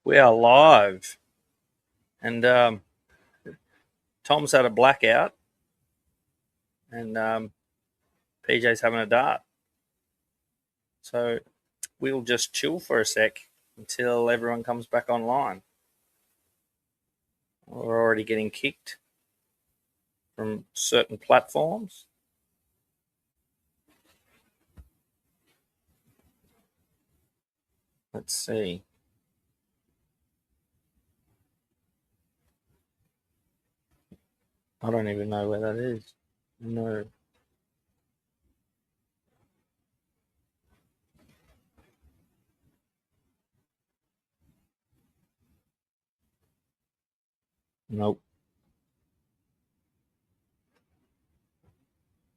We are live, and Tom's had a blackout, and PJ's having a dart. So we'll just chill for a sec until everyone comes back online. We're already getting kicked from certain platforms. Let's see. I don't even know where that is. No. Nope.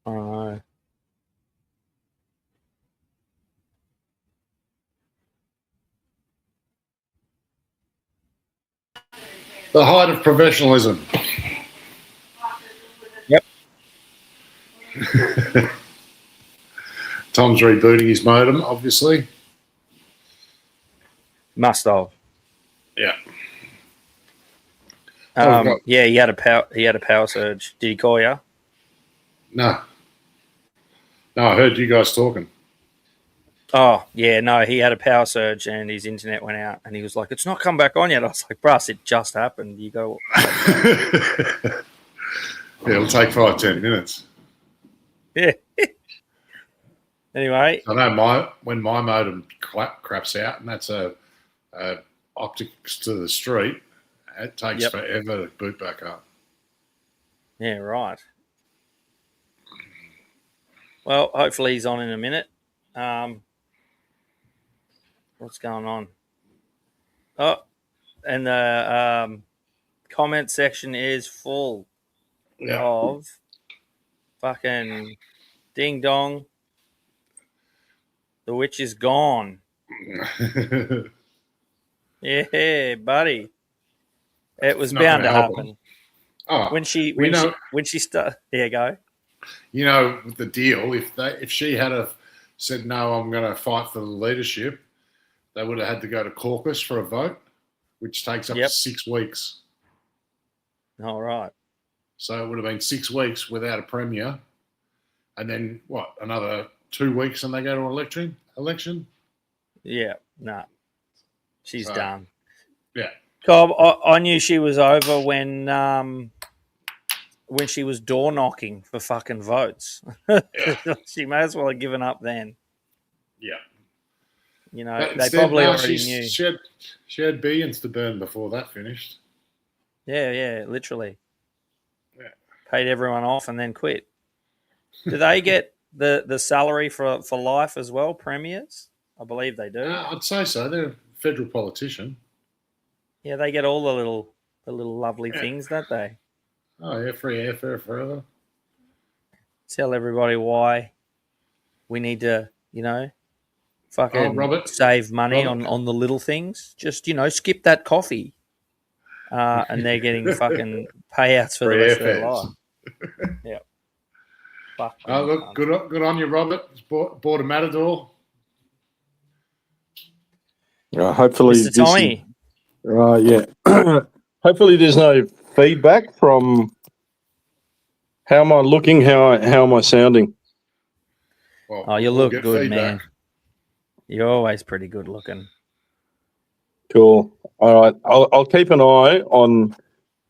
I don't know. The height of professionalism. Yep. Tom's rebooting his modem, obviously. Must have. Yeah. Yeah, he had a power surge. Did he call you? No, I heard you guys talking. Oh, yeah, no, he had a power surge and his internet went out and he was like, it's not come back on yet. I was like, Bruss, it just happened. You go. Yeah, it'll take 5-10 minutes. Yeah. Anyway. I know when my modem craps out, and that's a optics to the street, it takes forever to boot back up. Yeah, right. Well, hopefully he's on in a minute. What's going on? Oh, and the comment section is full of fucking ding dong. The witch is gone. Yeah, buddy. It was bound to happen. Oh, when she started. Yeah, go. You know the deal. If she had said no, I'm going to fight for the leadership, they would have had to go to caucus for a vote, which takes up to 6 weeks. All right. So it would have been 6 weeks without a premier, and then another 2 weeks, and they go to election. Yeah, no, she's done. Yeah, Cobb, I knew she was over when she was door knocking for fucking votes. Yeah. She may as well have given up then. Yeah. You know, they probably already knew. She had billions to burn before that finished. Yeah, literally. Yeah. Paid everyone off and then quit. Do they get the salary for life as well, premiers? I believe they do. I'd say so. They're a federal politician. Yeah, they get all the little lovely things, don't they? Oh, yeah, free airfare forever. Tell everybody why we need to, fucking save money on the little things. Just, skip that coffee. And they're getting fucking payouts for the rest of their life. Yeah. Look, good on you, Robert. Bought a Matador. Hopefully, Mr. Tommy. Yeah. Hopefully, there's no feedback from how am I looking, how am I sounding. Well, you look good, feedback. Man. You're always pretty good looking. Cool. All right, I'll keep an eye on.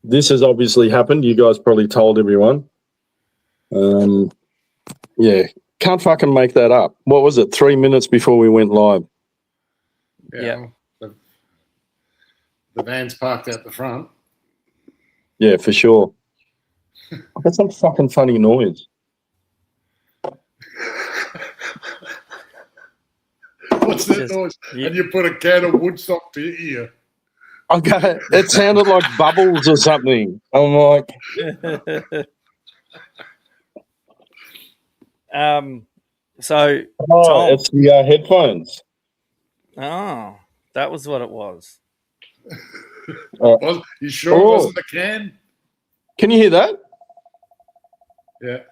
This has obviously happened. You guys probably told everyone. Yeah, can't fucking make that up. What was it? 3 minutes before we went live. Yeah. The van's parked out the front. Yeah, for sure. That's some fucking funny noise. What's that noise? Yeah. And you put a can of Woodstock to your ear. Okay, it sounded like bubbles or something. I'm like... So Tom, it's the headphones. Oh, that was what it was. You sure it wasn't the can? Can you hear that? Yeah.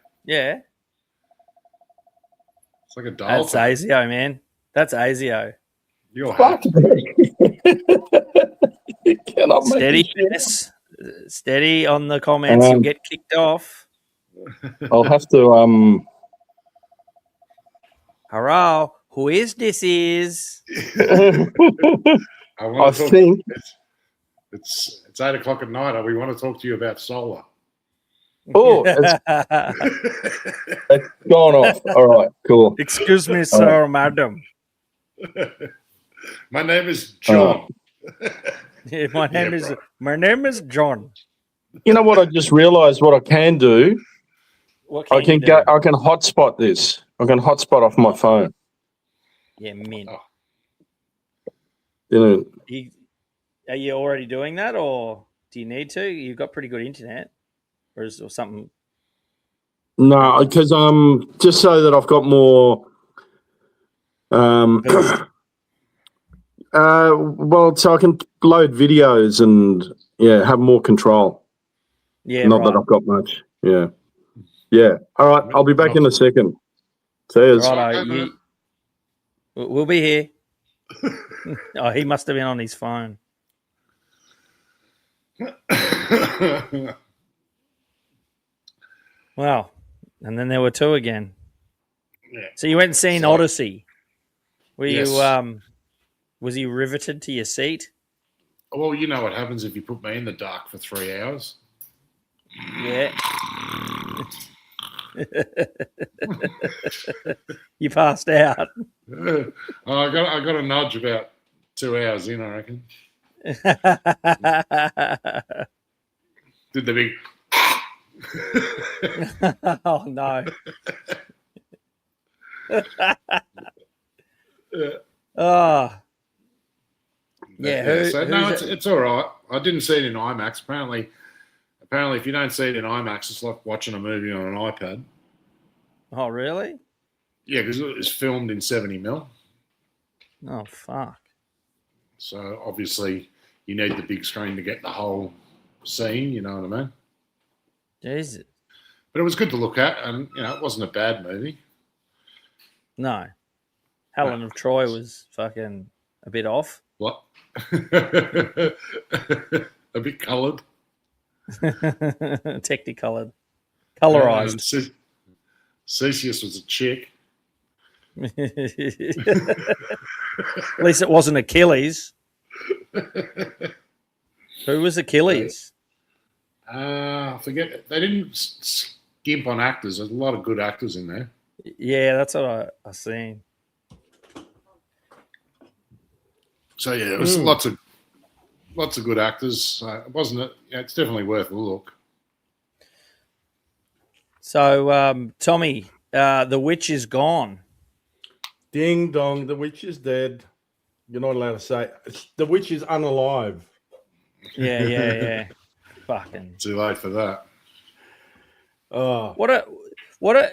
It's like a dial. That's ASIO, man. That's ASIO. You're hacked. cannot make Steady, this shit up. yes. Steady on the comments. You'll get kicked off. I'll have to Hurrah! Who is this? Is I think it's 8:00 at night. We want to talk to you about solar. it's gone off. All right, cool. Excuse me, sir, madam. My name is John. Yeah, my name is John. You know what? I just realised what I can do. What I can you can do? I can hotspot this. I can hotspot off my phone. Yeah, mint. You know, Are you already doing that, or do you need to? You've got pretty good internet, or something. no, because just so that I've got more. Well, so I can load videos and have more control. Yeah, Not right. that I've got much. Yeah. All right, I'll be back in a second. Cheers. Righto, we'll be here. Oh, he must have been on his phone. Wow. And then there were two again. Yeah. So you went and seen Odyssey. Were Yes. you was he riveted to your seat? Well, you know what happens if you put me in the dark for 3 hours. Yeah. You passed out. I got a nudge about 2 hours in, I reckon. Did the big Oh no. Oh. Yeah, it's all right. I didn't see it in IMAX. Apparently, if you don't see it in IMAX, it's like watching a movie on an iPad. Oh, really? Yeah, because it was filmed in 70mm. Oh, fuck. So obviously, you need the big screen to get the whole scene. You know what I mean? Jesus. But it was good to look at, and it wasn't a bad movie. No. Helen of Troy was fucking a bit off. What? A bit coloured. Technicolored. Colorized. Theseus was a chick. At least it wasn't Achilles. Who was Achilles? I forget. They didn't skimp on actors. There's a lot of good actors in there. Yeah, that's what I seen. So yeah, it was lots of good actors. It wasn't. It's definitely worth a look. So, Tommy, the witch is gone. Ding dong, the witch is dead. You're not allowed to say the witch is unalive. Yeah. Fucking. Too late for that. Oh, What a.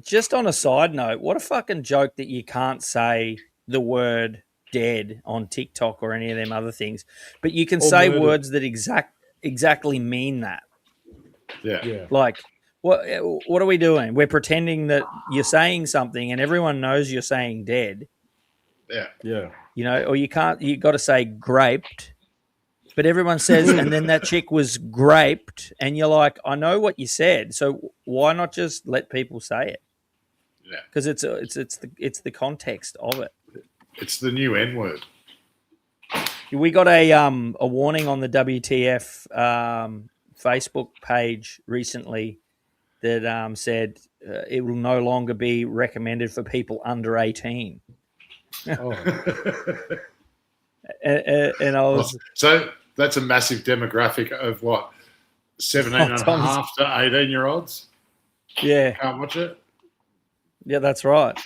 Just on a side note, what a fucking joke that you can't say the word dead on TikTok or any of them other things, but you can say words that exactly mean that. Yeah. Like, what are we doing? We're pretending that you're saying something and everyone knows you're saying dead. Yeah. Or you got to say graped, but everyone says, and then that chick was graped, and you're like, I know what you said, so why not just let people say it? Yeah. Because it's the context of it. It's the new N word. We got a warning on the WTF Facebook page recently that said it will no longer be recommended for people under 18. oh. And I was so that's a massive demographic of what 17 and a half to 18-year-olds. Yeah, Can't watch it. Yeah, that's right.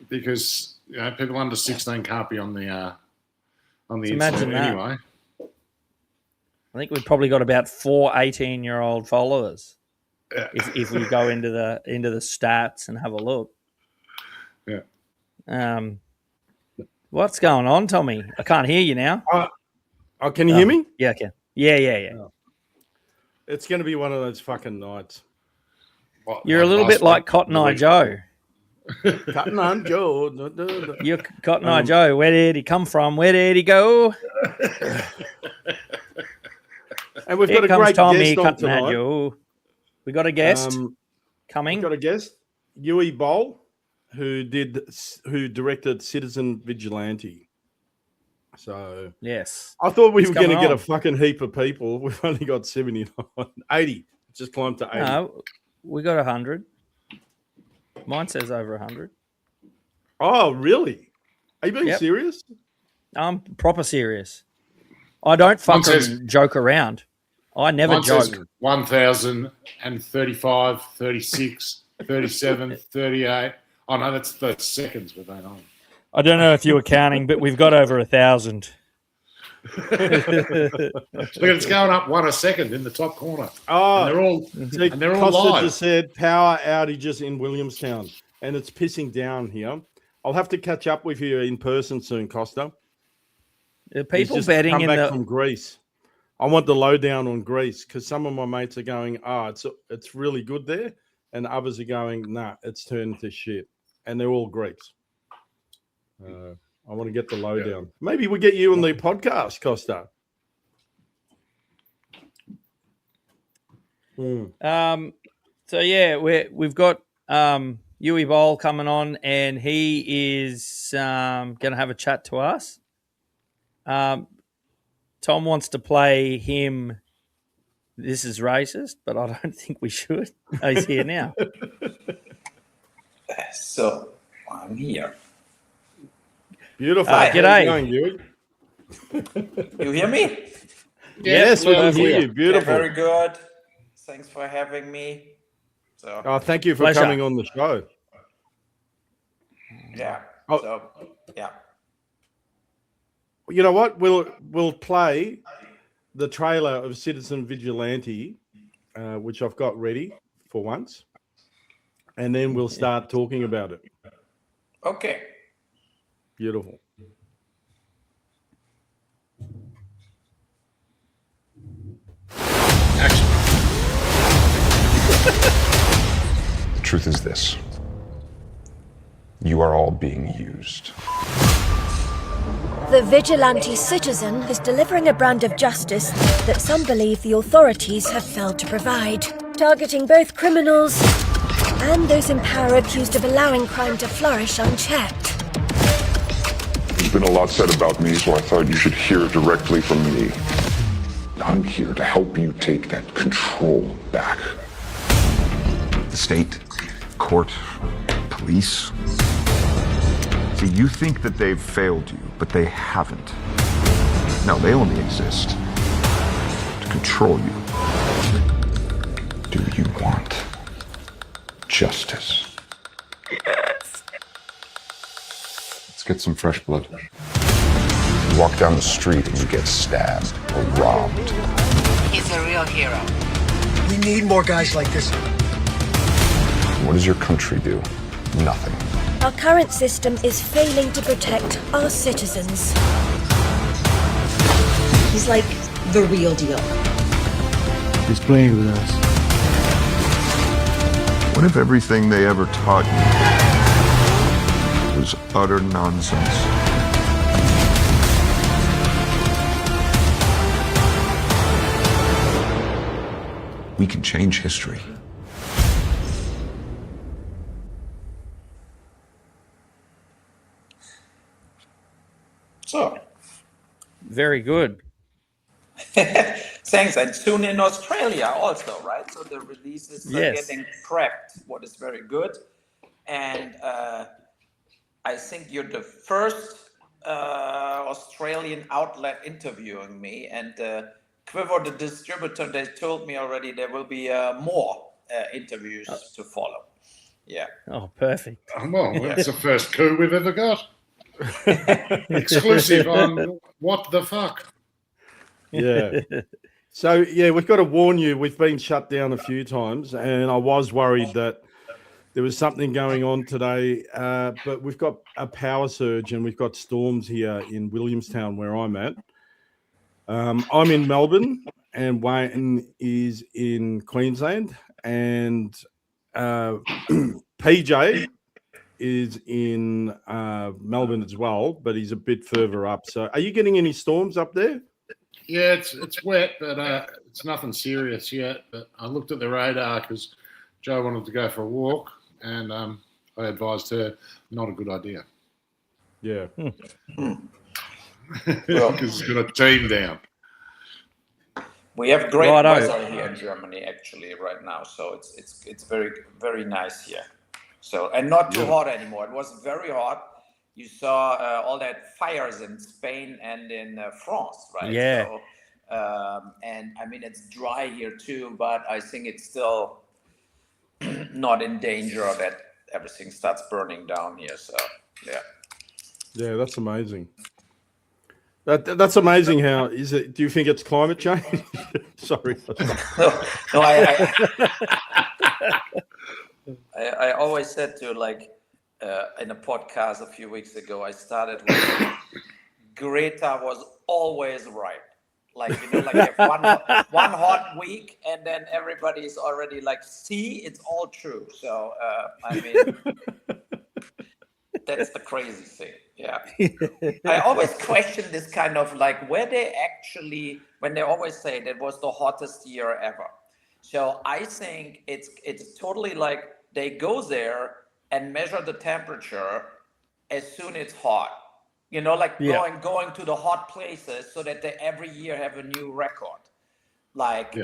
Because people under 16 can't be on the internet anyway. I think we've probably got about 4 18-year-old followers. Yeah. If we go into the stats and have a look. Yeah. What's going on, Tommy? I can't hear you now. Can you hear me? Yeah, I can. Yeah. Oh. It's going to be one of those fucking nights. You're a little bit like Cotton Eye Joe. Cotton Eye Joe. You're Cotton Eye Joe. Where did he come from? Where did he go? And we've Here got a comes great Tommy guest on cutting at tonight. you. We got a guest coming. We've got a guest, Uwe Boll, who directed Citizen Vigilante. So Yes. I thought we He's were going to coming get a on. fucking heap of people. We've only got 79, 80. Just climbed to 80. No, we got 100. Mine says over 100. Oh, really? Are you being Yep. serious? I'm proper serious. I don't fucking joke around. I never joke. 1,035, 36, 37, 38. Oh, no, that's the seconds, but they don't. I don't know if you were counting, but we've got over 1,000. Look, it's going up 1 a second in the top corner. Oh, And they're all Costa live. just said power outages in Williamstown, and it's pissing down here. I'll have to catch up with you in person soon, Costa. People He's just betting come in back the from Greece. I want the lowdown on Greece because some of my mates are going, it's really good there, and others are going, nah, it's turned to shit, and they're all Greeks. I want to get the lowdown. Maybe we get you on the podcast, Costa. So yeah, we've got Uwe Boll coming on, and he is going to have a chat to us. Tom wants to play him. This is racist, but I don't think we should. Oh, he's here now. So I'm here. Beautiful. Hi. G'day. G'day. You? You hear me? Yes, we can hear you. Beautiful. Okay, very good. Thanks for having me. So Thank you for Pleasure. coming on the show. yeah. Oh. So yeah. You know what? We'll play the trailer of Citizen Vigilante, which I've got ready for once, and then we'll start talking about it. Okay. Beautiful. Action. The truth is this. You are all being used. The vigilante citizen is delivering a brand of justice that some believe the authorities have failed to provide, targeting both criminals and those in power accused of allowing crime to flourish unchecked. There's been a lot said about me, so I thought you should hear directly from me. I'm here to help you take that control back. The state, court, police. See, you think that they've failed you, but they haven't. No, they only exist to control you. Do you want justice? Yes. Let's get some fresh blood. You walk down the street and you get stabbed or robbed. He's a real hero. We need more guys like this. What does your country do? Nothing. Our current system is failing to protect our citizens. He's like the real deal. He's playing with us. What if everything they ever taught you was utter nonsense? We can change history. So Very good. thanks. And soon in Australia also, right? So the releases are Yes. getting prepped, what is very good. And I think you're the first Australian outlet interviewing me. And Quiver, the distributor, they told me already there will be more interviews to follow. Yeah. Oh, perfect. Well, that's the first coup we've ever got. Exclusive on What the Fuck. Yeah. So, yeah, we've got to warn you, we've been shut down a few times, and I was worried that there was something going on today, but we've got a power surge and we've got storms here in Williamstown where I'm at. I'm in Melbourne and Wayne is in Queensland, and PJ is in Melbourne as well, but he's a bit further up. So are you getting any storms up there? Yeah, it's wet, but it's nothing serious yet. But I looked at the radar because Joe wanted to go for a walk, and I advised her not a good idea. Yeah. Because it's got a team down. We have great Righto. weather here in Germany actually right now, so it's very very nice here. So and not too hot anymore. It was very hot. You saw all that fires in Spain and in France, right? Yeah. So, and I mean it's dry here too, but I think it's still not in danger that everything starts burning down here. So yeah. Yeah, that's amazing. That's amazing. How is it? Do you think it's climate change? Sorry. No, I always said to in a podcast a few weeks ago, I started with Greta was always right. Like you have one hot week, and then everybody's already like, see, it's all true. So I mean, that's the crazy thing. Yeah. I always question this kind of like where they actually, when they always say that was the hottest year ever. So I think it's totally like they go there and measure the temperature as soon as it's hot. Going to the hot places so that they every year have a new record. Like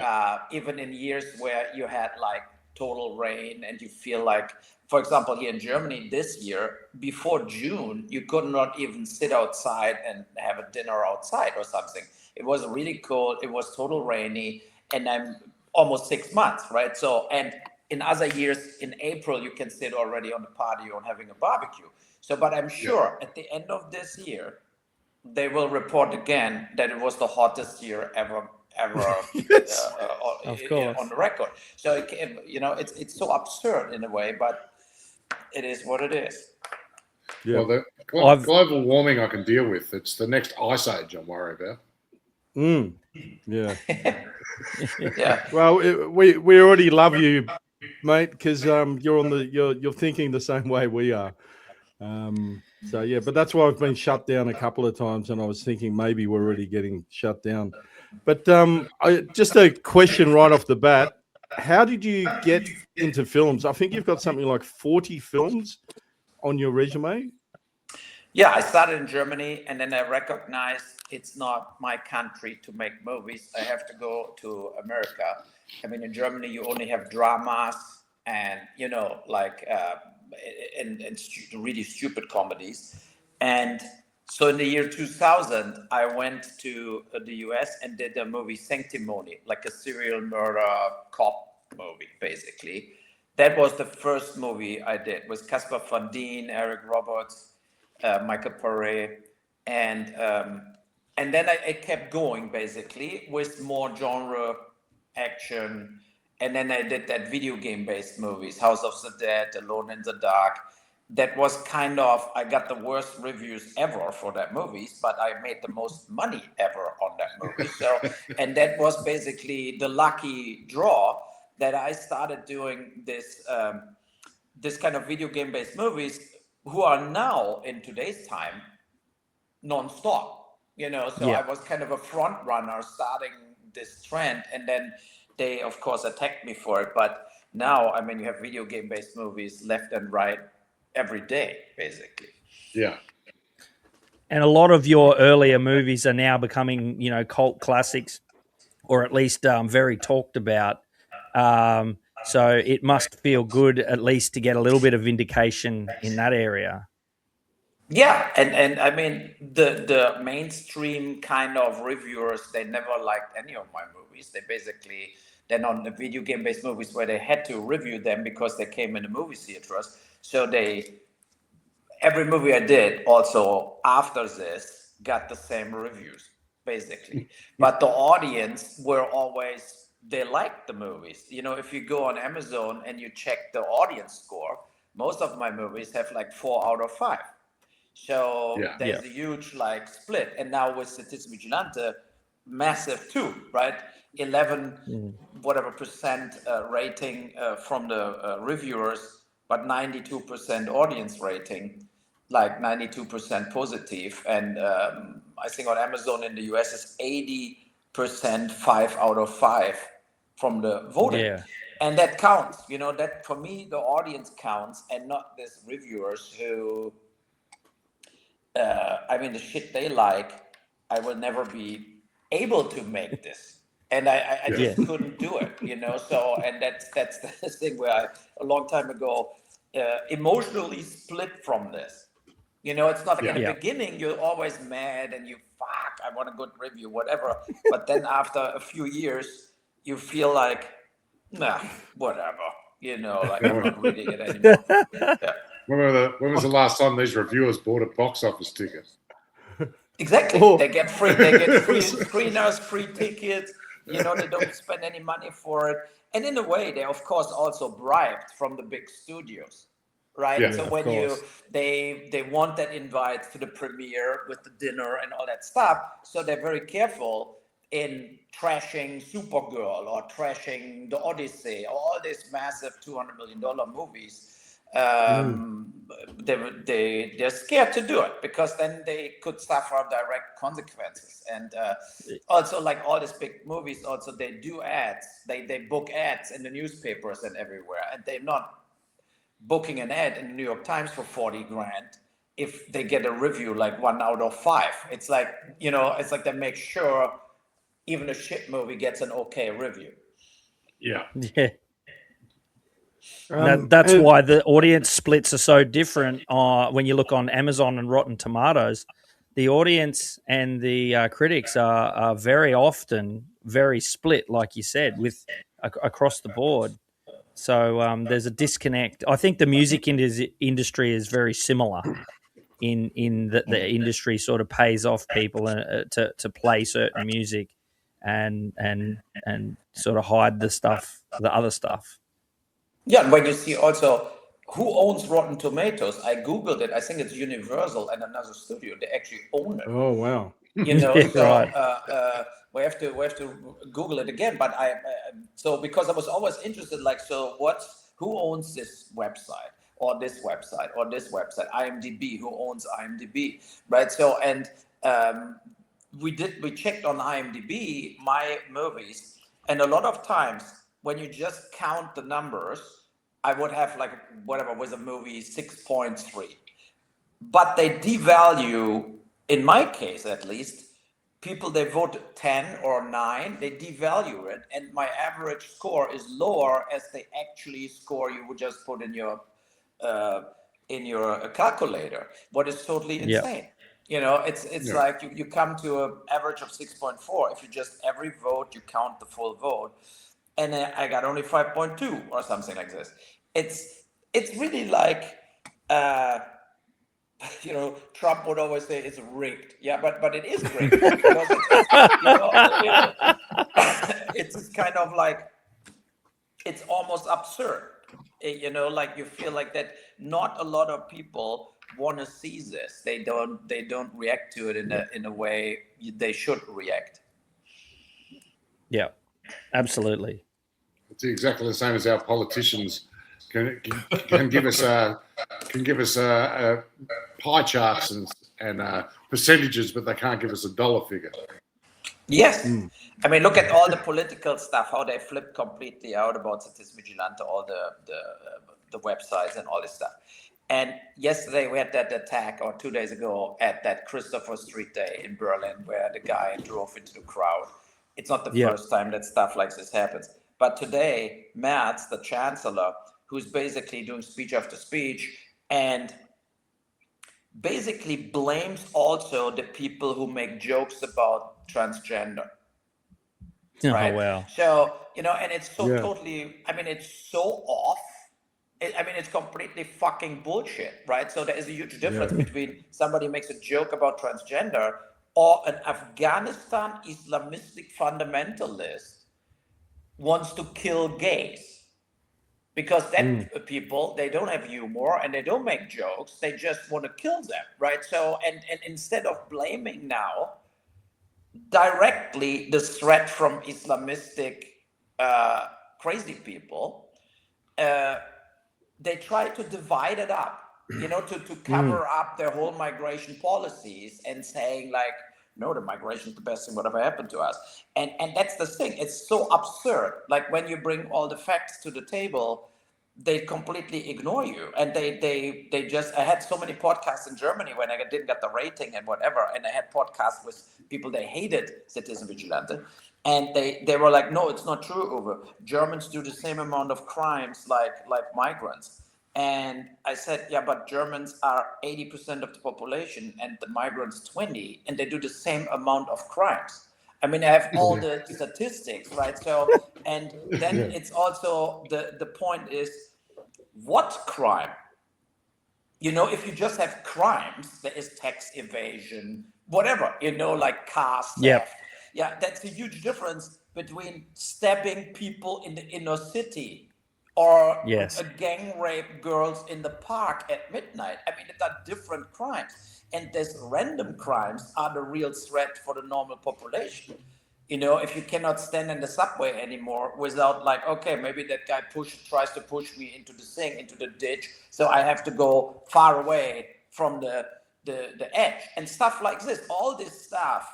even in years where you had like total rain and you feel like, for example, here in Germany this year, before June, you could not even sit outside and have a dinner outside or something. It was really cold. It was total rainy, and I'm almost 6 months, right? So, and in other years, in April, you can sit already on the patio and having a barbecue. So, but I'm sure at the end of this year, they will report again that it was the hottest year ever Yes. Of course. on the record. So it's so absurd in a way, but it is what it is. Yeah. Well, the global warming I can deal with. It's the next ice age I'm worried about. Yeah. Yeah. Well, we already love you, mate, because you're thinking the same way we are. So yeah, but that's why I've been shut down a couple of times, and I was thinking maybe we're already getting shut down. But just a question right off the bat: how did you get into films? I think you've got something like 40 films on your resume. Yeah, I started in Germany, and then I recognized it's not my country to make movies. I have to go to America. I mean, in Germany, you only have dramas and, really stupid comedies. And so in the year 2000, I went to the US and did a movie, Sanctimony, like a serial murder cop movie, basically. That was the first movie I did with Caspar Van Dien, Eric Roberts, Michael Paré, and then I kept going basically with more genre, action, and then I did that video game based movies, House of the Dead, Alone in the Dark. That was kind of, I got the worst reviews ever for that movies, but I made the most money ever on that movie. So, and that was basically the lucky draw that I started doing this kind of video game based movies, who are now in today's time nonstop, So I was kind of a front runner starting this trend, and then they of course attacked me for it. But now, I mean, you have video game based movies left and right every day, basically. Yeah. And a lot of your earlier movies are now becoming, cult classics, or at least very talked about. So it must feel good, at least, to get a little bit of vindication in that area. Yeah, and I mean the mainstream kind of reviewers, they never liked any of my movies. They basically, then on the video game based movies where they had to review them because they came in the movie theaters. So every movie I did also after this got the same reviews, basically. But the audience were always, they liked the movies. If you go on Amazon and you check the audience score, most of my movies have like 4 out of 5. So there's a huge split. And now with Statistics Vigilante, massive too, right? 11 whatever percent rating from the reviewers, but 92% audience rating, like 92% positive. And I think on Amazon in the US is percent 5 out of 5 from the voting. Yeah. And that counts, that for me, the audience counts and not these reviewers who, the shit they like, I will never be able to make this. And I just couldn't do it, so, and that's the thing where I, a long time ago, emotionally split from this. It's not like in the beginning, you're always mad and you, fuck, I want a good review, whatever. But then after a few years, you feel like, nah, whatever, I'm not reading it anymore. Yeah. When was the last time these reviewers bought a box office ticket? Exactly. They get free screeners, free tickets. They don't spend any money for it. And in a way, they of course also bribed from the big studios, right? Yeah, so when they want that invite to the premiere with the dinner and all that stuff, so they're very careful in trashing Supergirl or trashing The Odyssey, all these massive $200 million movies. They're scared to do it because then they could suffer direct consequences. And also, like all these big movies, also they do ads. They book ads in the newspapers and everywhere, and they're not booking an ad in the New York Times for 40 grand if they get a review like 1 out of 5. It's like, it's like they make sure even a shit movie gets an okay review. Yeah. That's why the audience splits are so different. When you look on Amazon and Rotten Tomatoes, the audience and the critics are very often very split, like you said, with across the board. So there's a disconnect. I think the music industry is very similar in that the industry sort of pays off people to play certain music and sort of hide the other stuff. Yeah, and when you see also who owns Rotten Tomatoes, I Googled it. I think it's Universal and another studio. They actually own it. Oh, wow. So we have to Google it again. But because I was always interested, who owns this website or this website or this website? IMDb, who owns IMDb, right? So and we checked on IMDb my movies, and a lot of times when you just count the numbers, I would have whatever was a movie 6.3, but they devalue, in my case at least, people they vote 10 or 9, they devalue it, and my average score is lower as they actually score you would just put in your calculator, what is totally insane. It's like you come to an average of 6.4 if you just every vote you count the full vote. And I got only 5.2 or something like this. It's really like, Trump would always say it's rigged. Yeah, but it is rigged because it's kind of like, it's almost absurd. You feel like that not a lot of people want to see this. They don't react to it in a way they should react. Yeah, absolutely. It's exactly the same as our politicians can give us pie charts and percentages, but they can't give us a dollar figure. Yes. I mean, look at all the political stuff, how they flipped completely out about this Vigilante, all the websites and all this stuff. And yesterday we had that attack, or 2 days ago, at that Christopher Street Day in Berlin, where the guy drove into the crowd. It's not the first time that stuff like this happens. But today, Merz, the chancellor, who's basically doing speech after speech, and basically blames also the people who make jokes about transgender. Right? Oh, wow. So, and it's so totally, it's so off. It's completely fucking bullshit, right? So there is a huge difference between somebody makes a joke about transgender or an Afghanistan Islamistic fundamentalist wants to kill gays. Because that people, they don't have humor and they don't make jokes. They just want to kill them, right? So, and instead of blaming now directly the threat from Islamistic crazy people, they try to divide it up, to cover up their whole migration policies and saying no, the migration is the best thing whatever happened to us. And that's the thing. It's so absurd. Like when you bring all the facts to the table, they completely ignore you. And they just, I had so many podcasts in Germany when I didn't get the rating and whatever. And I had podcasts with people they hated Citizen Vigilante. And they were like, no, it's not true, Uwe. Germans do the same amount of crimes like migrants. And I said, yeah, but Germans are 80% of the population and the migrants 20, and they do the same amount of crimes. I mean, I have all the statistics, right? So, and then it's also, the point is, what crime? You know, if you just have crimes, there is tax evasion, whatever, you know, like car theft. Yep. Yeah, that's a huge difference between stabbing people in the inner city or a gang rape girls in the park at midnight. I mean, it's are different crimes. And these random crimes are the real threat for the normal population. You know, if you cannot stand in the subway anymore without like, okay, maybe that guy tries to push me into the thing, into the ditch, so I have to go far away from the edge and stuff like this. All this stuff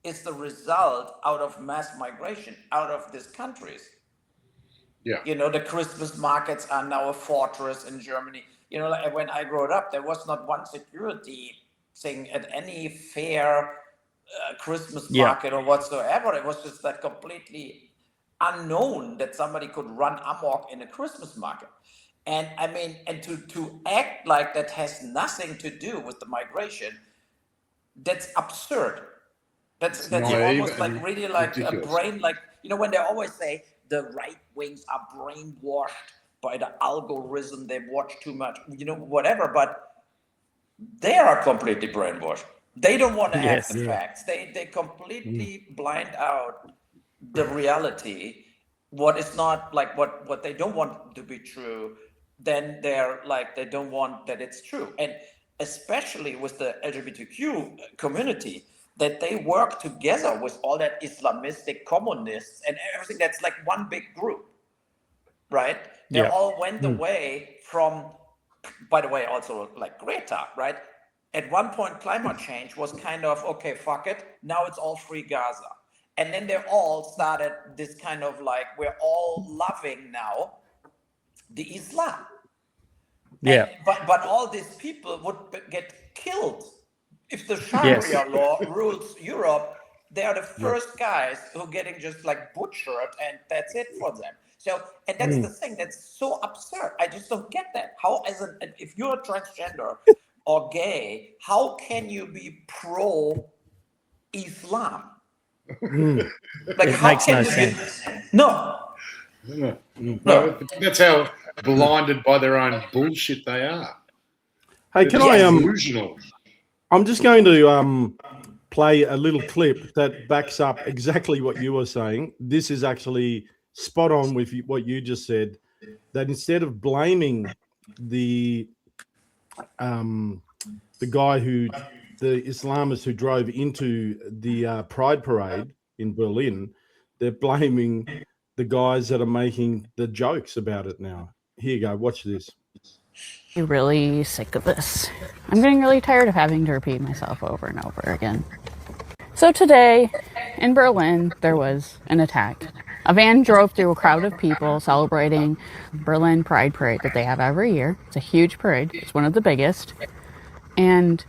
is the result out of mass migration out of these countries. Yeah. You know, the Christmas markets are now a fortress in Germany. You know, like when I grew up, there was not one security thing at any fair Christmas market or whatsoever. It was just like completely unknown that somebody could run amok in a Christmas market. And I mean, and to act like that has nothing to do with the migration, that's absurd. That's almost like really like ridiculous. A brain, like, you know, when they always say the right wings are brainwashed by the algorithm, they watch too much, you know, whatever, but they are completely brainwashed. They don't want to have the facts. They completely blind out the reality. What is not like what they don't want to be true, then they're like, they don't want that it's true. And especially with the LGBTQ community, that they work together with all that Islamistic communists and everything, that's like one big group, right? They all went away from, by the way, also like Greta, right? At one point, climate change was kind of, okay, fuck it. Now it's all free Gaza. And then they all started this kind of like, we're all loving now the Islam. Yeah. And, but all these people would get killed. If the Sharia law rules Europe, they are the first guys who are getting just like butchered, and that's it for them. So, and that's the thing that's so absurd. I just don't get that. How, if you're a transgender or gay, how can you be pro-Islam? Like, it makes no sense. No. That's how blinded by their own bullshit they are. Hey, can I delusional. I'm just going to play a little clip that backs up exactly what you were saying. This is actually spot on with what you just said, that instead of blaming the guy the Islamist who drove into the Pride Parade in Berlin, they're blaming the guys that are making the jokes about it now. Here you go, watch this. I'm really sick of this. I'm getting really tired of having to repeat myself over and over again. So today, in Berlin, there was an attack. A van drove through a crowd of people celebrating Berlin Pride Parade that they have every year. It's a huge parade. It's one of the biggest. And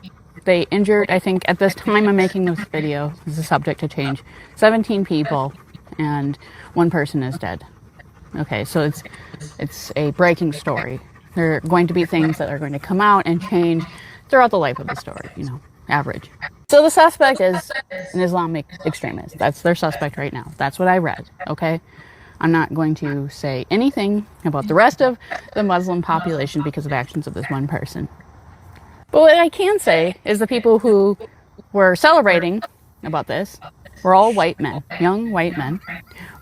they injured, I think, at this time I'm making this video, this is subject to change, 17 people, and one person is dead. Okay, so it's a breaking story. There are going to be things that are going to come out and change throughout the life of the story, you know, average. So the suspect is an Islamic extremist. That's their suspect right now. That's what I read, okay? I'm not going to say anything about the rest of the Muslim population because of actions of this one person. But what I can say is the people who were celebrating about this were all white men, young white men,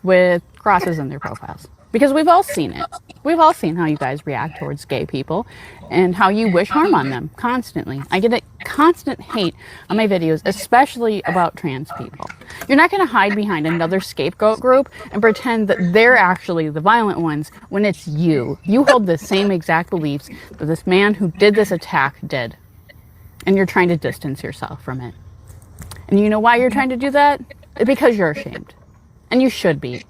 with crosses in their profiles. Because we've all seen it. We've all seen how you guys react towards gay people and how you wish harm on them constantly. I get a constant hate on my videos, especially about trans people. You're not going to hide behind another scapegoat group and pretend that they're actually the violent ones when it's you. You hold the same exact beliefs that this man who did this attack did. And you're trying to distance yourself from it. And you know why you're trying to do that? Because you're ashamed. And you should be.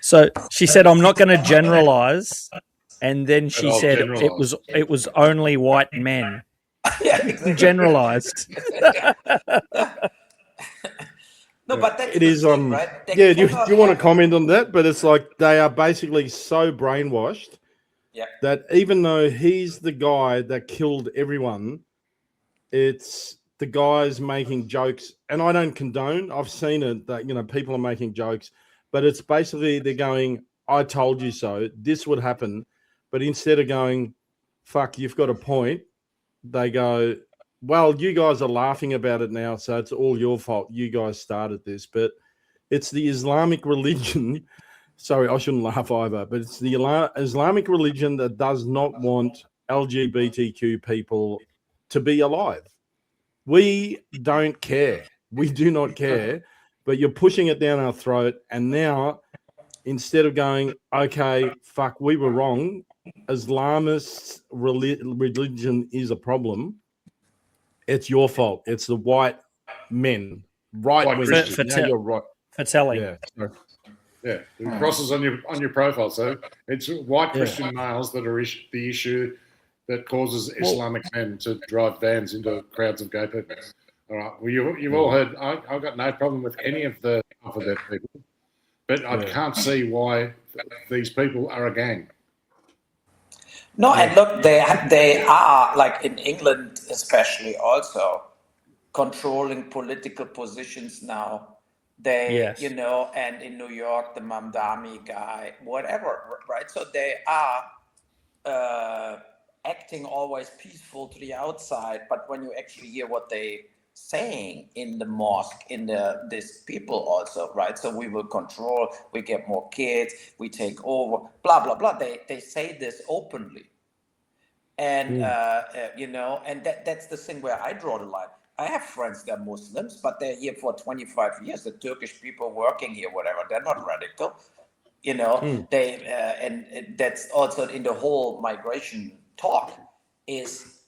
So she said, "I'm not going to generalize," and then she I'll said generalise. it was only white men. Yeah, exactly. Generalized. No, but that's It the is thing, right? They yeah, do cannot you want to have- comment on that? But it's like they are basically so brainwashed Yeah. that even though he's the guy that killed everyone, it's the guys making jokes, and I don't condone. I've seen it that people are making jokes, but it's basically they're going, "I told you so. This would happen," but instead of going, "Fuck, you've got a point," they go, "Well, you guys are laughing about it now, so it's all your fault. You guys started this." But it's the Islamic religion. Sorry, I shouldn't laugh either, but it's the Islamic religion that does not want LGBTQ people to be alive. We don't care. We do not care, but you're pushing it down our throat. And now, instead of going, okay, fuck, we were wrong, Islamist religion is a problem, it's your fault. It's the white men, right White wing. Christian. Now you're right. For telling. Yeah. So, Yeah, it crosses on your profile. So it's white Christian males that are the issue that causes Islamic men to drive vans into crowds of gay people. All right. Well, you've all heard. I've got no problem with any of the alphabet people, but I can't see why these people are a gang. No, and look, they are, like in England especially, also controlling political positions now. They, Yes. and in New York, the Mamdani guy, whatever, right? So they are acting always peaceful to the outside, but when you actually hear what they saying in the mosque, in these people also, right? So we will control, we get more kids, we take over, blah blah blah. They say this openly, and and that's the thing where I draw the line. I have friends that are Muslims, but they're here for 25 years. The Turkish people working here, whatever, they're not radical. They and that's also in the whole migration talk is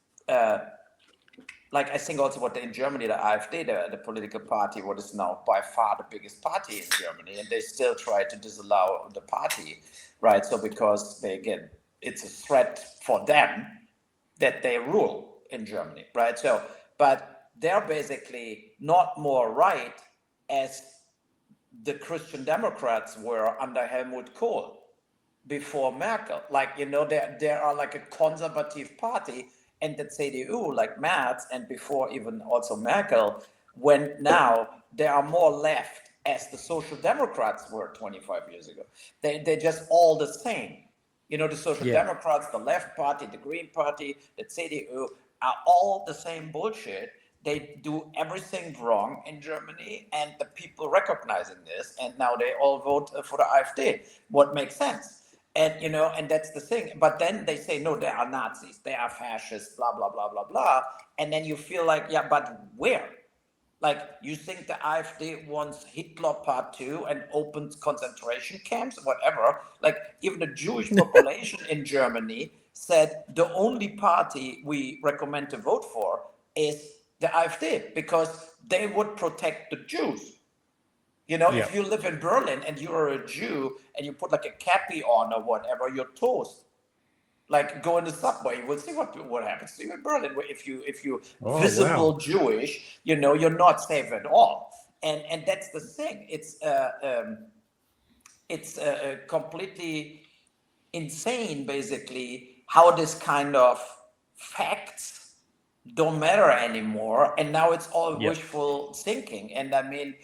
like I think also what in Germany, the AfD, the political party, what is now by far the biggest party in Germany, and they still try to disallow the party, right? So because it's a threat for them that they rule in Germany, right? So, but they're basically not more right as the Christian Democrats were under Helmut Kohl before Merkel. Like, they are like a conservative party, and the CDU, like Merz, and before even also Merkel, when now they are more left as the Social Democrats were 25 years ago. They're just all the same. The Social Democrats, the Left Party, the Green Party, the CDU are all the same bullshit. They do everything wrong in Germany, and the people recognizing this, and now they all vote for the AfD. What makes sense? And and that's the thing. But then they say, no, they are Nazis, they are fascists, blah blah blah blah blah. And then you feel like, yeah, but where? Like, you think the AfD wants Hitler Part 2 and opens concentration camps, whatever? Like, even the Jewish population in Germany said the only party we recommend to vote for is the AfD, because they would protect the Jews. If you live in Berlin and you're a Jew and you put like a cappy on or whatever, you're toast. Like, go in the subway, you will see what happens to you in Berlin. If you visible Jewish, you're not safe at all. And that's the thing. It's completely insane, basically, how this kind of facts don't matter anymore, and now it's all wishful thinking. And I mean,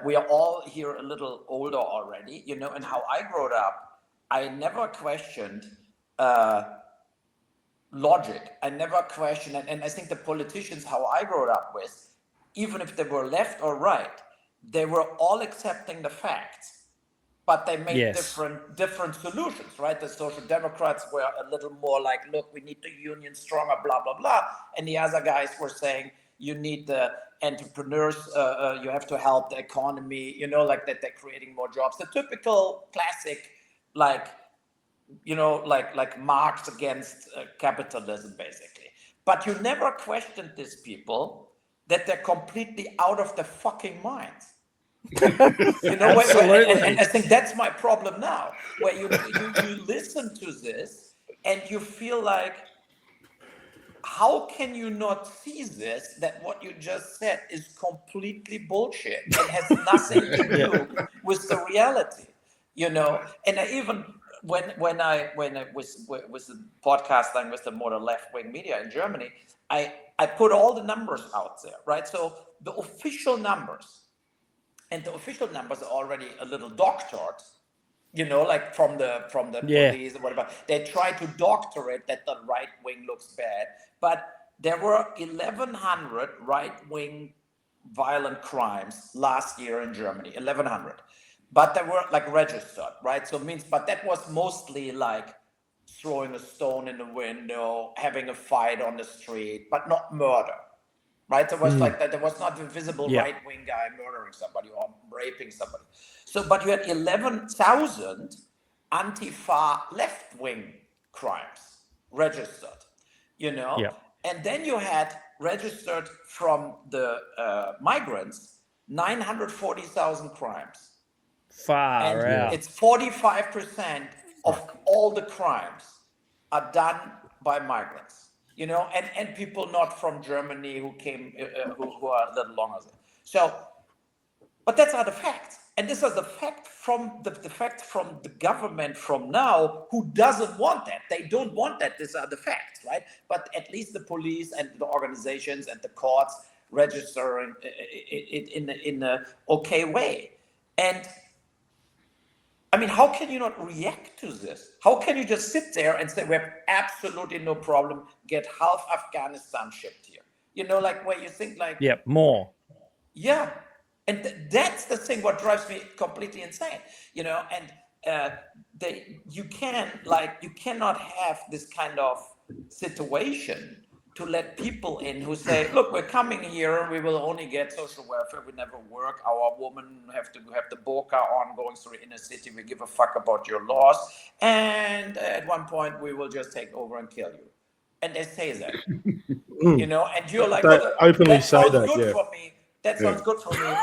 we are all here a little older already, and how I grew up, I never questioned logic. I never questioned, and I think the politicians how I grew up with, even if they were left or right, they were all accepting the facts, but they made different solutions, right? The Social Democrats were a little more like, look, we need the union stronger, blah blah blah, and the other guys were saying, you need the entrepreneurs, you have to help the economy, like that they're creating more jobs. The typical classic, like Marx against capitalism, basically. But you never questioned these people that they're completely out of their fucking minds. You know, and I think that's my problem now, where you listen to this and you feel like, how can you not see this, that what you just said is completely bullshit and has nothing to do with the reality, you know? And I even, when I was the podcasting with the more left-wing media in Germany, I put all the numbers out there, right? So the official numbers, and the official numbers are already a little doctored, you know, like from the police or whatever. They try to doctor it that the right wing looks bad, but there were 1,100 right wing violent crimes last year in Germany, 1,100, but they were like registered, right? So it means, but that was mostly like throwing a stone in the window, having a fight on the street, but not murder. Right, there was like that. There was not a visible right-wing guy murdering somebody or raping somebody. So, but you had 11,000 anti-far left-wing crimes registered. You know, and then you had registered from the migrants 940,000 crimes. Far out. It's 45% of all the crimes are done by migrants. You know, and people not from Germany who came, who are a little longer. So, but that's not the facts. And this is the fact from the fact from the government from now, who doesn't want that. They don't want that. These are the facts, right? But at least the police and the organizations and the courts register it in a okay way. And I mean, how can you not react to this? How can you just sit there and say, we have absolutely no problem, get half Afghanistan shipped here? You know, like where you think like... Yeah, more. Yeah. And that's the thing what drives me completely insane, you know, and you cannot have this kind of situation to let people in who say, look, we're coming here, we will only get social welfare, we never work, our women have to have the burqa on going through inner city, we give a fuck about your laws, and at one point we will just take over and kill you. And they say that, you know, and you're like, they openly say that, good for me. That sounds good for me.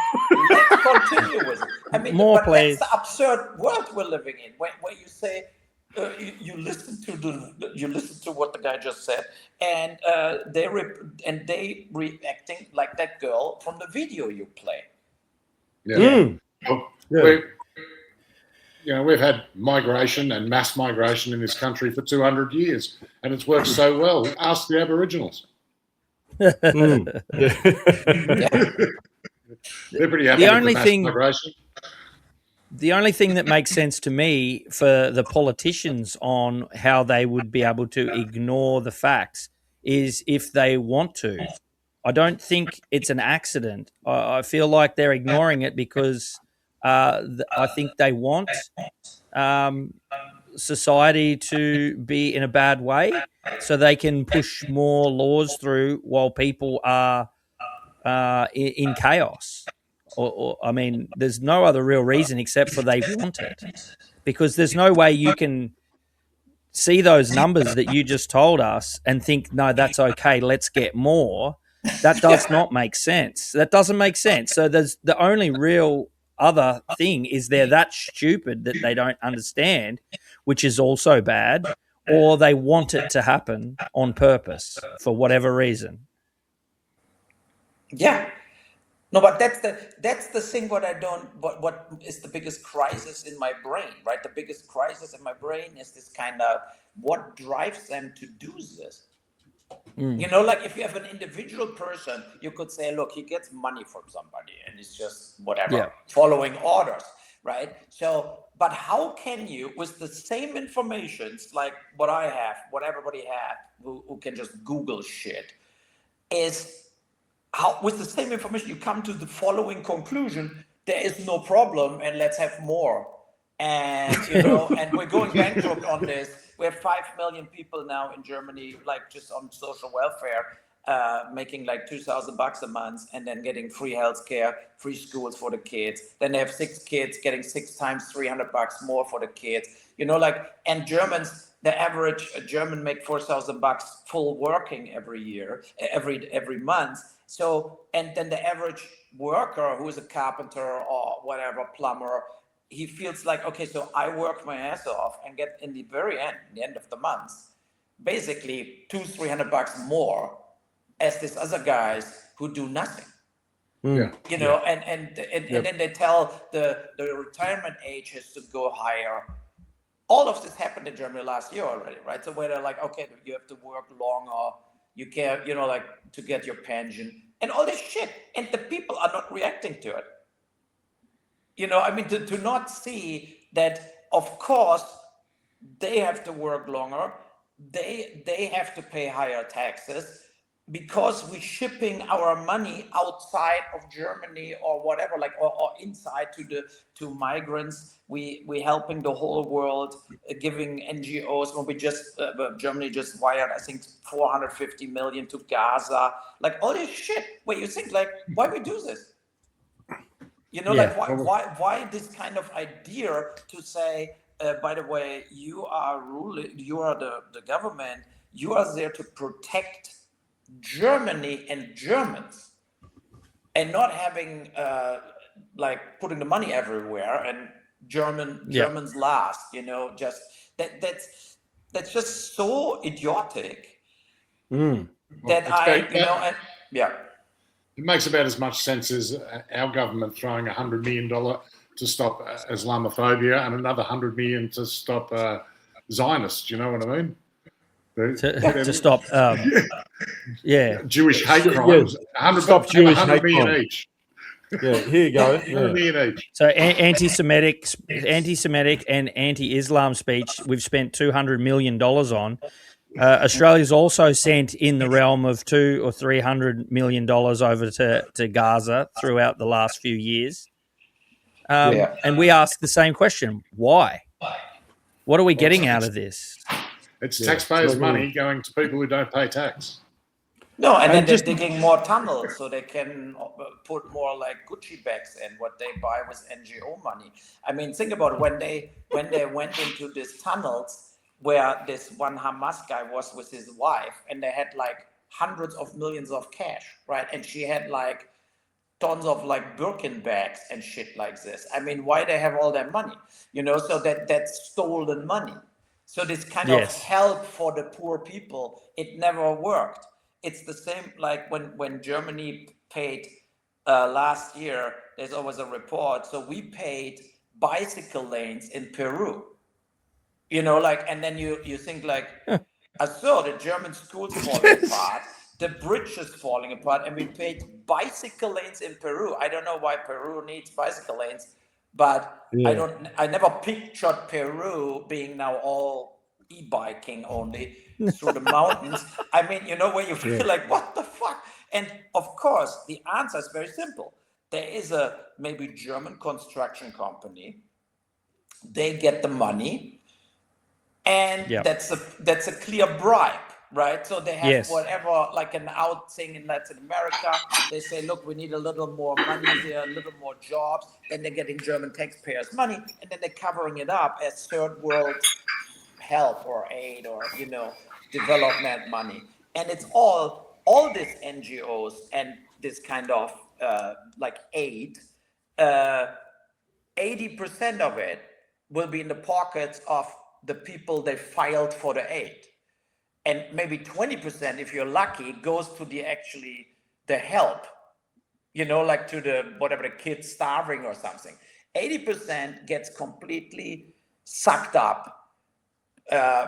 Let's continue with it. I mean, more, but please. That's the absurd world we're living in, where you say, you listen to what the guy just said, and they reacting like that girl from the video you play. We've had migration and mass migration in this country for 200 years, and it's worked so well. Ask the Aboriginals. They're pretty happy with the mass migration. The only thing that makes sense to me for the politicians on how they would be able to ignore the facts is if they want to. I don't think it's an accident. I feel like they're ignoring it because I think they want society to be in a bad way so they can push more laws through while people are in chaos. Or I mean, there's no other real reason except for they want it, because there's no way you can see those numbers that you just told us and think, no, that's okay, let's get more. That does not make sense. That doesn't make sense. So there's the only real other thing is they're that stupid that they don't understand, which is also bad, or they want it to happen on purpose for whatever reason. Yeah. No, but that's the thing. What is the biggest crisis in my brain, right? The biggest crisis in my brain is this kind of what drives them to do this. You know, like if you have an individual person, you could say, look, he gets money from somebody and he's just whatever, following orders, right? So, but how can you, with the same information, like what I have, what everybody had, who can just Google shit, is how, with the same information, you come to the following conclusion: there is no problem, and let's have more. And you know, and we're going bankrupt on this. We have 5 million people now in Germany, like just on social welfare, making like $2,000 a month, and then getting free healthcare, free schools for the kids. Then they have 6 kids getting 6 times $300 more for the kids. You know, like, and Germans the average German make $4,000 full working every year, every month. So, and then the average worker who is a carpenter or whatever, plumber, he feels like, okay, so I work my ass off and get in the very end, the end of the month, basically $200-300 more as these other guys who do nothing. Yeah. You know, and then they tell the retirement age has to go higher. All of this happened in Germany last year already, right? So where they're like, okay, you have to work longer, you can't, you know, like to get your pension and all this shit. And the people are not reacting to it. You know, I mean, to not see that, of course, they have to work longer, they have to pay higher taxes, because we're shipping our money outside of Germany or whatever, like or inside to migrants. We helping the whole world, giving NGOs. When we just Germany just wired, I think 450 million to Gaza, like all this shit. Where you think like, why we do this? You know, like why this kind of idea to say, by the way, you are ruling, you are the government, you are there to protect Germany and Germans, and not having like putting the money everywhere and Germans last, you know, just that's just so idiotic that it makes about as much sense as our government throwing $100 million to stop Islamophobia and another $100 million to stop Zionists. You know what I mean? To stop, Jewish hate crimes. Stop Jewish hate million crimes. each. Yeah, here you go. $100 million each. So anti-Semitic and anti-Islam speech, we've spent $200 million on. Australia's also sent in the realm of $200 or $300 million over to Gaza throughout the last few years. And we ask the same question: why? What are we getting out of this? It's taxpayers' money going to people who don't pay tax. No, and then they're digging more tunnels so they can put more like Gucci bags in what they buy with NGO money. I mean, think about it. when they went into these tunnels where this one Hamas guy was with his wife, and they had like hundreds of millions of cash, right? And she had like tons of like Birkin bags and shit like this. I mean, why they have all that money? You know, so that's stolen money. So this kind of help for the poor people, it never worked. It's the same like when Germany paid last year, there's always a report. So we paid bicycle lanes in Peru. You know, like, and then you think like, I saw the German schools falling apart, the bridges falling apart, and we paid bicycle lanes in Peru. I don't know why Peru needs bicycle lanes, but I never pictured Peru being now all e-biking only through the mountains. I mean, you know, where you feel like, what the fuck? And of course, the answer is very simple. There is a maybe German construction company. They get the money, and that's a clear bribe, right? So they have whatever, like an out thing in Latin America. They say, look, we need a little more money here, a little more jobs. Then they're getting German taxpayers' money, and then they're covering it up as third world help or aid or, you know, development money. And it's all these NGOs and this kind of like aid, 80% of it will be in the pockets of the people they filed for the aid. And maybe 20%, if you're lucky, goes to the help, you know, like to the, whatever, the kids starving or something. 80% gets completely sucked up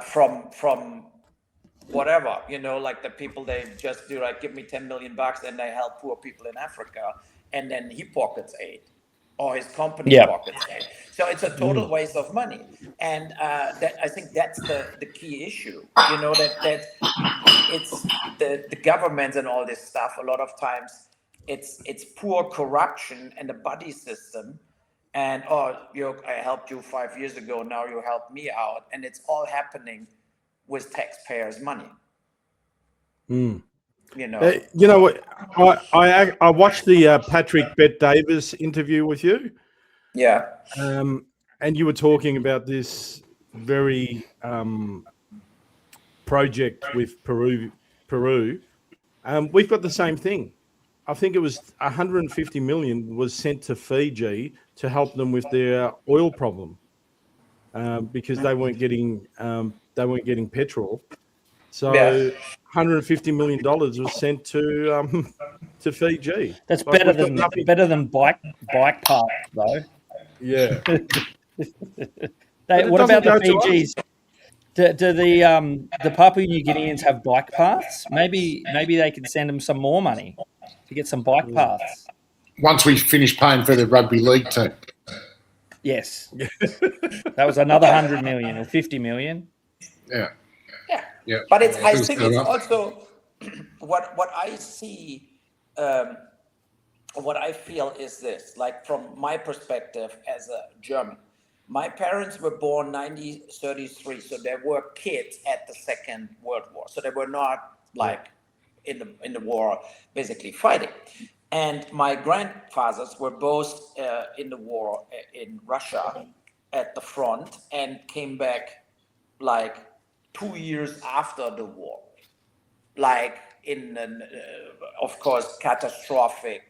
from whatever, you know, like the people they just do, like, give me $10 million and they help poor people in Africa, and then he pockets aid, or his company pockets aid. So it's a total waste of money. And I think that's the key issue, you know, that it's the governments and all this stuff. A lot of times it's poor corruption and the buddy system. And, I helped you 5 years ago, now you help me out. And it's all happening with taxpayers' money. You know? You know what? I watched the Patrick Bet-Davis interview with you. Yeah. And you were talking about this very project with Peru, we've got the same thing. I think it was 150 million was sent to Fiji to help them with their oil problem because they weren't getting petrol. So Yeah. $150 million was sent to Fiji. That's Like, better we've got than nothing. bike paths, though. Yeah. But it What doesn't about the go to us. Fijis? Do the Papua New Guineans have bike paths? Maybe they could send them some more money to get some bike paths. Once we finish paying for the rugby league team. Yes, that was another 100 million or 50 million. Yeah. Yeah. But I think it's also what I see. What I feel is this, like from my perspective as a German. My parents were born 1933, so they were kids at the Second World War. So they were not like in the war, basically fighting. And my grandfathers were both in the war in Russia at the front and came back like 2 years after the war, like in an, of course, catastrophic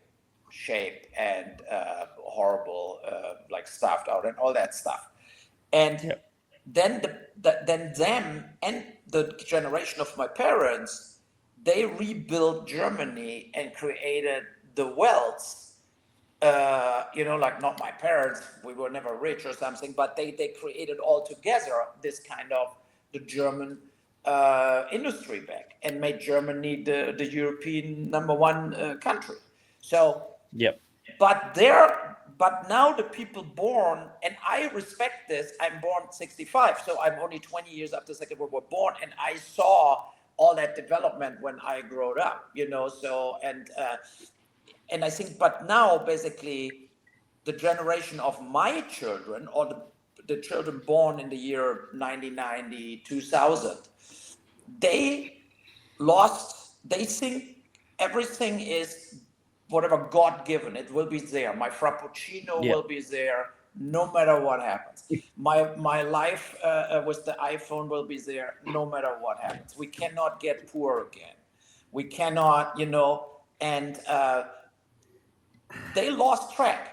shape and horrible, like starved out and all that stuff. And then then them and the generation of my parents, they rebuilt Germany and created the wealth. Like not my parents, we were never rich or something, but they created all together this kind of the German industry back and made Germany the European #1 country. So, but now the people born, and I respect this, I'm born 65, so I'm only 20 years after the Second World War born, and I saw all that development when I grew up, so, and I think, but now basically the generation of my children or the children born in the year 1990, 2000, they think everything is whatever God-given, it will be there. My Frappuccino will be there no matter what happens. My life with the iPhone will be there no matter what happens. We cannot get poor again. We cannot, and they lost track.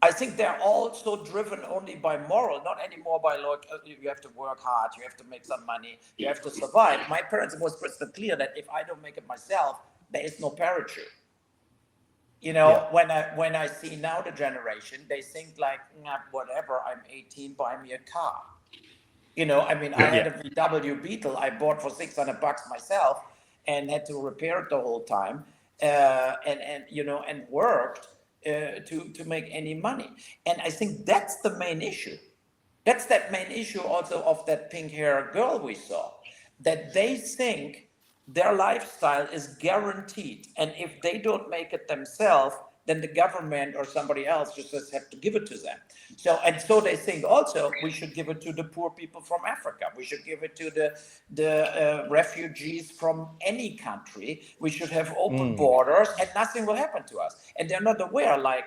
I think they're also driven only by moral, not anymore by like you have to work hard, you have to make some money, you have to survive. My parents was crystal clear that if I don't make it myself, there is no parachute. When I see now the generation, they think like, whatever, I'm 18, buy me a car. I had a VW Beetle I bought for $600 myself and had to repair it the whole time, and worked to make any money. And I think that's the main issue. That's that main issue also of that pink-haired girl we saw, that they think their lifestyle is guaranteed. And if they don't make it themselves, then the government or somebody else just have to give it to them. So they think also we should give it to the poor people from Africa. We should give it to the refugees from any country. We should have open borders and nothing will happen to us. And they're not aware, like,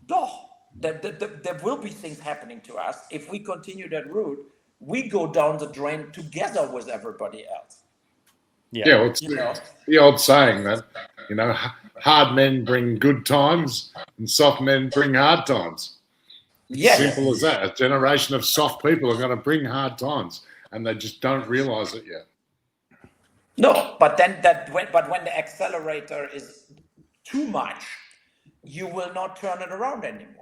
there will be things happening to us. If we continue that route, we go down the drain together with everybody else. Yeah, it's the old saying that, hard men bring good times and soft men bring hard times. It's simple as that. A generation of soft people are going to bring hard times, and they just don't realize it yet. No, but when the accelerator is too much, you will not turn it around anymore.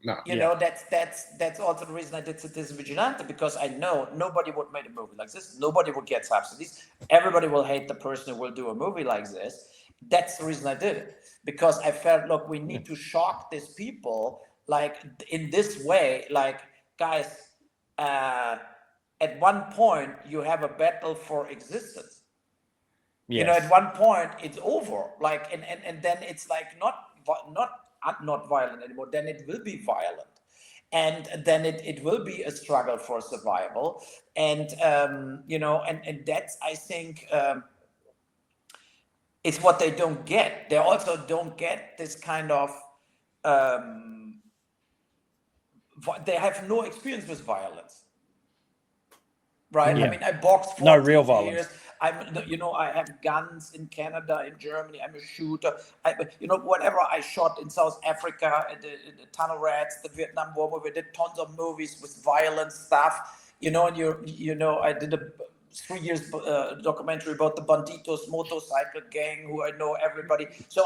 No. That's also the reason I did this Vigilante, because I know nobody would make a movie like this. Nobody would get subsidies. Everybody will hate the person who will do a movie like this. That's the reason I did it, because I felt, look, we need to shock these people like in this way. Like, guys, at one point you have a battle for existence. At one point it's over. Like, and then it's like not violent anymore, then it will be violent. And then it will be a struggle for survival. And, and that's, I think, it's what they don't get. They also don't get this kind of, they have no experience with violence. right? Yeah. I mean, I boxed for No real 10 violence. years. I have guns in Canada, in Germany. I'm a shooter. Whatever I shot in South Africa, in the Tunnel Rats, the Vietnam War movie. We did tons of movies with violent stuff. And I did a 3 years documentary about the Banditos motorcycle gang, who I know everybody. So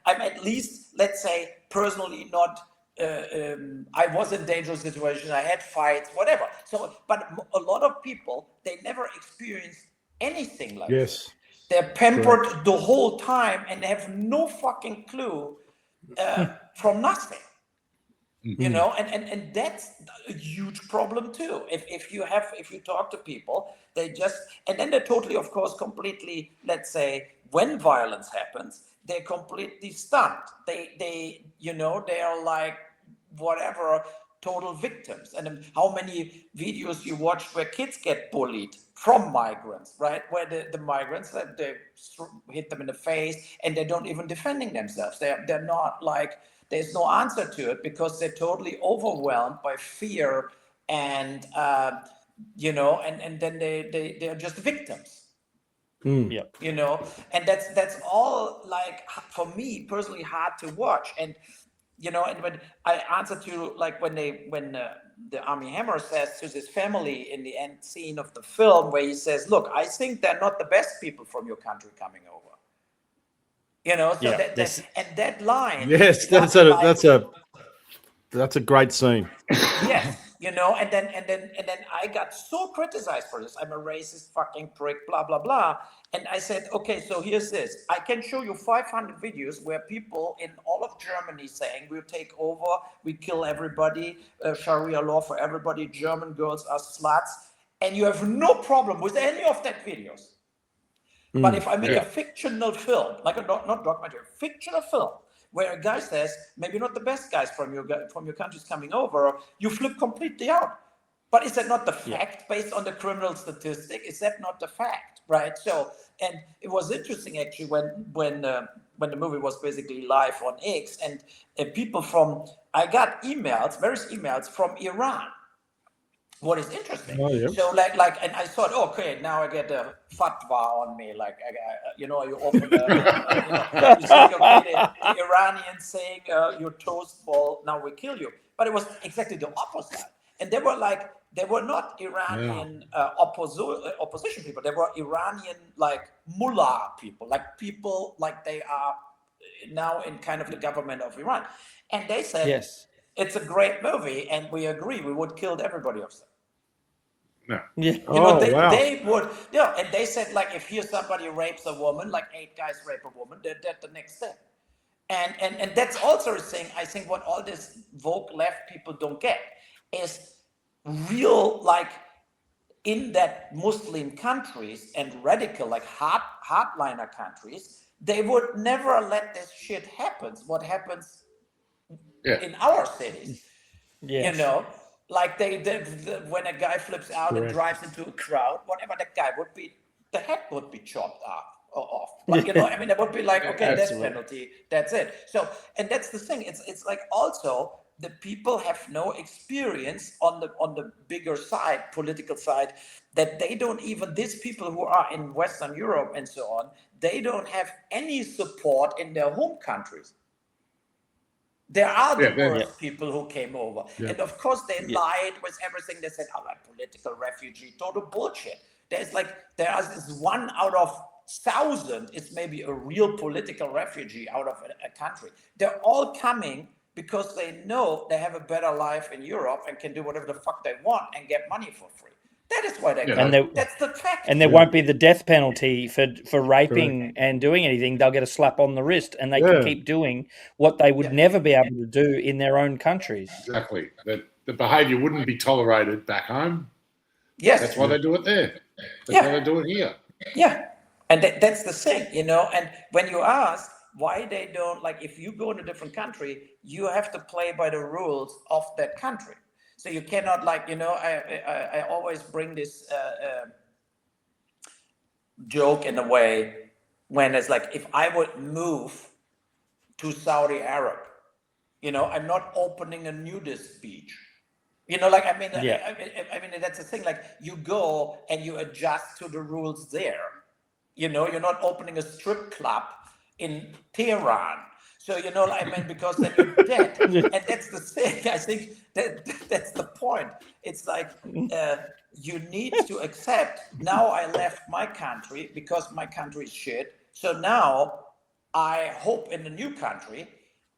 I'm at least, let's say, personally not. I was in dangerous situations. I had fights, whatever. So, but a lot of people, they never experienced anything like this. They're pampered the whole time and they have no fucking clue from nothing. And that's a huge problem too. If you talk to people, and then they're totally, of course, completely, let's say, when violence happens, they're completely stunned. They are like, whatever, total victims. And how many videos you watch where kids get bullied from migrants, right? Where the migrants, they hit them in the face and they don't even defending themselves. They're not like, there's no answer to it because they're totally overwhelmed by fear and and then they're just victims. Yeah. And that's all, like, for me personally, hard to watch. And and when I answer to, like, when the Army Hammer says to his family in the end scene of the film, where he says, "Look, I think they're not the best people from your country coming over." That line. Yes, that's a great scene. Yes, and then I got so criticized for this. I'm a racist fucking prick, blah blah blah. And I said, okay, so here's this. I can show you 500 videos where people in all of Germany saying we'll take over, we kill everybody, Sharia law for everybody, German girls are sluts, and you have no problem with any of that videos. But if I make a fictional film, like not documentary, a fictional film, where a guy says, maybe not the best guys from your country's coming over, you flip completely out. But is that not the fact based on the criminal statistic? Is that not the fact, right? So, and it was interesting actually when the movie was basically live on X, and I got various emails from Iran. What is interesting? So like, and I thought, okay, now I get a fatwa on me. Like, you open, you see, okay, the Iranians saying you're toast ball, now we kill you. But it was exactly the opposite. And they were not Iranian opposition people. They were Iranian, like, mullah people, like they are now in kind of the government of Iran. And they said, yes, it's a great movie, and we agree, we would kill everybody of them. No. Yeah. They would, and they said, like, if here somebody rapes a woman, like 8 guys rape a woman, they're dead the next day. And that's also a thing, I think, what all this woke left people don't get is real, like, in that Muslim countries and radical, like hardliner countries, they would never let this shit happen. What happens in our cities, like when a guy flips out and drives into a crowd, whatever that guy would be, the head would be chopped off. But it would be like, okay, death penalty, that's it. So, and that's the thing. It's like, also, the people have no experience on the bigger side, political side, that they don't even, these people who are in Western Europe and so on, they don't have any support in their home countries. There are the worst people who came over. Yeah. And of course they lied with everything. They said, I'm a political refugee, total bullshit. There's this 1 out of 1,000 is maybe a real political refugee out of a country. They're all coming because they know they have a better life in Europe and can do whatever the fuck they want and get money for free. That is why they come. That's the fact. And there won't be the death penalty for raping and doing anything. They'll get a slap on the wrist, and they can keep doing what they would never be able to do in their own countries. Exactly. The behaviour wouldn't be tolerated back home. Yes. That's why they do it there. That's why they do it here. Yeah. And that's the thing, and when you ask why they don't, like, if you go in a different country, you have to play by the rules of that country. So you cannot, like, I always bring this joke in a way when it's like, if I would move to Saudi Arab, I'm not opening a nudist beach. You know, like, I mean, Yeah. I mean, that's the thing. Like, you go and you adjust to the rules there. You know, you're not opening a strip club in Tehran. So, you know, I mean, because then you're dead. And that's the thing. I think that's the point. It's like you need to accept, now I left my country because my country is shit. So now I hope in the new country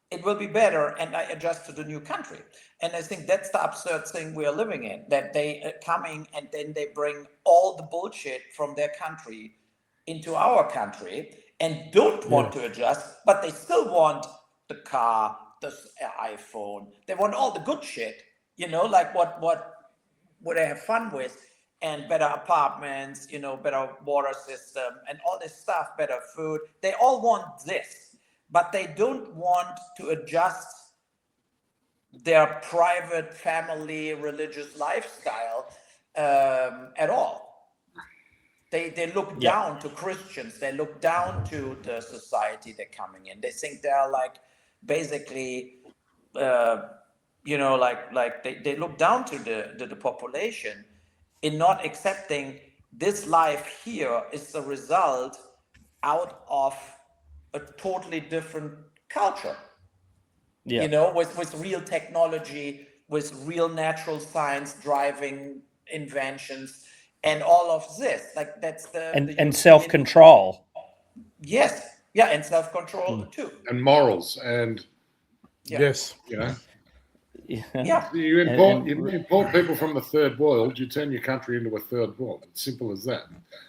it will be better, and I adjust to the new country. And I think that's the absurd thing we are living in, that they are coming and then they bring all the bullshit from their country into our country and don't want to adjust, but they still want the car, the iPhone. They want all the good shit, you know, like what they have fun with, and better apartments, you know, better water system and all this stuff, better food. They all want this, but they don't want to adjust their private family religious lifestyle at all. They look down to Christians. They look down to the society they're coming in. They think they're like basically, you know, like they look down to the population in not accepting this life here is the result out of a totally different culture. Yeah. You know, with real technology, with real natural science driving inventions. And all of this, like that's and self-control. Yes, yeah, and self-control too, and morals, and Yes, you know, yeah. you import people from the third world. You turn your country into a third world. It's simple as that.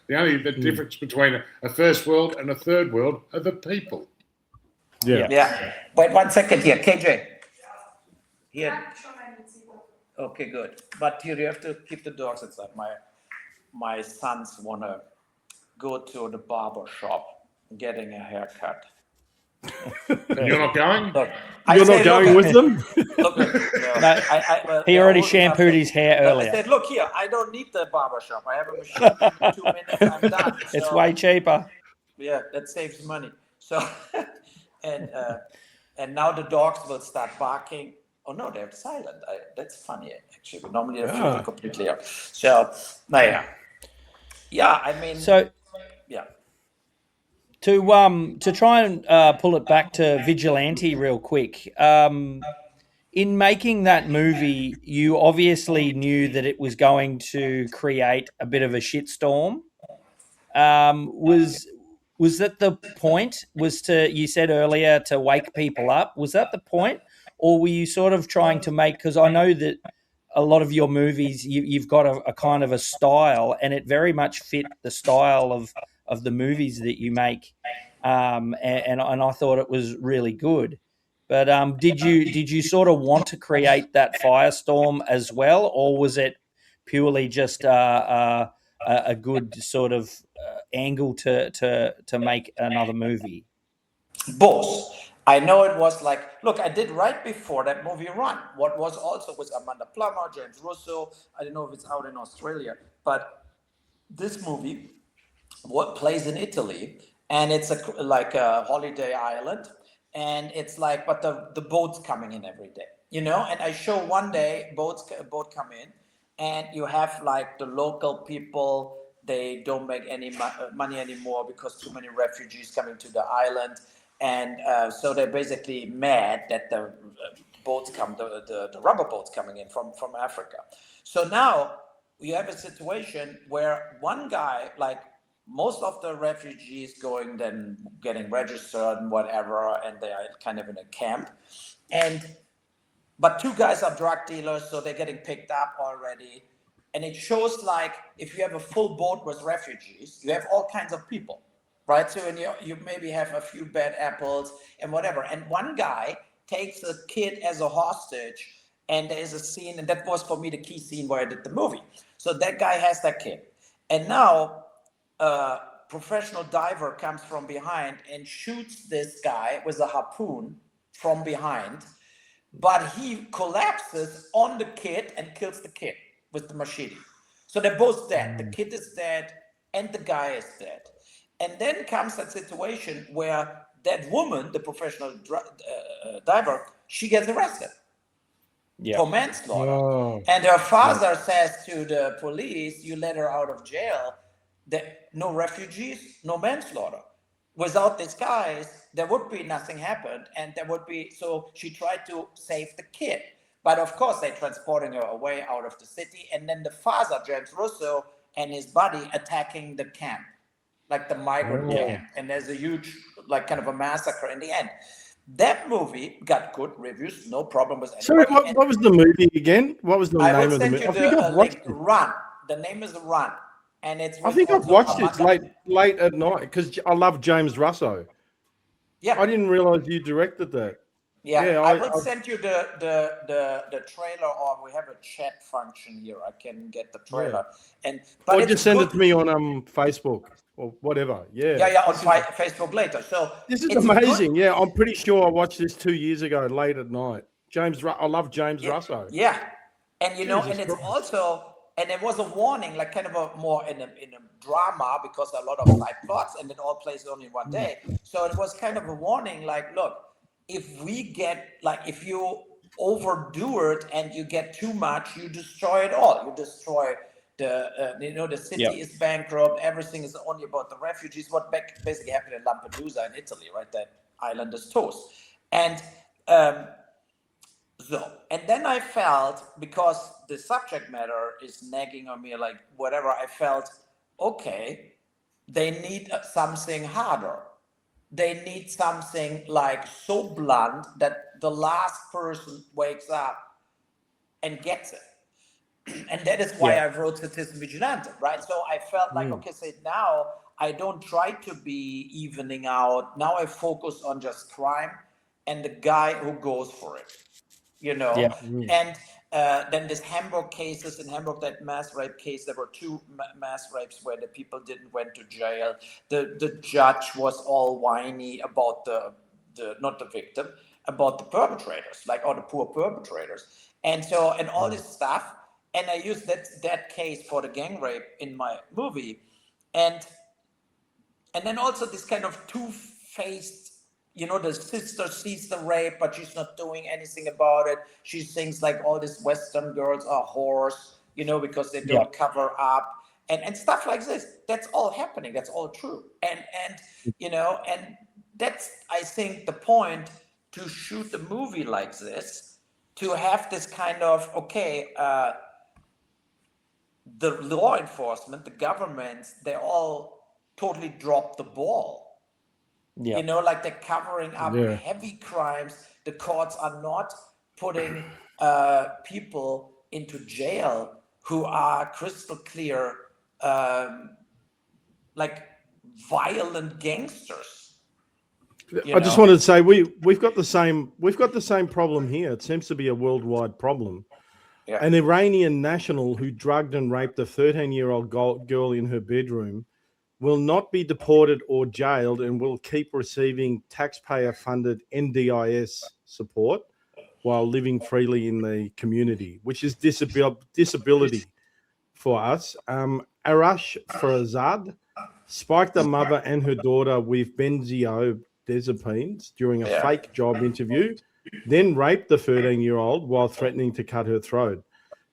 The difference between a first world and a third world are the people. Yeah. Wait 1 second here, KJ. Here. Okay, good. But you have to keep the dogs inside. My sons want to go to the barber shop getting a haircut. And you're not going? Look, you're not going with them. Look, well, He already shampooed his hair earlier. I said, look here, I don't need the barber shop. I have a machine. In 2 minutes, I'm done. So, It's way cheaper. Yeah, that saves money. So, and now the dogs will start barking. Oh no, they're silent. That's funny actually. Normally they're completely out. So, yeah, I mean, So yeah. To try and pull it back to Vigilante real quick. In making that movie, you obviously knew that it was going to create a bit of a shitstorm. Was that the point? You said earlier to wake people up. Was that the point, or were you sort of trying to make? Because I know that a lot of your movies, you've got a kind of a style, and it very much fit the style of the movies that you make. And I thought it was really good. But did you sort of want to create that firestorm as well, or was it purely just a good sort of angle to make another movie? Both. I know it was like, look, I did right before that movie Run. What was also with Amanda Plummer, James Russo. I don't know if it's out in Australia, but this movie what plays in Italy, and it's like a holiday island, and it's like, but the boats coming in every day, you know. And I show one day boat come in, and you have like the local people. They don't make any money anymore because too many refugees coming to the island. And so they're basically mad that the boats come, the rubber boats coming in from Africa. So now you have a situation where one guy, like most of the refugees going then getting registered and whatever, and they are kind of in a camp. But two guys are drug dealers, so they're getting picked up already. And it shows like if you have a full boat with refugees, you have all kinds of people. Right, so you maybe have a few bad apples and whatever. And one guy takes a kid as a hostage, and there is a scene, and that was for me the key scene where I did the movie. So that guy has that kid, and now a professional diver comes from behind and shoots this guy with a harpoon from behind, but he collapses on the kid and kills the kid with the machete. So they're both dead. The kid is dead, and the guy is dead. And then comes that situation where that woman, the professional diver, she gets arrested. Yeah. for manslaughter. Oh. And her father says to the police, "You let her out of jail. No refugees, no manslaughter. Without these guys, there would be nothing happened, and there would be." So she tried to save the kid, but of course they're transporting her away out of the city, and then the father, James Russo, and his buddy attacking the camp, like the migrant camp, and there's a huge, like, kind of a massacre in the end. That movie got good reviews, no problem with So anybody. what was the movie again? What was the I name will of the send movie? you I think the I've watched link. it. Run. The name is Run, and it's. I think I've watched it Amanda. late at night because I love James Russo. Yeah. I didn't realize you directed that. Yeah, I will send you the trailer, or we have a chat function here. I can get the trailer, or just send it to me on Facebook or whatever. Yeah, on Facebook later. So this is amazing. Yeah, I'm pretty sure I watched this 2 years ago, late at night. I love James Russo. Yeah, and Jesus and it's Christ. also, and it was a warning, like kind of a more in a drama, because a lot of side plots, and it all plays only in one day. So it was kind of a warning, like, look, if we get, like, if you overdo it and you get too much, you destroy it all. You destroy the city is bankrupt. Everything is only about the refugees. What basically happened in Lampedusa in Italy, right? That island is toast. And and then I felt, because the subject matter is nagging on me, like, whatever, I felt, okay, they need something harder. They need something, like, so blunt that the last person wakes up and gets it. And that is why I wrote Citizen Vigilante, right? So I felt like, okay, so now I don't try to be evening out. Now I focus on just crime and the guy who goes for it, And then this Hamburg cases, in Hamburg, that mass rape case, there were 2 mass rapes where the people didn't went to jail. The judge was all whiny about the not the victim, about the perpetrators, like, all the poor perpetrators. And so, and all this stuff. And I used that case for the gang rape in my movie. And then also this kind of two-faced, the sister sees the rape, but she's not doing anything about it. She thinks, like, all these Western girls are whores, because they don't cover up, and stuff like this. That's all happening. That's all true. And and that's, I think, the point to shoot the movie like this, to have this kind of, the law enforcement, the governments, they all totally dropped the ball. Yeah. Like, they're covering up heavy crimes. The courts are not putting people into jail who are crystal clear, like, violent gangsters. I just wanted to say we've got the same problem here. It seems to be a worldwide problem. Yeah. An Iranian national who drugged and raped a 13-year-old girl in her bedroom will not be deported or jailed and will keep receiving taxpayer-funded NDIS support while living freely in the community, which is disability for us. Arash Farzad spiked a mother and her daughter with benzodiazepines during a fake job interview, then raped the 13-year-old while threatening to cut her throat.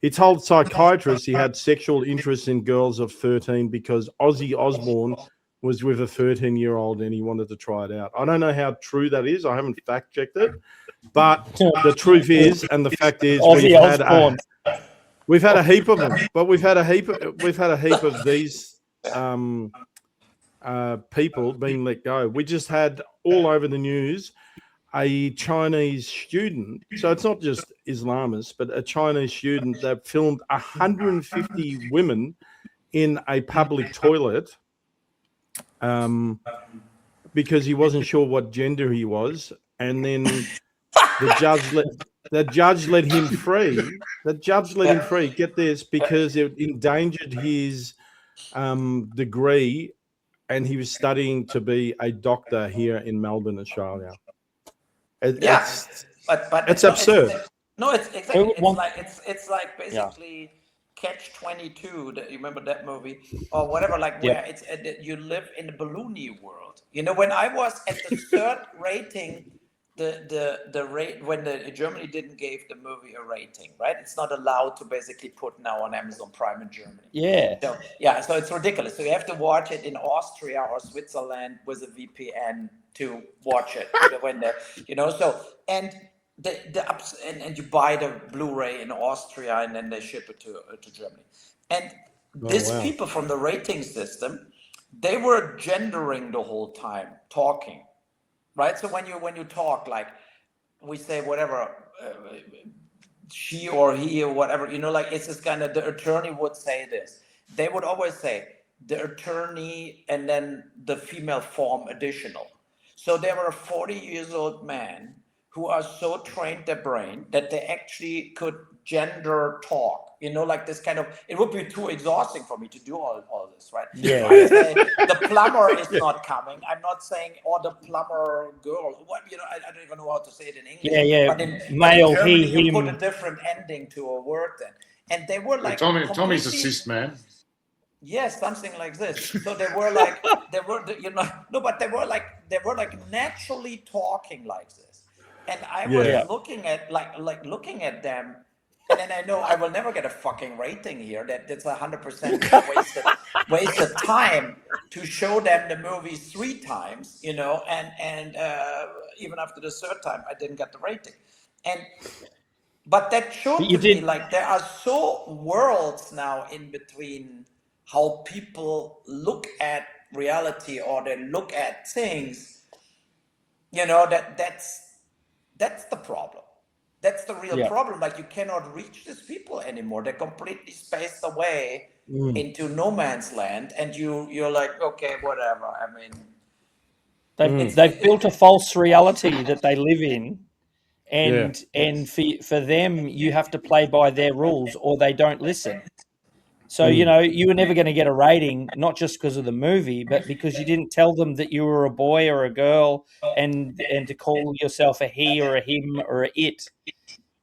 He told psychiatrists he had sexual interest in girls of 13 because Ozzy Osbourne was with a 13-year-old and he wanted to try it out. I don't know how true that is. I haven't fact-checked it. But the truth is, and the fact is, we've had a heap of them. But we've had a heap of these people being let go. We just had all over the news a Chinese student, so it's not just Islamists, but a Chinese student that filmed 150 women in a public toilet because he wasn't sure what gender he was, and then the judge let him free. The judge let him free. Get this, because it endangered his degree, and he was studying to be a doctor here in Melbourne, Australia. But it's absurd. It's exactly. It's like basically Catch-22. You remember that movie or whatever? Like, where you live in a balloony world. When I was at the third rating the rate when Germany didn't give the movie a rating, right? It's not allowed to basically put now on Amazon Prime in Germany. Yeah. So yeah, so it's ridiculous. So you have to watch it in Austria or Switzerland with a VPN to watch it when the so and and you buy the Blu-ray in Austria and then they ship it to Germany. And these people from the rating system, they were gendering the whole time, talking. Right, so when you talk, like we say whatever, she or he or whatever, like it's this kind of, the attorney would say this. They would always say the attorney and then the female form additional. So there were a 40-year-old man who are so trained their brain that they actually could gender talk. Like this kind of, it would be too exhausting for me to do all this, right? Yeah. So I say, the plumber is not coming. I'm not saying, the plumber girl. What I don't even know how to say it in English. Yeah. But in Male, Germany, he, you put him. a different ending to a word then. And they were like Tommy's a cis man. Yes, something like this. So they were like, but they were like naturally talking like this. And I was looking at looking at them, and then I know I will never get a fucking rating here. That's 100% wasted time to show them the movie 3 times, and even after the 3rd time, I didn't get the rating. But that showed to me like there are so worlds now in between how people look at reality or they look at things, that's the problem. That's the real problem. Like, you cannot reach these people anymore. They're completely spaced away into no man's land, and you're like, okay, whatever. I mean, They've built a false reality that they live in, and for them, you have to play by their rules, or they don't listen. So you were never going to get a rating, not just because of the movie, but because you didn't tell them that you were a boy or a girl, and to call yourself a he or a him or a it.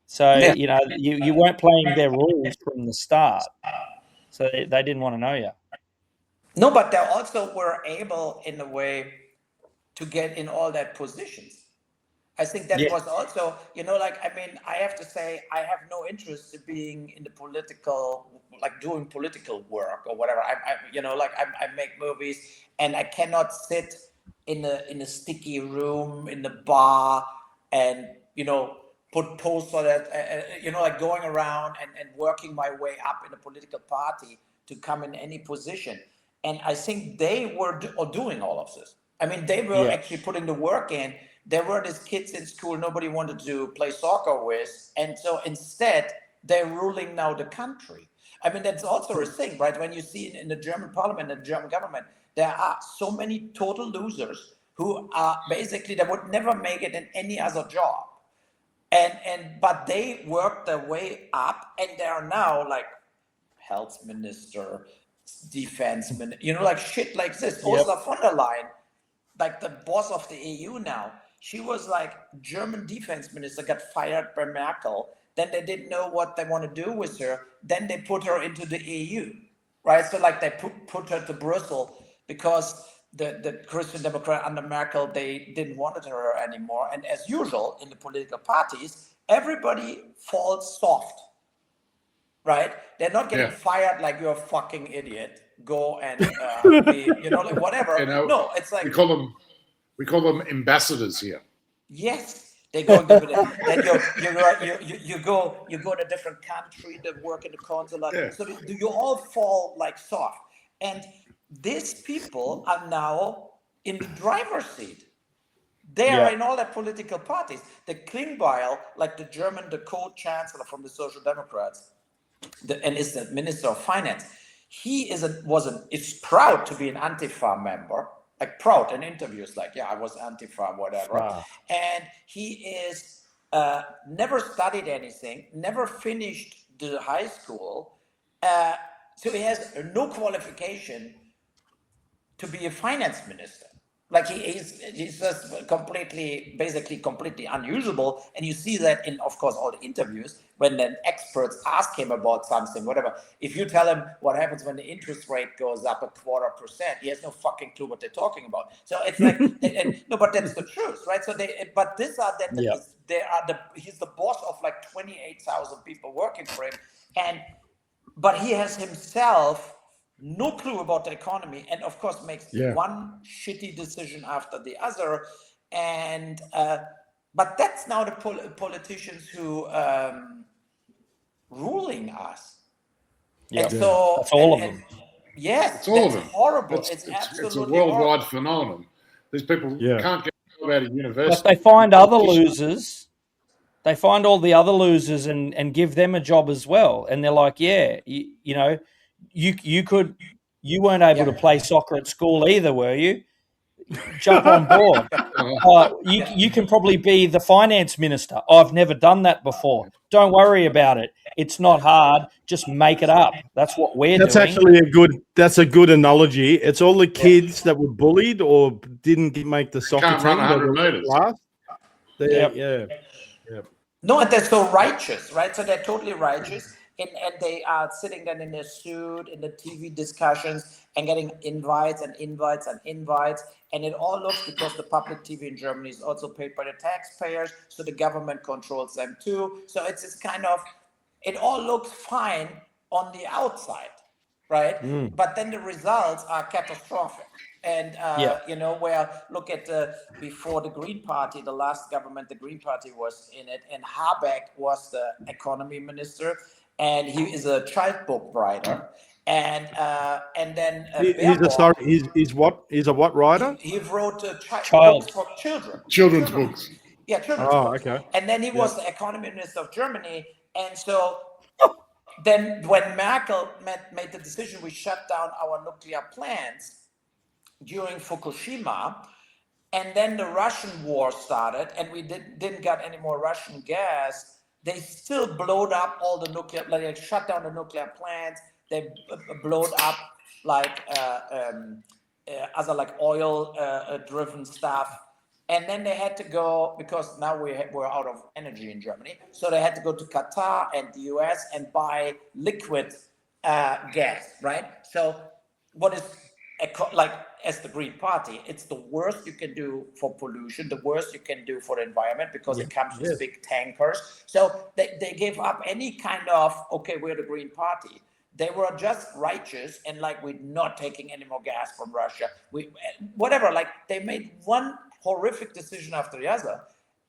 So you weren't playing their rules from the start. So they didn't want to know you. No, but they also were able, in a way, to get in all that positions. I think that was also, I have to say, I have no interest in being in the political, like doing political work or whatever. I make movies, and I cannot sit in a sticky room in the bar and put posts on that, like going around and working my way up in a political party to come in any position. And I think they were doing all of this. I mean, they were actually putting the work in. There were these kids in school nobody wanted to play soccer with. And so instead, they're ruling now the country. I mean, that's also a thing, right? When you see in the German parliament and the German government, there are so many total losers who are basically, they would never make it in any other job. But they worked their way up, and they are now like health minister, defense minister, like shit like this. Ursula von der Leyen, like the boss of the EU now, she was like German defense minister, got fired by Merkel. Then they didn't know what they want to do with her. Then they put her into the EU, right? So like they put her to Brussels because the Christian Democrat under Merkel, they didn't want her anymore. And as usual in the political parties, everybody falls soft, right? They're not getting fired like you're a fucking idiot. Go and be, like whatever. No, it's like we call them ambassadors here. Yes, they go. Then you go to a different country. They work in the consulate. Yeah. So you all fall like soft. And these people are now in the driver's seat. They are in all the political parties. The Klingbeil, like the German, the co-chancellor from the Social Democrats, and is the Minister of Finance. He is proud to be an Antifa member, like proud in interviews, like, I was Antifa, whatever. Wow. And he is never studied anything, never finished the high school. So he has no qualification to be a finance minister, Like he's just basically completely unusable, and you see that in, of course, all the interviews when then experts ask him about something, whatever. If you tell him what happens when the interest rate goes up 0.25%, he has no fucking clue what they're talking about. So it's like, no, but that's the truth, right? So but these are he's the boss of like 28,000 people working for him, but he has himself no clue about the economy, and of course makes one shitty decision after the other. And but that's now the politicians who ruling us. Yeah, and so that's all of them. Yes, It's all of that's them. horrible. It's absolutely a worldwide horrible. phenomenon. These people can't get out of university. But they find other losers. They find all the other losers and give them a job as well. And they're like, yeah, you know, you weren't able to play soccer at school either, were you? Jump on board. You can probably be the finance minister. I've never done that before. Don't worry about it. It's not hard. Just make it up. That's what we're That's doing. actually a good analogy. It's all the kids that were bullied or didn't make the soccer Can't team. run 100 meters. No, and they're so righteous, right? So they're totally righteous. And they are sitting then in their suit in the TV discussions and getting invites. And it all looks, because the public TV in Germany is also paid by the taxpayers, so the government controls them too. So it's this kind of, it all looks fine on the outside, right? But then the results are catastrophic. And, you know, where look at before the Green Party, the last government, the Green Party was in it, and Habeck was the economy minister, and he is a child book writer. And then he's a what writer? He wrote books for children. Children's books. Yeah, children's books. Okay. And then he was the economy minister of Germany. And so then when Merkel made the decision, we shut down our nuclear plants during Fukushima, and then the Russian war started, and we didn't get any more Russian gas. They still blowed up all the nuclear, like they shut down the nuclear plants. They blowed up like other like oil driven stuff, and then they had to go, because now we're out of energy in Germany, so they had to go to Qatar and the US and buy liquid gas, right? So what is like, as the Green Party, it's the worst you can do for pollution, the worst you can do for the environment, because it comes with big tankers. So they gave up any kind of, okay, we're the Green Party. They were just righteous and like, we're not taking any more gas from Russia. Whatever, like they made one horrific decision after the other.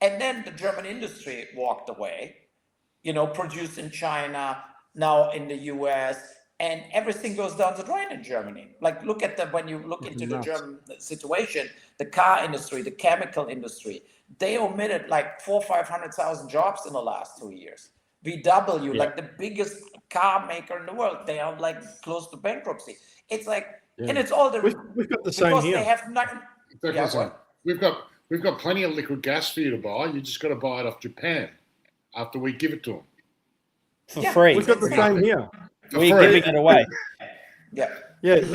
And then the German industry walked away, you know, produced in China, now in the US, and everything goes down the drain in Germany. Like, look at when you look into the German situation, the car industry, the chemical industry, they omitted like 400,000-500,000 jobs in the last 2 years. VW, like the biggest car maker in the world, they are like close to bankruptcy. It's like, and it's all we've got the same here. They have nothing. We've got plenty of liquid gas for you to buy. You just got to buy it off Japan after we give it to them for free. We've got the same here. We're giving it away. Yeah.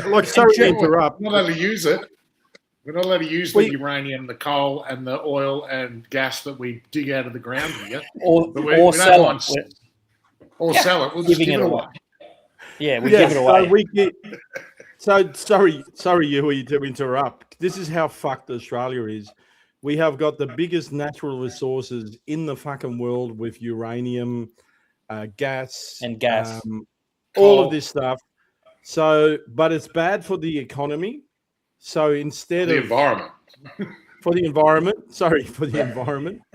Like, sorry to interrupt. We're not allowed to use it. We're not allowed to use the uranium, the coal, and the oil and gas that we dig out of the ground here. Or sell it. Or sell it. We'll just give it away. Yeah, we give it away. So sorry, Uwe, to interrupt. This is how fucked Australia is. We have got the biggest natural resources in the fucking world with uranium, gas, all of this stuff. So, but it's bad for the economy. So instead of environment, for the environment.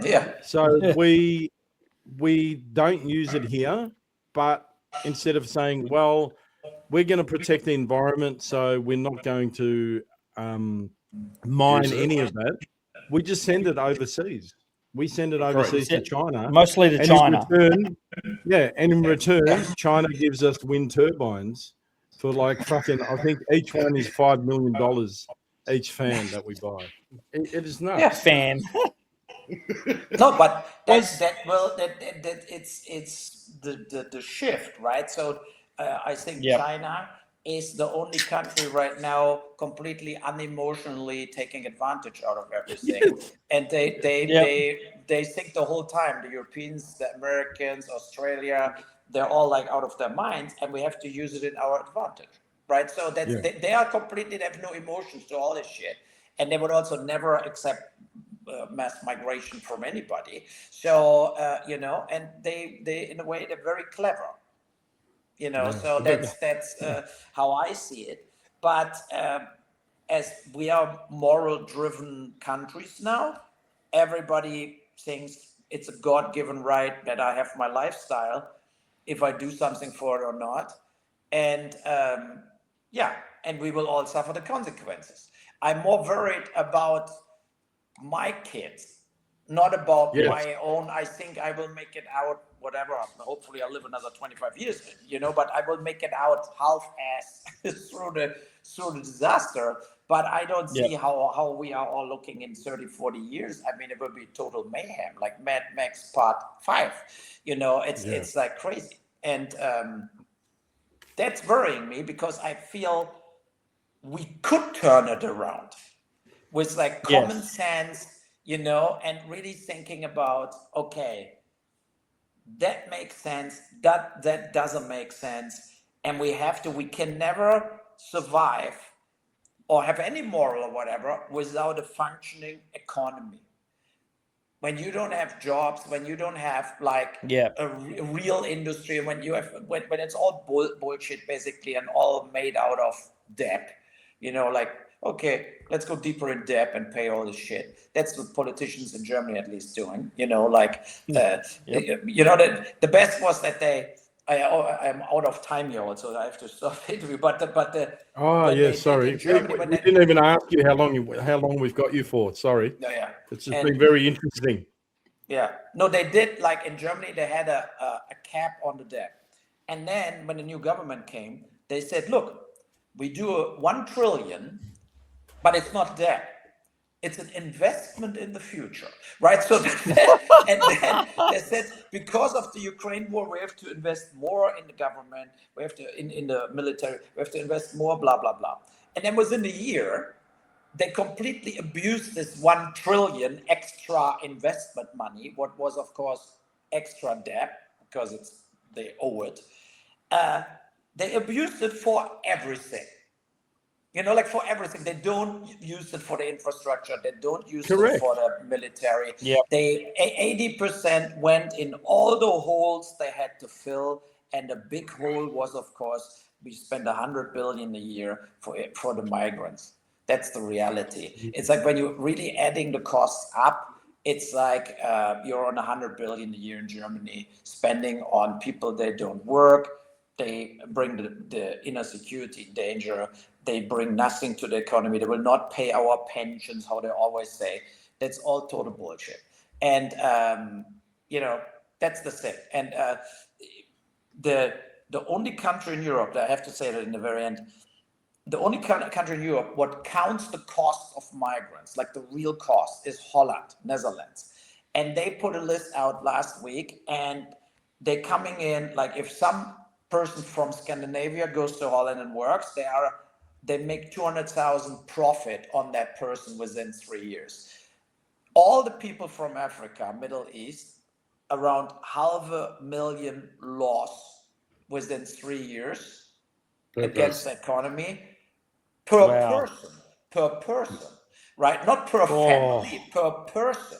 Yeah. So we don't use it here, but instead of saying, well, we're going to protect the environment, so we're not going to mine any of that, we just send it overseas. We send it overseas to China. Mostly to China. In return, China gives us wind turbines for like fucking, I think each one is $5 million each fan that we buy. It is nuts. Yeah, fan. No, but it's the shift, right? So I think China is the only country right now completely unemotionally taking advantage out of everything. And they think the whole time, the Europeans, the Americans, Australia, they're all like out of their minds, and we have to use it in our advantage, right? So that's they are completely, they have no emotions to all this shit, and they would also never accept mass migration from anybody. So and they in a way they're very clever. So that's how I see it. But as we are moral-driven countries now, everybody thinks it's a God-given right that I have my lifestyle, if I do something for it or not, and and we will all suffer the consequences. I'm more worried about my kids, not about my own. I think I will make it out, whatever. Hopefully I'll live another 25 years, but I will make it out half-ass through the disaster. But I don't see how we are all looking in 30, 40 years. I mean, it will be total mayhem, like Mad Max Part 5. It's like crazy. And that's worrying me, because I feel we could turn it around with like common sense, and really thinking about, okay, that makes sense, that doesn't make sense, and we can never survive or have any moral or whatever without a functioning economy. When you don't have jobs, when you don't have like a real industry, when it's all bullshit basically, and all made out of debt, like, okay, let's go deeper in debt and pay all this shit. That's what politicians in Germany at least doing. The best was that I'm out of time here also. I have to stop the interview. Sorry. We didn't even ask you how long we've got you for. Sorry. It's just been very interesting. No, they did, like in Germany, they had a cap on the debt. And then when the new government came, they said, look, we do 1 trillion, but it's not debt. It's an investment in the future, right? So, and then they said, because of the Ukraine war, we have to invest more in the government. We have to, in the military, we have to invest more, blah, blah, blah. And then within a year, they completely abused this 1 trillion extra investment money, what was, of course, extra debt, because they owe it. They abused it for everything. Like for everything. They don't use it for the infrastructure. They don't use it for the military. They 80% went in all the holes they had to fill. And the big hole was, of course, we spend 100 billion a year for the migrants. That's the reality. It's like when you're really adding the costs up, it's like you're on 100 billion a year in Germany, spending on people that don't work. They bring the inner security danger. They bring nothing to the economy. They will not pay our pensions, how they always say. That's all total bullshit. And, that's the thing. And the only country in Europe, I have to say that in the very end, the only country in Europe, what counts the cost of migrants, like the real cost, is Holland, Netherlands. And they put a list out last week, and they're coming in, like if some person from Scandinavia goes to Holland and works, they make 200,000 profit on that person within 3 years. All the people from Africa, Middle East, around 500,000 loss within 3 years against the economy per person, right? Not per family, per person.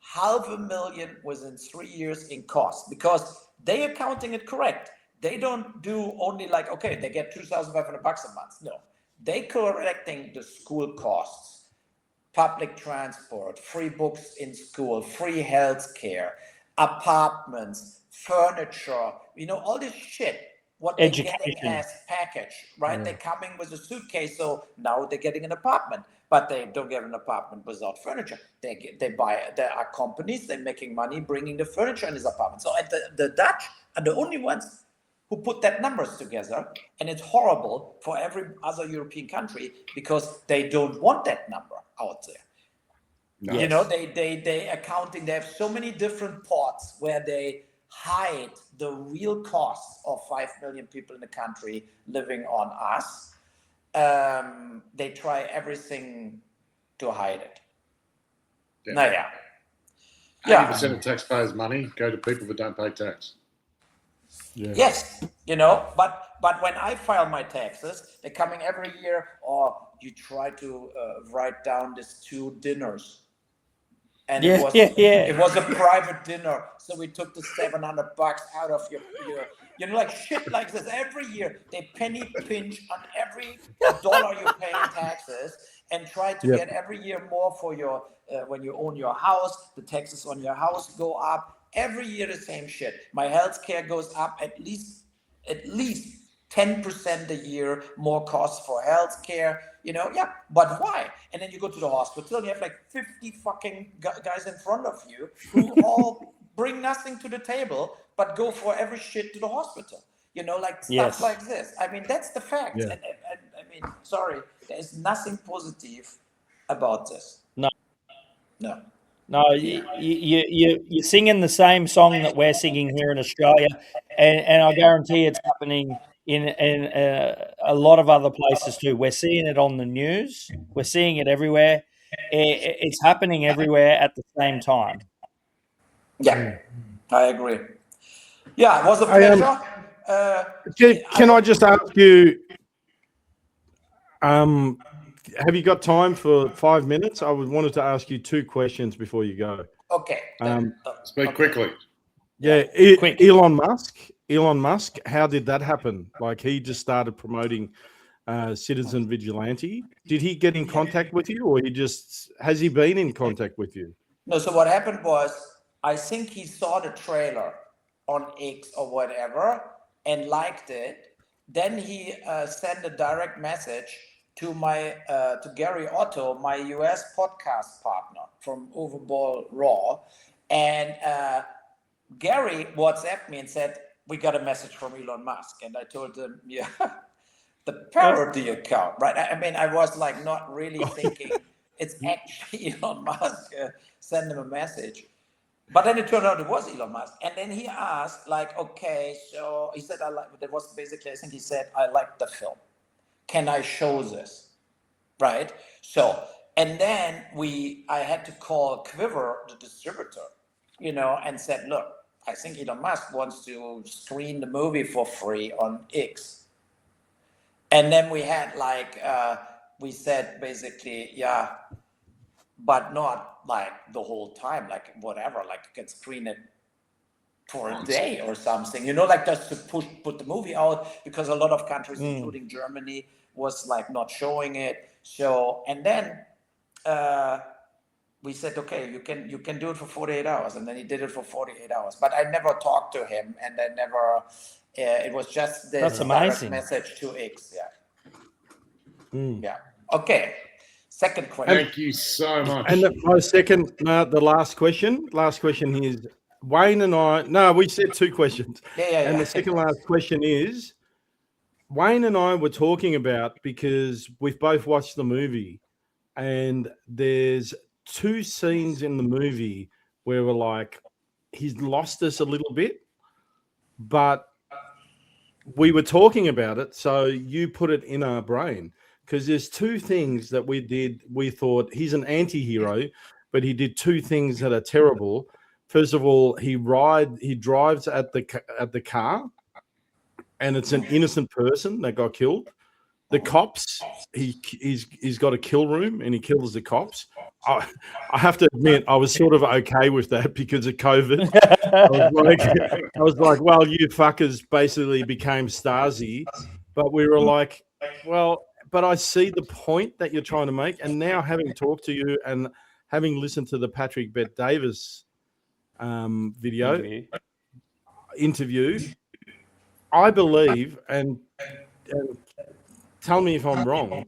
500,000 within 3 years in cost, because they are counting it correct. They don't do only like, okay, they get $2,500 a month. No, they collecting the school costs, public transport, free books in school, free health care, apartments, furniture, all this shit. What they're getting as package, right? They're coming with a suitcase, so now they're getting an apartment, but they don't get an apartment without furniture. They buy. There are companies, they're making money bringing the furniture in this apartment. So the Dutch are the only ones who put that numbers together, and it's horrible for every other European country because they don't want that number out there. Nice. They accounting. They have so many different pots where they hide the real costs of 5 million people in the country living on us. They try everything to hide it. Yeah. 80% of taxpayers' money go to people that don't pay tax. Yeah. Yes, but when I file my taxes, they're coming every year. Or you try to write down these 2 dinners, and it was a private dinner, so we took the $700 out of your like shit like this every year. They penny pinch on every dollar you pay in taxes, and try to get every year more for your when you own your house. The taxes on your house go up every year. The same shit. My health care goes up at least 10% a year more costs for health care. But why? And then you go to the hospital and you have like 50 fucking guys in front of you who all bring nothing to the table but go for every shit to the hospital. Like stuff like this. I mean, that's the fact. Yeah. And I mean, sorry, there is nothing positive about this. No, you're singing the same song that we're singing here in Australia, and I guarantee it's happening in a lot of other places too. We're seeing it on the news. We're seeing it everywhere. It's happening everywhere at the same time. Yeah, I agree. Yeah, it was a pleasure. Can I just ask you, have you got time for 5 minutes? I wanted to ask you 2 questions before you go. Okay. Speak quickly. Yeah, Elon Musk, how did that happen? Like, he just started promoting Citizen Vigilante. Did he get in contact with you, or has he been in contact with you? No, so what happened was, I think he saw the trailer on X or whatever and liked it. Then he sent a direct message to to Gary Otto, my US podcast partner from Uwe Boll Raw, and Gary WhatsApped me and said, "We got a message from Elon Musk," and I told him, "Yeah, the parody account, right?" I mean, I was like not really thinking it's actually Elon Musk. Send him a message. But then it turned out it was Elon Musk. And then he asked, like, okay, so he said, that was basically, I think he said, "I like the film. Can I show this?" Right? So, and then I had to call Quiver, the distributor, and said, "Look, I think Elon Musk wants to screen the movie for free on X." And then we had we said basically, yeah, but not like the whole time, like whatever, like you can screen it for a day or something, like just to put the movie out, because a lot of countries, including Germany, was like not showing it. So, and then we said, okay, you can do it for 48 hours. And then he did it for 48 hours. But I never talked to him, and I never, it was just this direct message to X. Yeah. Yeah. Okay. Second question. Thank you so much. And the last question is, Wayne and I, no, we said 2 questions. Yeah. The second last question is, Wayne and I were talking about, because we've both watched the movie, and there's 2 scenes in the movie where we're like, he's lost us a little bit, but we were talking about it, so you put it in our brain. Because there's 2 things that we did. We thought he's an anti-hero, but he did 2 things that are terrible. First of all, he drives at the car, and it's an innocent person that got killed. The cops, he's got a kill room, and he kills the cops. I have to admit, I was sort of okay with that because of COVID. I was like, well, you fuckers basically became Stasi, but we were like, well. But I see the point that you're trying to make. And now, having talked to you and having listened to the Patrick Bet-Davis interview, I believe, and tell me if I'm wrong,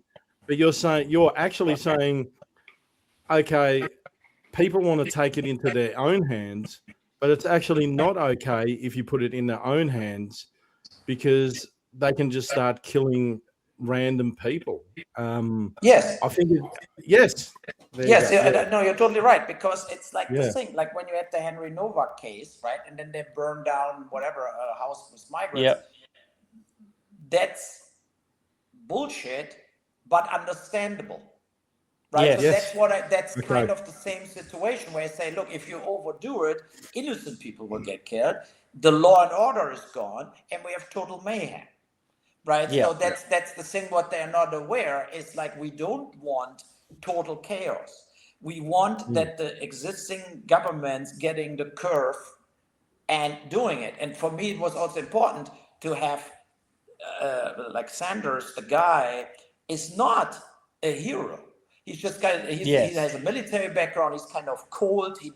but you're actually saying, okay, people want to take it into their own hands, but it's actually not okay if you put it in their own hands, because they can just start killing random people. Yes. I think yes. Yes, no, you're totally right, because it's like the Yeah. thing, like when you had the Henry Novak case, right, and then they burned down whatever a house with migrants. Yep. That's bullshit, but understandable, right? Yes. So Yes. that's what that's Okay. kind of the same situation where I say, look, if you overdo it, innocent people will get killed, the law and order is gone, and we have total mayhem, right? Yeah. So that's the thing. What they're not aware is, like, we don't want total chaos. We want that the existing governments getting the curve and doing it. And for me, it was also important to have like Sanders, the guy, is not a hero. He's just he has a military background. He's kind of cold. He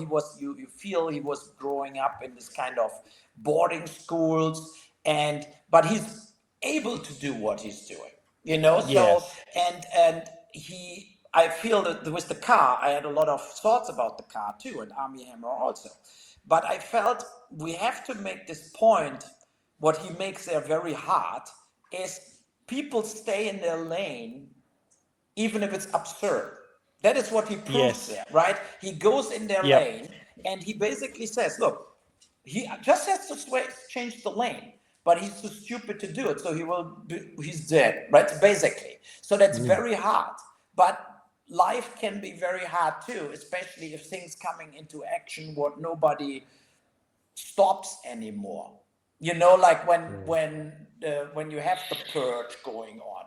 was you feel he was growing up in this kind of boarding schools, but he's able to do what he's doing. So I feel that with the car, I had a lot of thoughts about the car too, and Armie Hammer also. But I felt we have to make this point. What he makes there very hard is people stay in their lane, even if it's absurd. That is what he proves there, right? He goes in their lane, and he basically says, look, he just has to change the lane, but he's too stupid to do it, so he's dead, right? Basically. So that's very hard. But life can be very hard too, especially if things coming into action what nobody stops anymore. Like when you have the purge going on,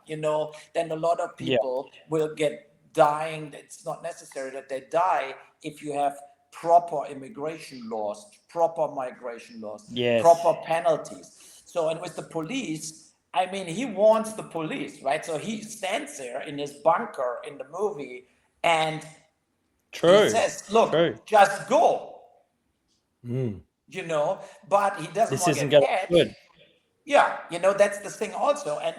then a lot of people will get dying. It's not necessary that they die if you have proper immigration laws, proper migration laws, proper penalties. So, and with the police, I mean, he warns the police, right? So he stands there in his bunker in the movie and he says, look, just go. But he doesn't want to get catched. Good. Yeah, that's the thing also. And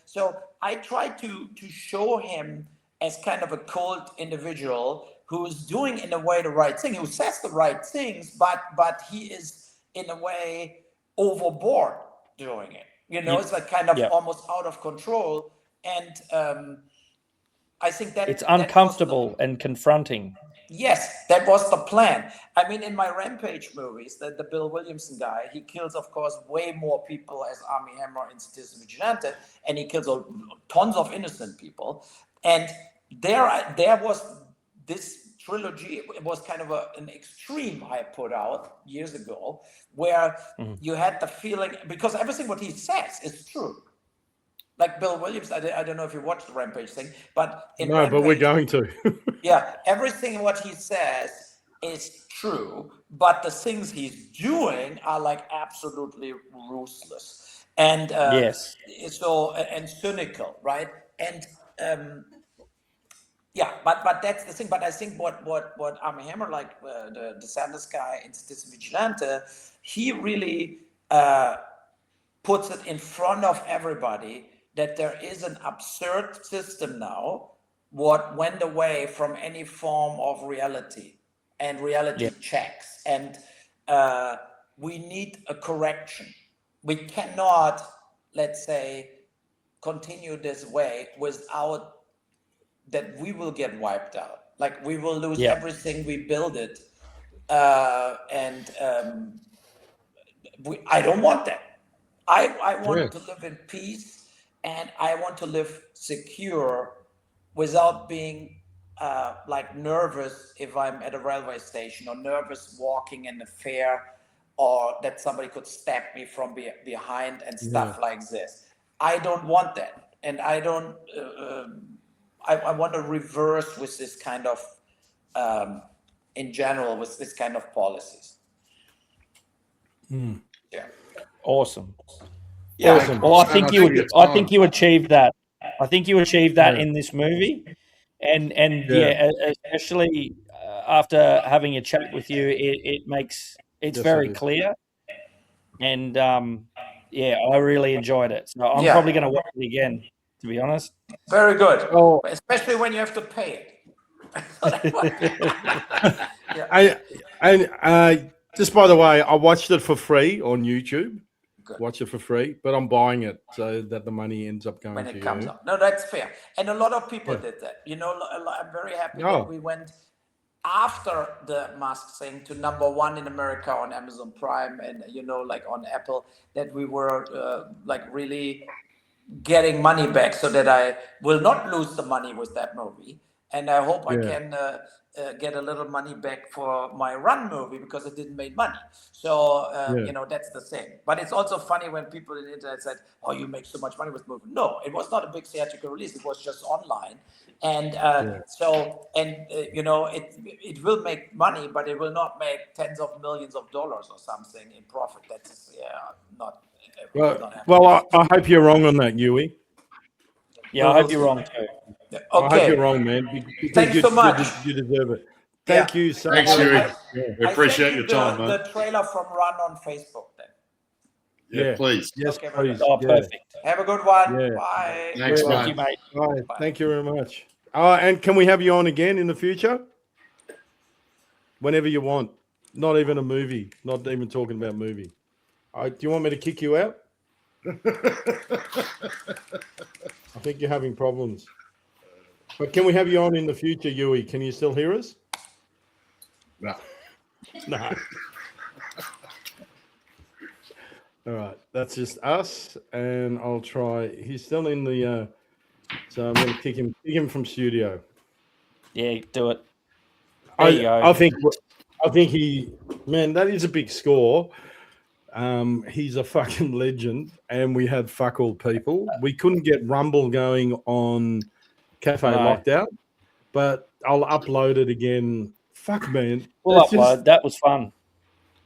so I try to show him as kind of a cold individual who is doing in a way the right thing, who says the right things, but he is in a way overboard doing it. It's like kind of almost out of control. And I think that it's uncomfortable and confronting. Yes, that was the plan. I mean, in my Rampage movies, the Bill Williamson guy, he kills, of course, way more people as Armie Hammer in Citizen Vigilante, and he kills tons of innocent people. And there was this trilogy. It was kind of an extreme I put out years ago, where you had the feeling, because everything what he says is true. Like Bill Williams, I don't know if you watched the Rampage thing, but but we're going to. Yeah, everything what he says is true, but the things he's doing are like absolutely ruthless and so and cynical, right? And but that's the thing. But I think what Armie Hammer, like the Sanders guy in Citizen Vigilante, he really puts it in front of everybody that there is an absurd system now what went away from any form of reality and reality checks. And we need a correction. We cannot, let's say, continue this way without that we will get wiped out. Like we will lose everything we build it. I don't want that. I want to live in peace. And I want to live secure without being like nervous if I'm at a railway station, or nervous walking in the fair, or that somebody could stab me from behind and stuff like this. I don't want that. And I don't, I want to reverse with this kind of, in general, with this kind of policies. Yeah. Awesome. Yeah, awesome. Well, I think you achieved that. I think you achieved that in this movie, and especially after having a chat with you, it's very clear, and I really enjoyed it. So I'm probably going to watch it again, to be honest. Very good. Oh, especially when you have to pay it. Just by the way, I watched it for free on YouTube. watch it for free, but I'm buying it so that the money ends up going when to it comes you. up. No, that's fair. And a lot of people Yeah. did that. You know, I'm very happy Oh. that we went after the mask thing to #1 in America on Amazon Prime and, you know, like on Apple, that we were like really getting money back so that I will not lose the money with that movie. And I hope I can get a little money back for my Run movie because it didn't make money. So, you know, that's the thing. But it's also funny when people in the internet said, oh, you make so much money with movie. No, it was not a big theatrical release. It was just online. And you know, it will make money, but it will not make tens of millions of dollars or something in profit. That's not. Well, I hope you're wrong on that, Uwe. Yeah, I hope you're wrong too. Okay. I hope you're wrong, man. Thanks so much. You deserve it. Thank you so much. Thanks, Uwe. We appreciate your time, man. The trailer from Run on Facebook then. Yeah, please. Yes, Okay, please. Oh, perfect. Have a good one. Yeah. Bye. Thanks, Thank you, mate. Bye. Thank you very much. And can we have you on again in the future? Whenever you want. Not even a movie. Not even talking about movie. Do you want me to kick you out? I think you're having problems. But can we have you on in the future, Uwe? Can you still hear us? No. No. All right. That's just us. And I'll try. He's still in the... so I'm going to kick him from studio. Yeah, do it. There you go. I think he... Man, that is a big score. He's a fucking legend, and we had fuck all people. We couldn't get Rumble going on Cafe Lockdown, but I'll upload it again. Fuck, man. We'll upload. That was fun.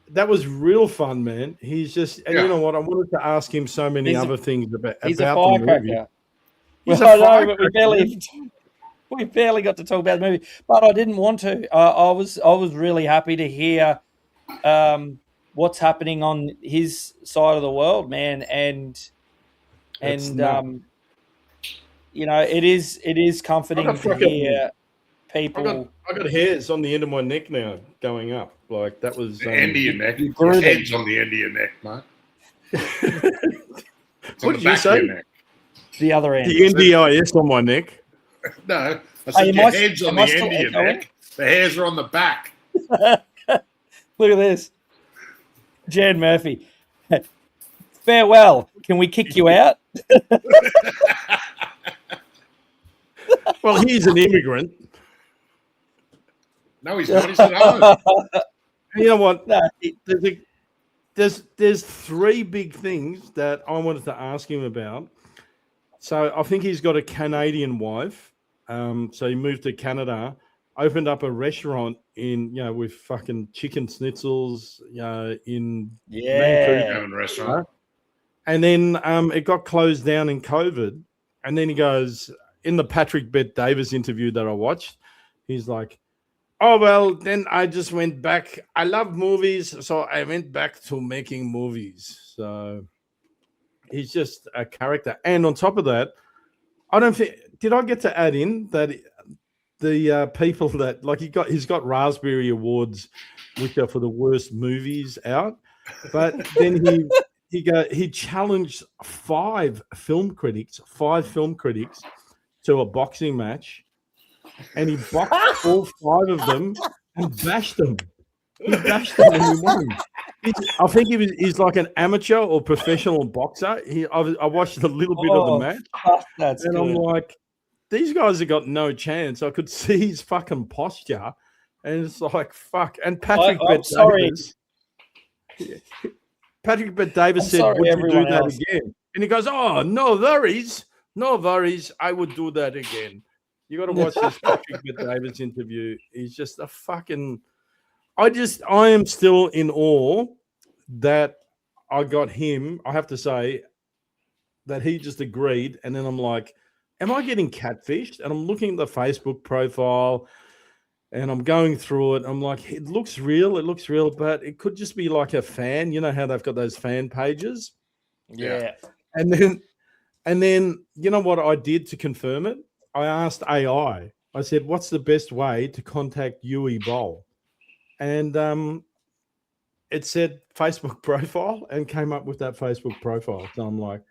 That was real fun, man. He's just, and you know what? I wanted to ask him so many other things about he's the a movie. firecracker. He's Well, a I know, but firecracker. we barely got to talk about the movie, but I didn't want to. I was really happy to hear what's happening on his side of the world, man, and you know, it is comforting to hear people. I got hairs on the end of my neck now going up. Like that was The end of your neck. you Your grew head's on the end of your neck, mate. What did you say? The other end. The NDIS on my neck. No, I said your head's on the am I still end of your echoing? neck. The hairs are on the back. Look at this. Jan Murphy. Farewell. Can we kick you out? Well, he's an immigrant. No, he's not. He's at home. You know what? No. There's three big things that I wanted to ask him about. So I think he's got a Canadian wife. So he moved to Canada, opened up a restaurant in, with fucking chicken schnitzels, in Vancouver. Restaurant. And then it got closed down in COVID. And then he goes, in the Patrick Bet-Davis interview that I watched, he's like, oh, well, then I just went back. I love movies, so I went back to making movies. So he's just a character. And on top of that, I don't think, did I get to add in that the people that, like, he's got Raspberry Awards, which are for the worst movies out. But then he challenged five film critics to a boxing match, and he boxed all five of them and bashed them. He bashed them and he won. I think he's like an amateur or professional boxer. I watched a little bit of the match, that's and good. I'm like, these guys have got no chance. I could see his fucking posture, and it's like, fuck. And Patrick Bet-Davis, said, would you do that again? And he goes, oh, no worries. No worries. I would do that again. You got to watch this Patrick Bet-Davis interview. He's just a fucking... I am still in awe that I got him. I have to say that he just agreed. And then I'm like, am I getting catfished? And I'm looking at the Facebook profile and I'm going through it. I'm like, it looks real. It looks real, but it could just be like a fan. You know how they've got those fan pages? Yeah. And then you know what I did to confirm it? I asked AI. I said, what's the best way to contact Uwe Boll? And it said Facebook profile and came up with that Facebook profile. So I'm like,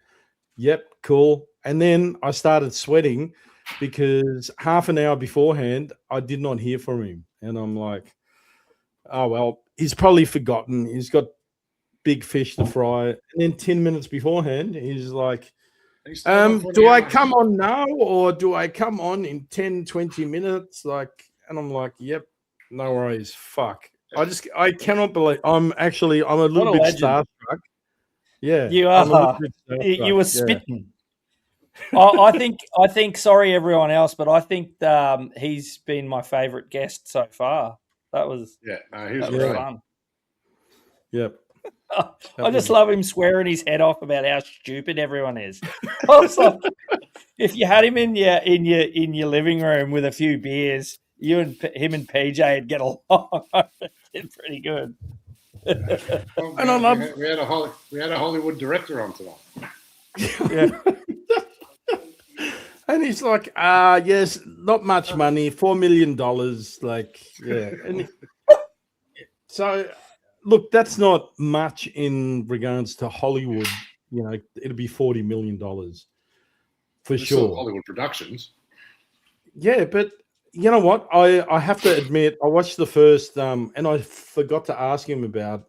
yep, cool. And then I started sweating because half an hour beforehand, I did not hear from him. And I'm like, oh, well, he's probably forgotten. He's got big fish to fry. And then 10 minutes beforehand, he's like, do I come on now or do I come on in 10, 20 minutes? Like, and I'm like, yep, no worries. Fuck. I cannot believe I'm a little bit starstruck. Yeah. You are. You were smitten. I think, sorry everyone else, but I think he's been my favourite guest so far. That was he was fun. Yep. I just love him swearing his head off about how stupid everyone is. I was like, if you had him in your living room with a few beers, him and PJ would get along. It's pretty good. Well, and we had a Hollywood director on tonight. Yeah. And he's like, yes, not much money, $4 million. Like, yeah. And so, look, that's not much in regards to Hollywood. You know, it'll be $40 million for sure. Hollywood Productions. Yeah, but you know what? I have to admit, I watched the first, and I forgot to ask him about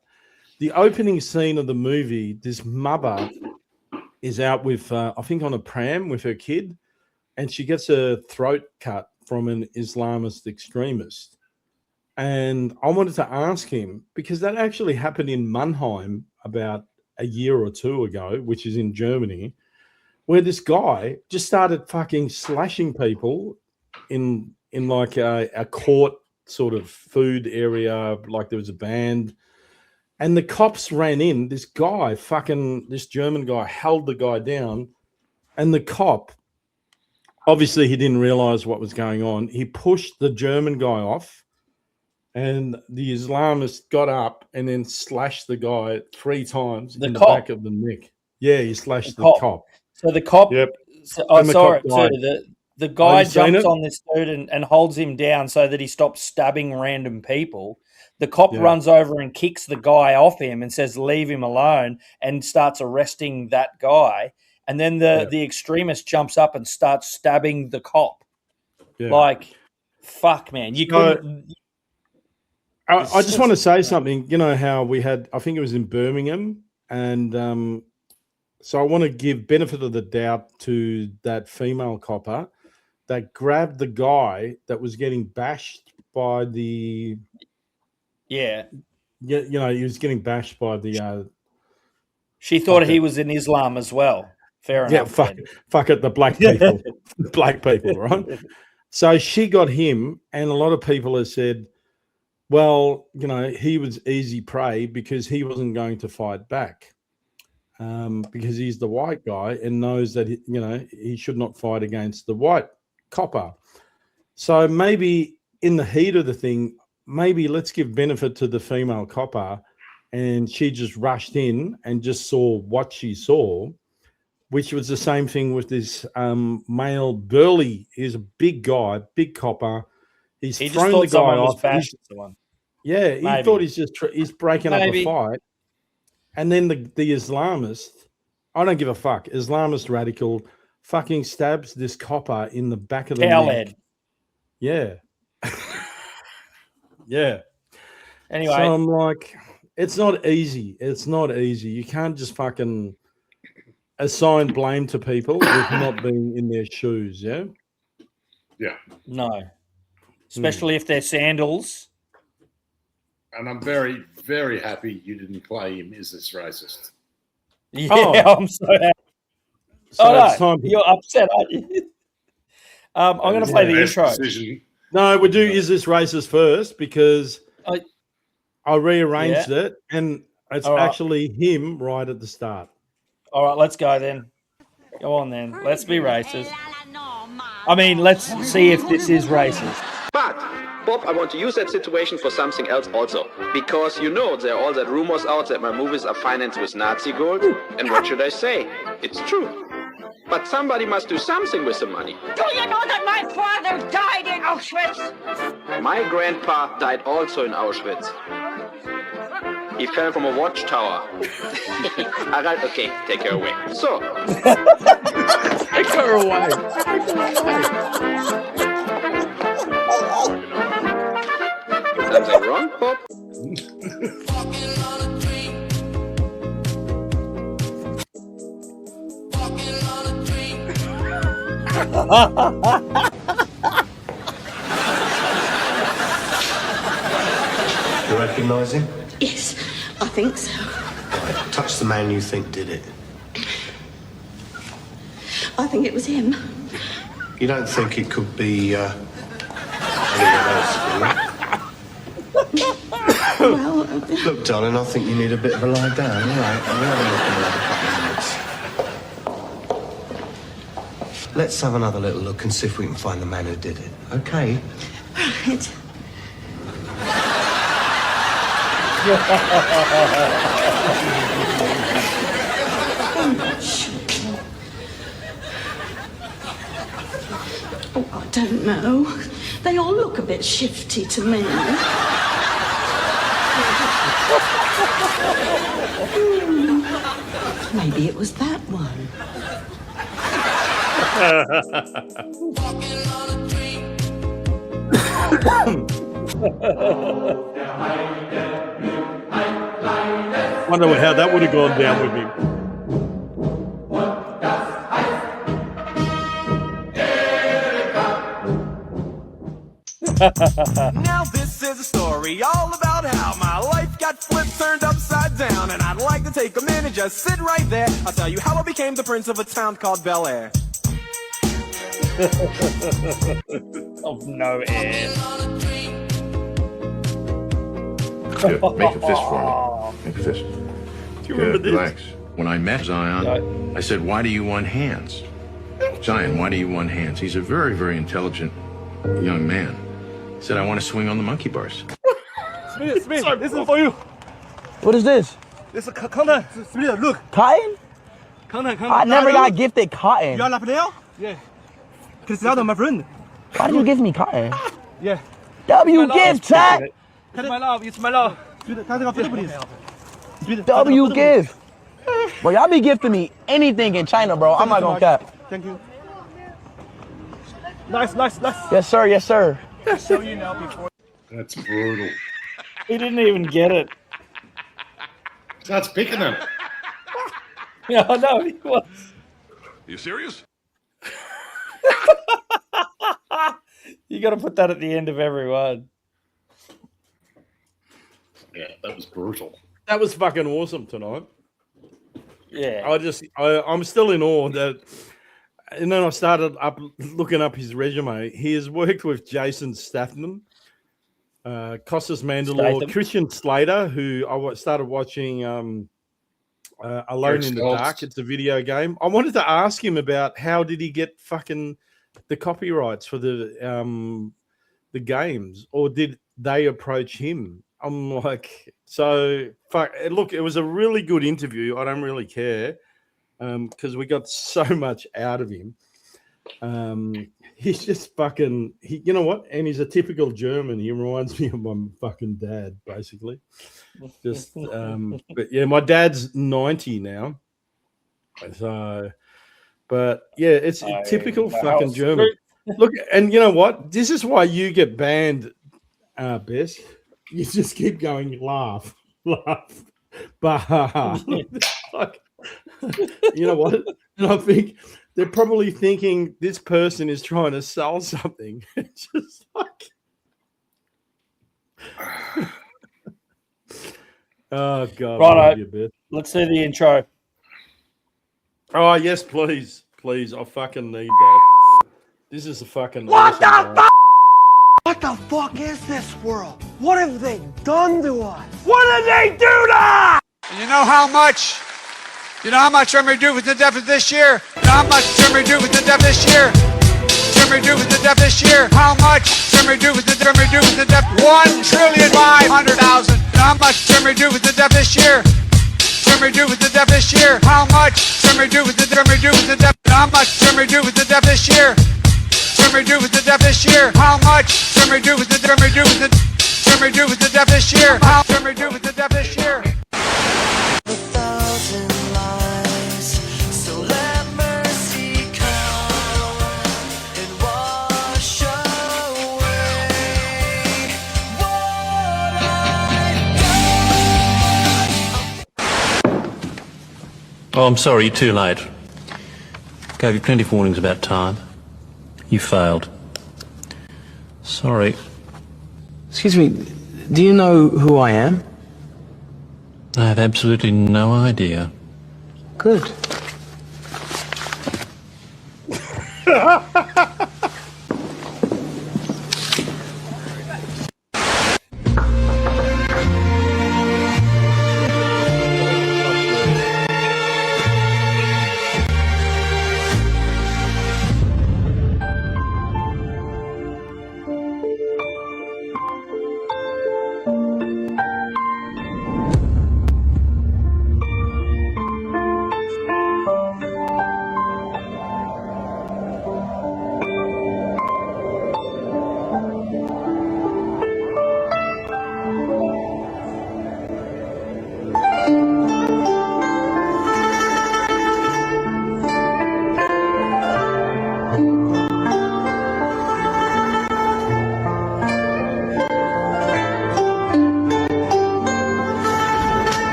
the opening scene of the movie. This mother is out with, I think, on a pram with her kid, and she gets her throat cut from an Islamist extremist. And I wanted to ask him, because that actually happened in Mannheim about a year or two ago, which is in Germany, where this guy just started fucking slashing people in like a court sort of food area, like there was a band. And the cops ran in. This German guy held the guy down. And the cop, obviously he didn't realize what was going on. He pushed the German guy off. And the Islamist got up and then slashed the guy 3 times in the back of the neck. Yeah, he slashed the cop. So the cop. Yep. So, I saw it too. The guy jumps on this dude and holds him down so that he stops stabbing random people. The cop runs over and kicks the guy off him and says, "Leave him alone," and starts arresting that guy. And then the extremist jumps up and starts stabbing the cop. Yeah. Like, fuck, man. You couldn't. I just want to say something. You know how we had, I think it was in Birmingham, and so I want to give benefit of the doubt to that female copper that grabbed the guy that was getting bashed by the. Yeah. You know, he was getting bashed by the. She thought he was in Islam as well. Fair enough. Yeah, fuck it, the black people. Black people, right? So she got him, and a lot of people have said, well, you know, he was easy prey because he wasn't going to fight back because he's the white guy and knows that, you know, he should not fight against the white copper. So maybe in the heat of the thing, maybe let's give benefit to the female copper, and she just rushed in and just saw what she saw, which was the same thing with this male burly. He's a big guy, big copper. He thrown the guy off. Yeah, he thought he's breaking up a fight. And then the Islamist, I don't give a fuck, Islamist radical fucking stabs this copper in the back of the neck. Yeah. Yeah. Anyway. So I'm like, it's not easy. It's not easy. You can't just fucking assign blame to people with not being in their shoes, yeah? Yeah. No. Especially if they're sandals. And I'm very, very happy you didn't play him Is This Racist? Yeah, I'm so happy. So you're upset, aren't you? I'm going to play the intro. Decision. No, we do Is This Racist first because I rearranged it and it's actually him right at the start. All right, let's go then. Go on then. Let's be racist. I mean, let's see if this is racist. But, Bob, I want to use that situation for something else also. Because you know there are all that rumors out that my movies are financed with Nazi gold. And what should I say? It's true. But somebody must do something with the money. Do you know that my father died in Auschwitz? My grandpa died also in Auschwitz. He fell from a watchtower. Alright, okay, take her away. So. Take her away. Something wrong, Pop? You recognise him? Yes, I think so. Right, touch the man you think did it. I think it was him. You don't think it could be anyone else, do you? Well, Look, darling, I think you need a bit of a lie down. All right, we'll have a look in another couple of minutes. Let's have another little look and see if we can find the man who did it. Okay? right. I'm not sure. Oh, I don't know. They all look a bit shifty to me. Maybe it was that one. Wonder how that would have gone down with him. Now this is a story all about how my life got flipped, turned upside down, and I'd like to take a minute, just sit right there. I'll tell you how I became the prince of a town called Bel Air. Of no air. Good. Make a fist for me. Make a fist. Do you remember this? Relax. When I met Zion, I said, "Why do you want hands?" Zion, why do you want hands? He's a very, very intelligent young man. He said, "I want to swing on the monkey bars." Smith, this is for you. What is this? This is cotton. Smith, look. Cotton? Cotton. I never got gifted cotton. You are Lapidel? Yeah. Cristiano, my friend. Why did you give me cotton? Yeah. W gift, chat. It's my love. It's my love. W gift. Bro, y'all be gifting me anything in China, bro. I'm not gonna cap. Thank you. Nice. Yes, sir. Yes, sir. So you know before. That's brutal. He didn't even get it. That's picking him. Yeah, I know he was. You serious? You got to put that at the end of every one. Yeah, that was brutal. That was fucking awesome tonight. Yeah. I'm still in awe that, and then I started looking up his resume. He has worked with Jason Statham, Costas Mandylor, Christian Slater, who I started watching Alone in the Dark. It's a video game. I wanted to ask him about how did he get fucking the copyrights for the games, or did they approach him? I'm like, so fuck. Look, it was a really good interview. I don't really care because we got so much out of him. He's just fucking. You know what? And he's a typical German. He reminds me of my fucking dad, basically. Just, but yeah, my dad's 90 now. So, but yeah, it's typical fucking German. Look, and you know what? This is why you get banned, Bess. You just keep going, laugh, bah. Like, you know what? And I think they're probably thinking this person is trying to sell something. It's just like, oh God. Right, let's do the intro. Oh yes, please. I fucking need that. This is a fucking What awesome the What the fuck is this world? What have they done to us? What did they do to us? And you know how much I'm going to do with the deficit this year? You know how much I'm going to do with the deficit this year? I'm going to do with the deficit this year? How much I'm going to do with the deficit? $1,500,000,000. You know how much I'm going to do with the deficit this year? I'm going to do with the deficit this year? How much I'm going to do with the deficit? You know how much I'm going to do with the deficit this year? I'm going to do with the deficit this year? How much I'm going to do with the deficit this year? How I'm going to do with the deficit this year? Oh, I'm sorry, you're too late. Gave you plenty of warnings about time. You failed. Sorry. Excuse me, do you know who I am? I have absolutely no idea. Good.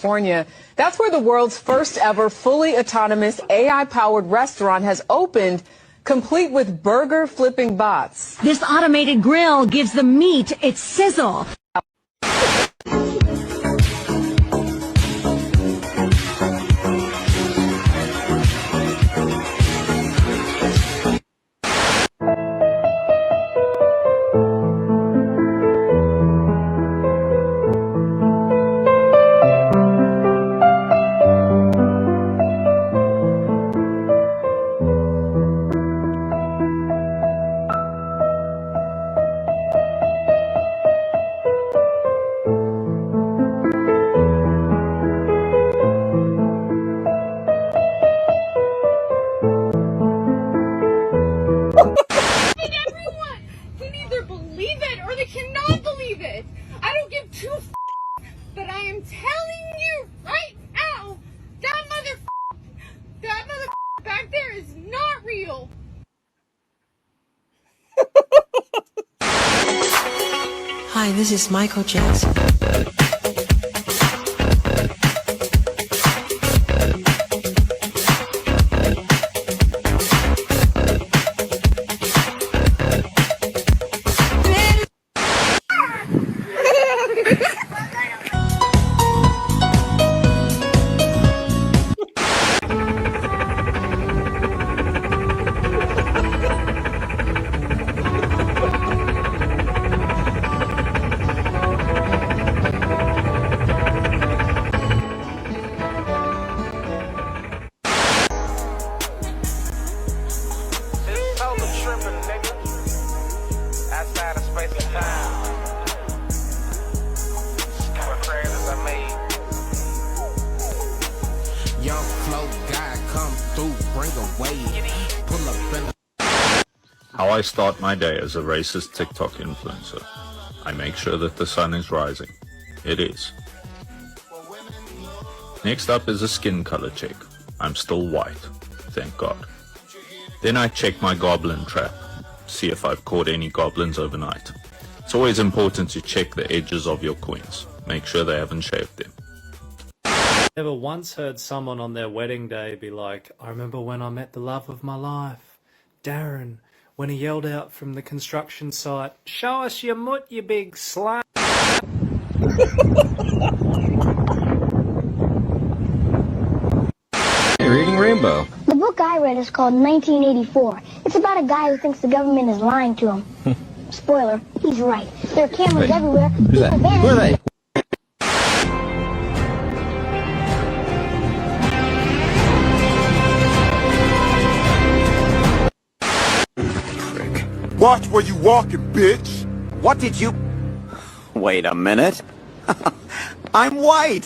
California. That's where the world's first ever fully autonomous AI-powered restaurant has opened, complete with burger flipping bots. This automated grill gives the meat its sizzle. Cannot believe it. I don't give two but I am telling you right now, that mother back there is not real. Hi, this is Michael Jackson. How I start my day as a racist TikTok influencer. I make sure that the sun is rising. It is. Next up is a skin color check. I'm still white, thank God. Then I check my goblin trap, see if I've caught any goblins overnight. It's always important to check the edges of your coins. Make sure they haven't shaved them. Never once heard someone on their wedding day be like, I remember when I met the love of my life, Darren, when he yelled out from the construction site, show us your mutt, you big slut. You're reading Rainbow. The book I read is called 1984. It's about a guy who thinks the government is lying to him. Spoiler, he's right. There are cameras everywhere. Who's that? People Who are they? Watch where you walking, bitch! What did you... Wait a minute. I'm white.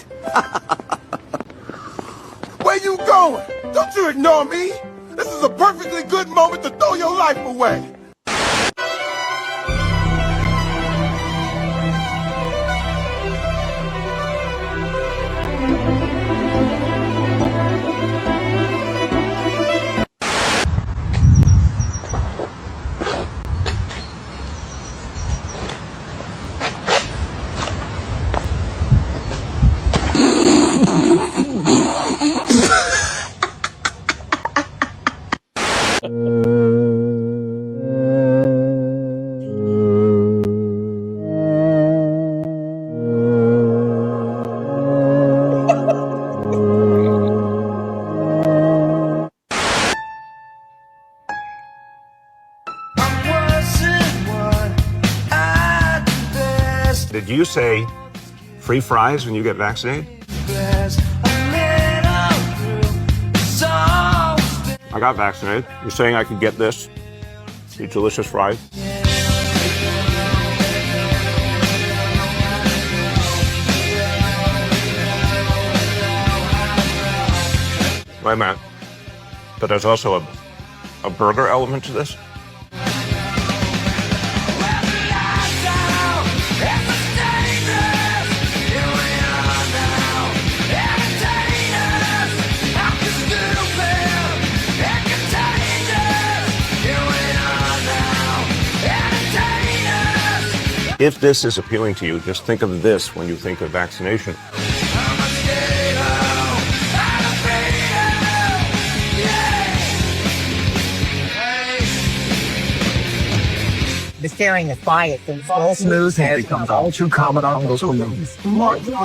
Where you going? Don't you ignore me! This is a perfectly good moment to throw your life away! Did you say free fries when you get vaccinated? I got vaccinated. You're saying I could get this? These delicious fries? Wait a minute. But there's also a burger element to this? If this is appealing to you, just think of this when you think of vaccination. The staring is quiet and false news has become all too common on those movies. Without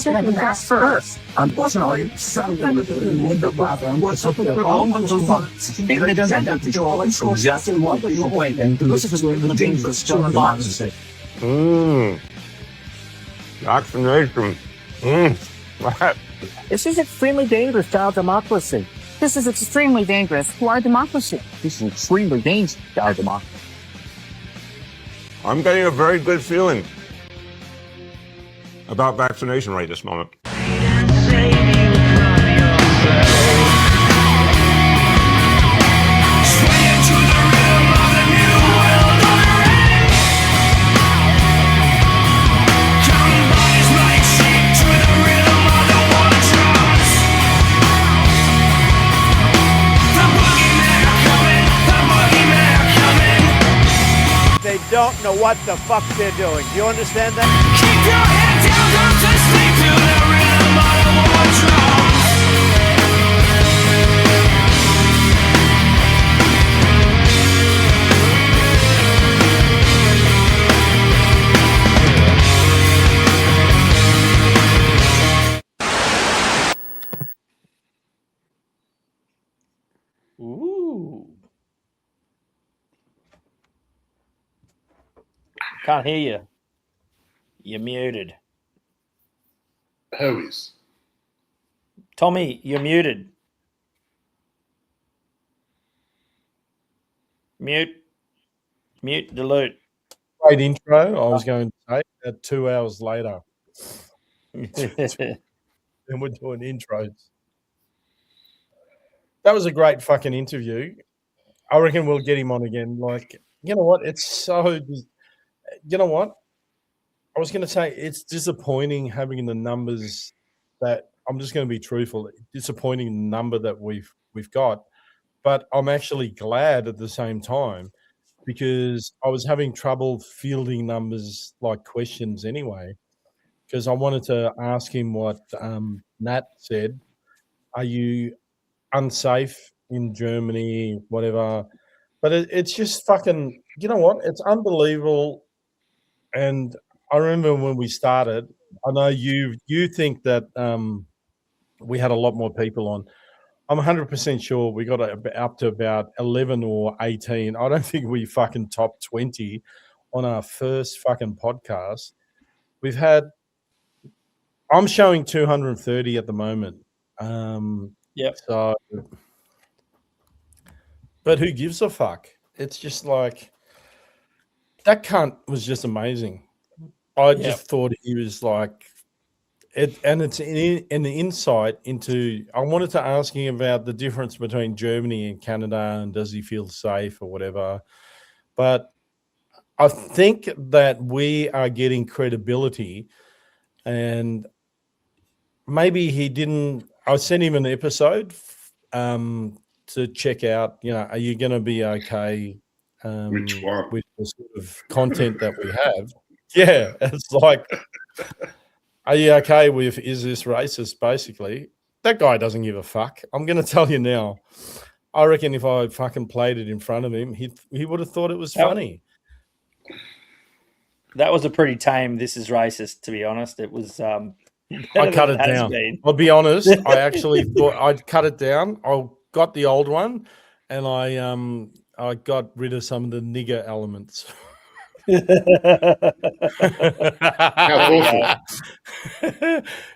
spending fast first. Unfortunately, something with the platform was something that almost was. Even it doesn't have to draw and so just in what you wait and this is where the dangerous children boxes it. Vaccination. This is extremely dangerous to our democracy. This is extremely dangerous to our democracy. This is extremely dangerous to our democracy. I'm getting a very good feeling about vaccination right this moment. They don't know what the fuck they're doing. Do you understand that? Keep your head down, don't just sleep to the rhythm of the war drums. Ooh. Can't hear you. You're muted. Who is? Tommy, you're muted. Mute. Mute, delete. Great intro, I was going to say, 2 hours later. And we're doing intros. That was a great fucking interview. I reckon we'll get him on again. Like, you know what? It's so... You know what? I was going to say it's disappointing having the numbers that I'm just going to be truthful. Disappointing number that we've got, but I'm actually glad at the same time because I was having trouble fielding numbers like questions anyway. Because I wanted to ask him what Nat said. Are you unsafe in Germany? Whatever. But it's just fucking. You know what? It's unbelievable. And I remember when we started. I know you think that we had a lot more people on. I'm 100% sure we got up to about 11 or 18. I don't think we fucking topped 20 on our first fucking podcast. We've had, I'm showing 230 at the moment. Yep. So, but who gives a fuck? It's just like, that cunt was just amazing. I just thought he was like, and it's an insight into. I wanted to ask him about the difference between Germany and Canada, and does he feel safe or whatever. But I think that we are getting credibility, and maybe he didn't. I sent him an episode to check out. You know, are you going to be okay Which one? with the sort of content that we have? Yeah, it's like. Are you okay with is this racist? Basically, that guy doesn't give a fuck. I'm going to tell you now. I reckon if I fucking played it in front of him, he would have thought it was funny. That was a pretty tame "This is racist," to be honest. It was. I cut it down. I'll be honest. I actually thought I'd cut it down. I got the old one, and I got rid of some of the nigger elements. How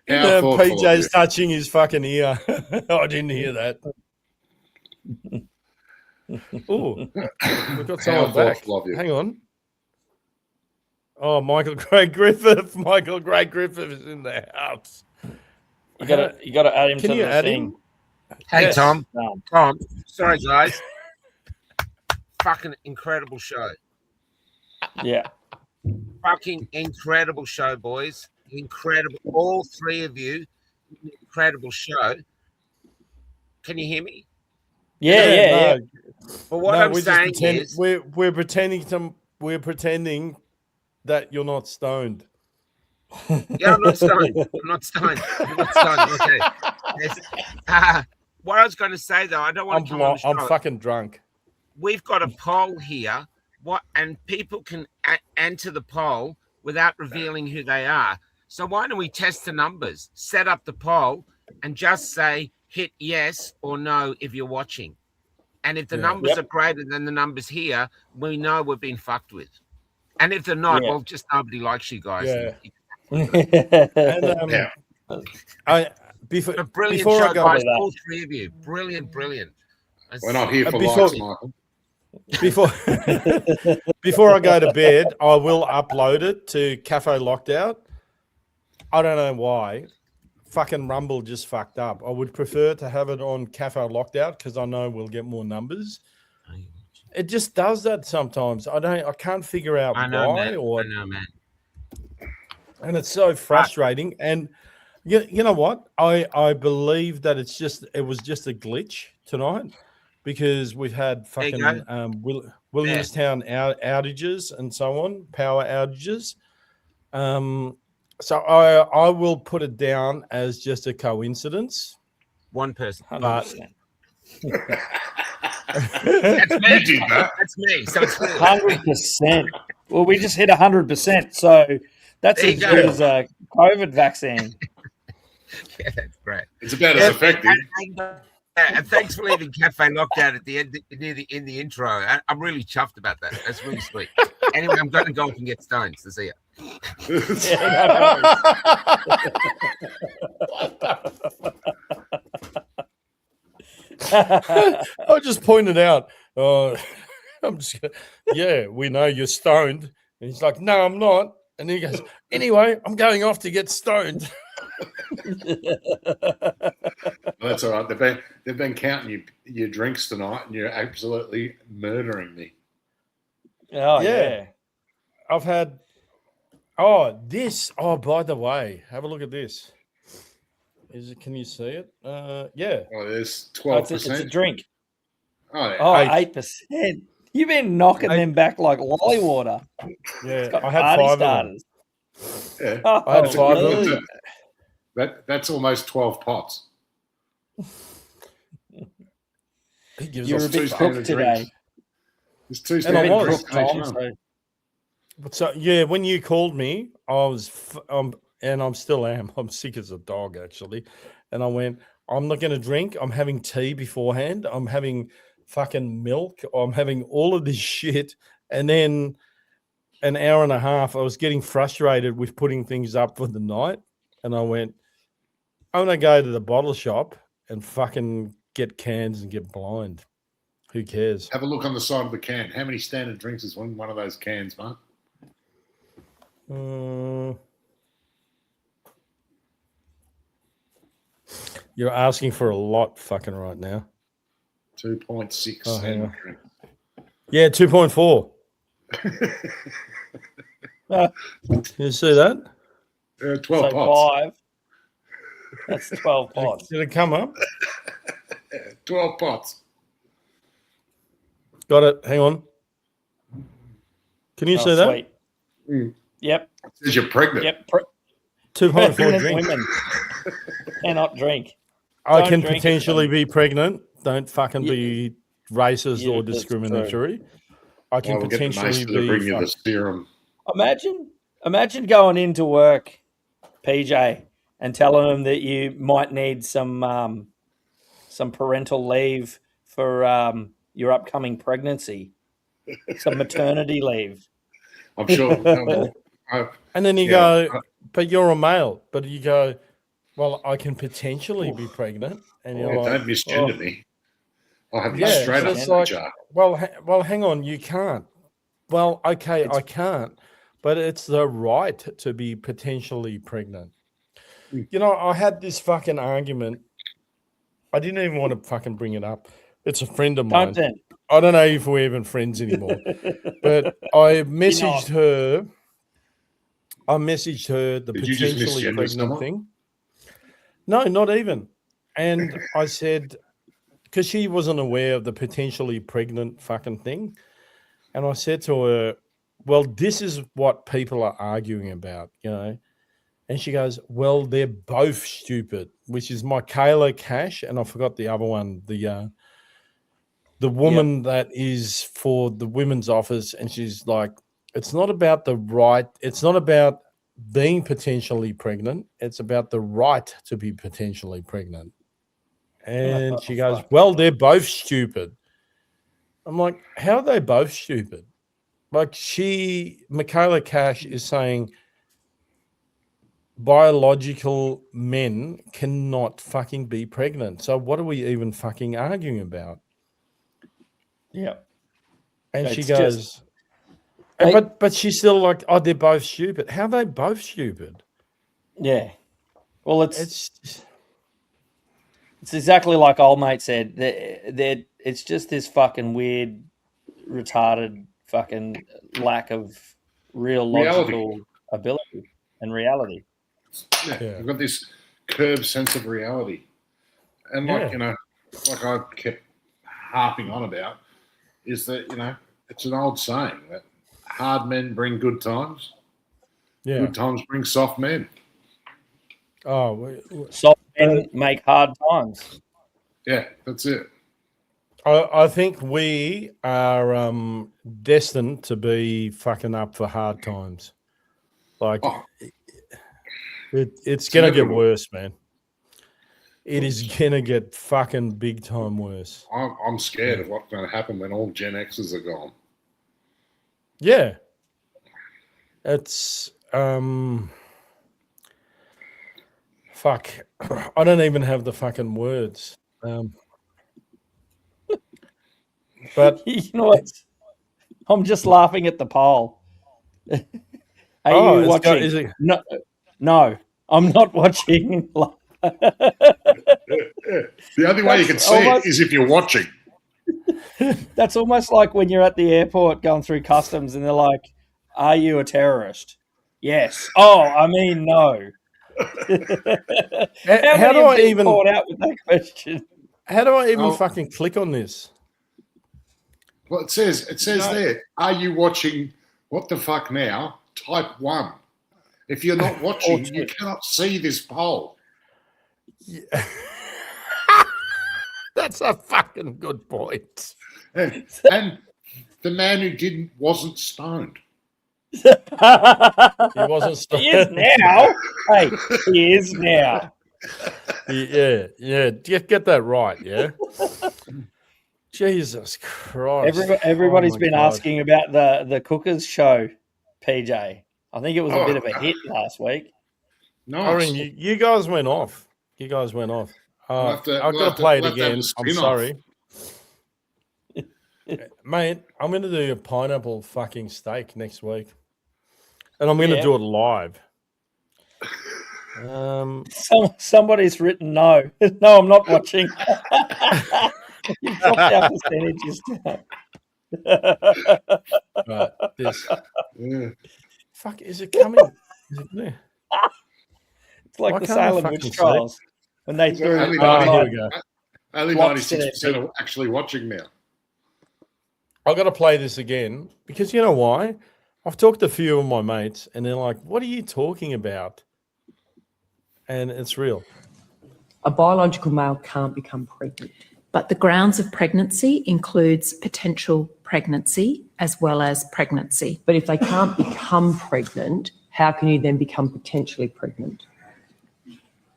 PJ's touching his fucking ear. I didn't hear that. Oh, we've got someone back. Hang on. Oh, Michael Craig Griffith. Michael Craig Griffith is in the house. You got to add him. Can to you the add thing. him? Hey, Yes. Tom. Tom, sorry, guys. Fucking incredible show. Yeah. Fucking incredible show, boys. Incredible. All three of you. Incredible show. Can you hear me? Yeah. Well, what I'm we're just saying pretending, is... we're pretending that you're not stoned. Yeah, I'm not stoned. Okay. Yes. What I was going to say, though, I don't want to come on the show. I'm fucking drunk. We've got a poll here, and people can enter the poll without revealing who they are. So why don't we test the numbers, set up the poll, and just say hit yes or no if you're watching. And if the numbers are greater than the numbers here, we know we've been fucked with. And if they're not, well, just nobody likes you guys. Yeah. Before before show, I go, guys, all three of you, brilliant. We're not here for likes, Michael. Before I go to bed, I will upload it to Cafe Lockdown. I don't know why. Fucking Rumble just fucked up. I would prefer to have it on Cafe Lockdown because I know we'll get more numbers. It just does that sometimes. I can't figure out why. Man. And it's so frustrating. And you know what? I believe that it was just a glitch tonight because we've had fucking Williamstown outages and so on, power outages. So I will put it down as just a coincidence. One person. 100%. That's me. That's me. So it's 100%. Well, we just hit 100%. So that's as good as a COVID vaccine. Yeah, that's great. It's about as effective. And thanks for leaving Cafe Lockdown at the end, in the intro. I'm really chuffed about that. That's really sweet. Anyway, I'm going to go and get stoned. So see ya. I just pointed out. We know you're stoned. And he's like, no, I'm not. And he goes, anyway, I'm going off to get stoned. That's all right. They've been counting your drinks tonight, and you're absolutely murdering me. Oh yeah. I've had. Oh, this. Oh, by the way, have a look at this. Can you see it? Yeah. Oh, there's 12%. It's a drink. Oh, Oh, yeah. 8%. You've been knocking them back like lolly water. Yeah, Got I had party 5 starters. of them. Yeah. I had That's 5 of equivalent them. to- That's almost 12 pots. He gives You're us a bit two cooked standard today. drinks. There's 2 And I standard was. drinks in each Tom, one. so So yeah, when you called me, I was, and I'm still am. I'm sick as a dog actually, and I went. I'm not going to drink. I'm having tea beforehand. I'm having fucking milk. I'm having all of this shit, and then an hour and a half, I was getting frustrated with putting things up for the night, and I went. I'm going to go to the bottle shop and fucking get cans and get blind. Who cares? Have a look on the side of the can. How many standard drinks is in one of those cans, mate? You're asking for a lot fucking right now. 2.6 Oh, hang standard on. drinks. Yeah, 2.4. You see that? 12 so pots. 5. That's 12 pots. Did it come up? 12 pots. Got it. Hang on. Can you see that? Sweet. Mm. Yep. It says you're pregnant. Yep. 2.4 Pregnant drinks. women cannot drink. I Don't can drink it. potentially be pregnant. Don't fucking Yeah. be racist Yeah, or that's discriminatory. I can Well, we'll get the potentially maester to bring be. you the serum. Imagine going into work, PJ, and telling them that you might need some parental leave for your upcoming pregnancy, some maternity leave. I'm sure. And then you go, but you're a male. But you go, well, I can potentially be pregnant. And you're like, don't misgender me. I'll have you yeah, straight but up it's in the like, jar. well, hang on, you can't. Well, okay, I can't, but it's the right to be potentially pregnant. You know, I had this fucking argument. I didn't even want to fucking bring it up. It's a friend of mine. Don't. I don't know if we're even friends anymore, but I messaged her. I messaged her the Did you just potentially misgender pregnant someone? thing. No, not even. And I said, because she wasn't aware of the potentially pregnant fucking thing. And I said to her, well, this is what people are arguing about, you know. And she goes, well, they're both stupid, which is Michaela Cash. And I forgot the other one, the woman that is for the women's office. And she's like, it's not about the right. It's not about being potentially pregnant. It's about the right to be potentially pregnant. And she goes, well, they're both stupid. I'm like, how are they both stupid? Like Michaela Cash is saying biological men cannot fucking be pregnant. So what are we even fucking arguing about? Yeah. And It's she goes, just- but she's still like, oh, they're both stupid. How are they both stupid? Yeah. Well, It's exactly like old mate said. It's just this fucking weird, retarded fucking lack of real logical ability and reality. Yeah, I've got this curved sense of reality. And like, like I kept harping on about, is that, it's an old saying that hard men bring good times. Yeah. Good times bring soft men. Oh, soft men make hard times. Yeah, that's it. I think we are destined to be fucking up for hard times. Like, it's going to get worse, man. It is going to get fucking big time worse. I'm scared of what's going to happen when all Gen Xers are gone. Yeah. It's, fuck. I don't even have the fucking words. But you know what? I'm just laughing at the poll. Are you watching? No, I'm not watching. The only way you can see it is if you're watching. That's almost like when you're at the airport going through customs and they're like, "Are you a terrorist?" Yes. Oh, I mean, no. How do I even caught out with that question? How do I even fucking click on this? Well, it says there, are you watching What the Fuck Now? Type 1. If you're not watching, you cannot see this poll. Yeah. That's a fucking good point. And the man who wasn't stoned. He wasn't stoned. He is now. Hey, he is now. Yeah. Get that right, yeah? Jesus Christ. Everybody's been asking about the Cookers show, PJ. I think it was a bit of a hit last week. Nice. I mean, you guys went off. I've got to play it again. I'm sorry. Mate, I'm going to do a pineapple fucking steak next week. And I'm going to do it live. Somebody's written no. No, I'm not watching. You've dropped our percentages down. Right, this. Fuck, is it coming? Is it there? It's like the Salem witch trials when they threw. Only 96% are actually watching now. I've got to play this again because you know why? I've talked to a few of my mates and they're like, "What are you talking about?" And it's real. A biological male can't become pregnant. But the grounds of pregnancy includes potential pregnancy as well as pregnancy. But if they can't become pregnant, how can you then become potentially pregnant?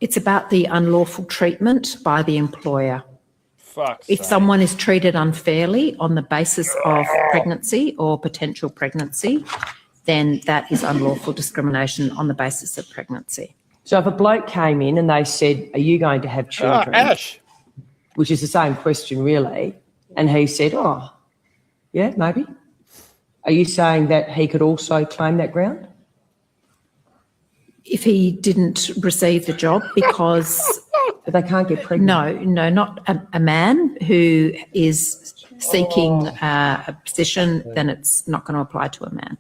It's about the unlawful treatment by the employer. If someone is treated unfairly on the basis of pregnancy or potential pregnancy, then that is unlawful discrimination on the basis of pregnancy. So if a bloke came in and they said, "Are you going to have children?" Ash. Which is the same question, really. And he said, "Oh, yeah, maybe." Are you saying that he could also claim that ground? If he didn't receive the job because... But they can't get pregnant? No, not a man who is seeking a position, then it's not going to apply to a man.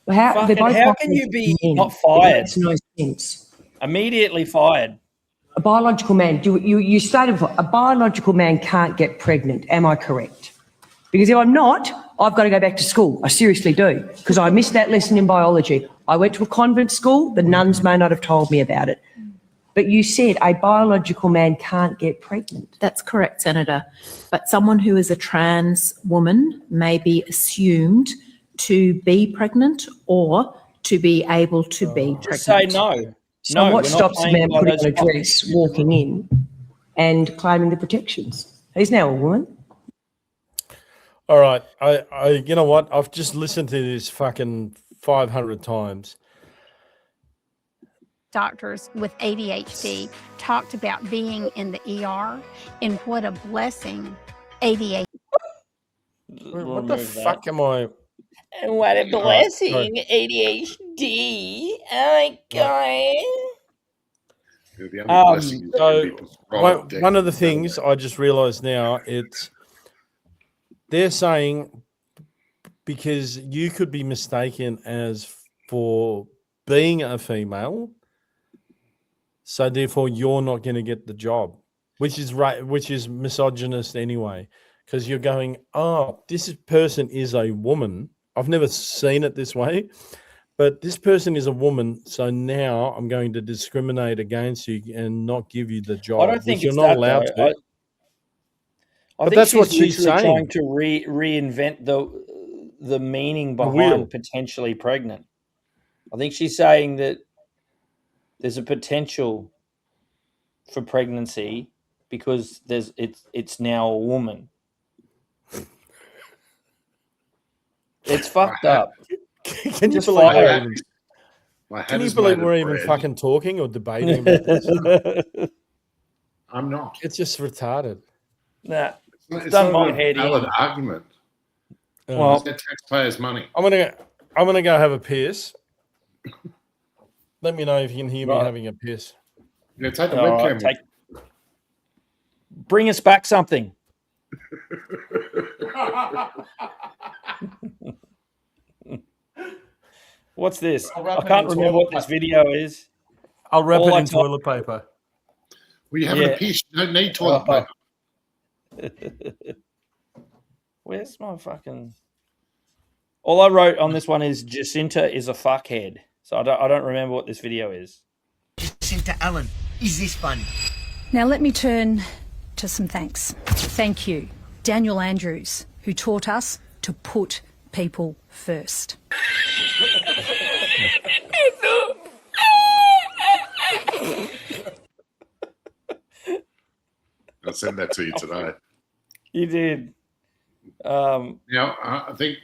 Well, how can you be not fired? It makes no sense. Immediately fired. A biological man, you stated before, a biological man can't get pregnant. Am I correct? Because if I'm not, I've got to go back to school. I seriously do, because I missed that lesson in biology. I went to a convent school. The nuns may not have told me about it. But you said a biological man can't get pregnant. That's correct, Senator. But someone who is a trans woman may be assumed to be pregnant or to be able to be pregnant. Just say no. So what stops a man putting on a dress, walking in and claiming the protections? He's now a woman. All right. I you know what? I've just listened to this fucking 500 times. Doctors with ADHD talked about being in the ER and what a blessing ADHD. What the fuck am I? And what a blessing, ADHD. Oh my God. One of the things I just realized now, they're saying because you could be mistaken as for being a female, so therefore you're not going to get the job, which is misogynist anyway, because you're going, oh, this person is a woman. I've never seen it this way, but this person is a woman, so now I'm going to discriminate against you and not give you the job. I don't think you're not allowed to. I think that's what she's saying. Trying to reinvent the meaning behind potentially pregnant. I think she's saying that there's a potential for pregnancy because it's now a woman. It's fucked up. Can you believe we're even fucking talking or debating about this? I'm not. It's just retarded. Nah, it's not a valid argument. Well, it's their taxpayers' money. I'm gonna go have a piss. Let me know if you can hear me having a piss. Yeah, take the webcam. Bring us back something. What's this? I can't remember what this video is. I'll wrap it in toilet paper. Well, you having a piss. You don't need toilet paper. Where's my fucking... All I wrote on this one is Jacinta is a fuckhead. So I don't remember what this video is. Jacinta Allen, is this funny? Now let me turn to some thanks. Thank you, Daniel Andrews, who taught us to put people first. I'll send that to you today. You did. I think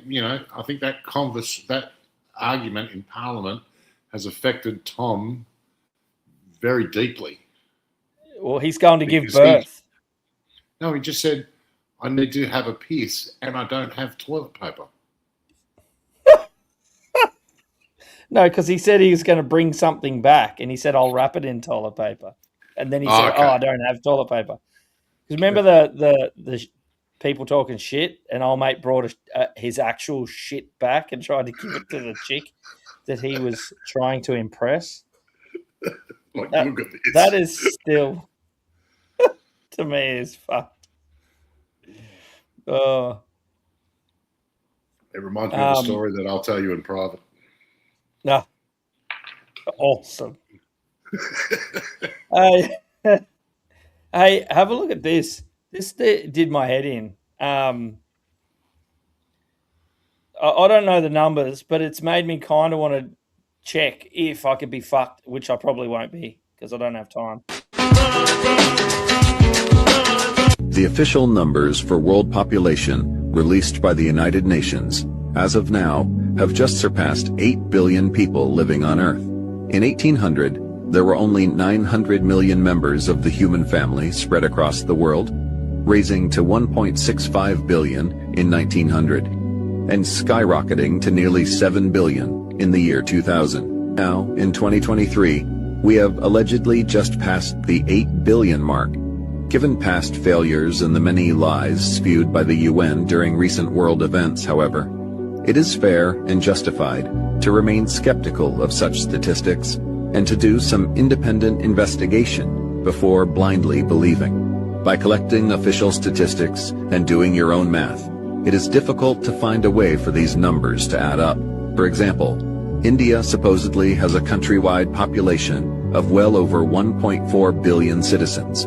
that argument in Parliament has affected Tom very deeply. Well, he's going to give birth. He just said, I need to have a piss and I don't have toilet paper. No, because he said he was going to bring something back, and he said, I'll wrap it in toilet paper. And then he said, okay. I don't have toilet paper. Because remember the people talking shit, and old mate brought his actual shit back and tried to give it to the chick that he was trying to impress? Look at this. That is still, to me, is fucked. It reminds me of a story that I'll tell you in private. No. Awesome. Hey, have a look at this. This did my head in. I don't know the numbers, but it's made me kind of want to check if I could be fucked, which I probably won't be because I don't have time. The official numbers for world population released by the United Nations, as of now, have just surpassed 8 billion people living on Earth. In 1800, there were only 900 million members of the human family spread across the world, raising to 1.65 billion in 1900, and skyrocketing to nearly 7 billion in the year 2000. Now, in 2023, we have allegedly just passed the 8 billion mark. Given past failures and the many lies spewed by the UN during recent world events, however, it is fair and justified to remain skeptical of such statistics and to do some independent investigation before blindly believing. By collecting official statistics and doing your own math, it is difficult to find a way for these numbers to add up. For example, India supposedly has a countrywide population of well over 1.4 billion citizens.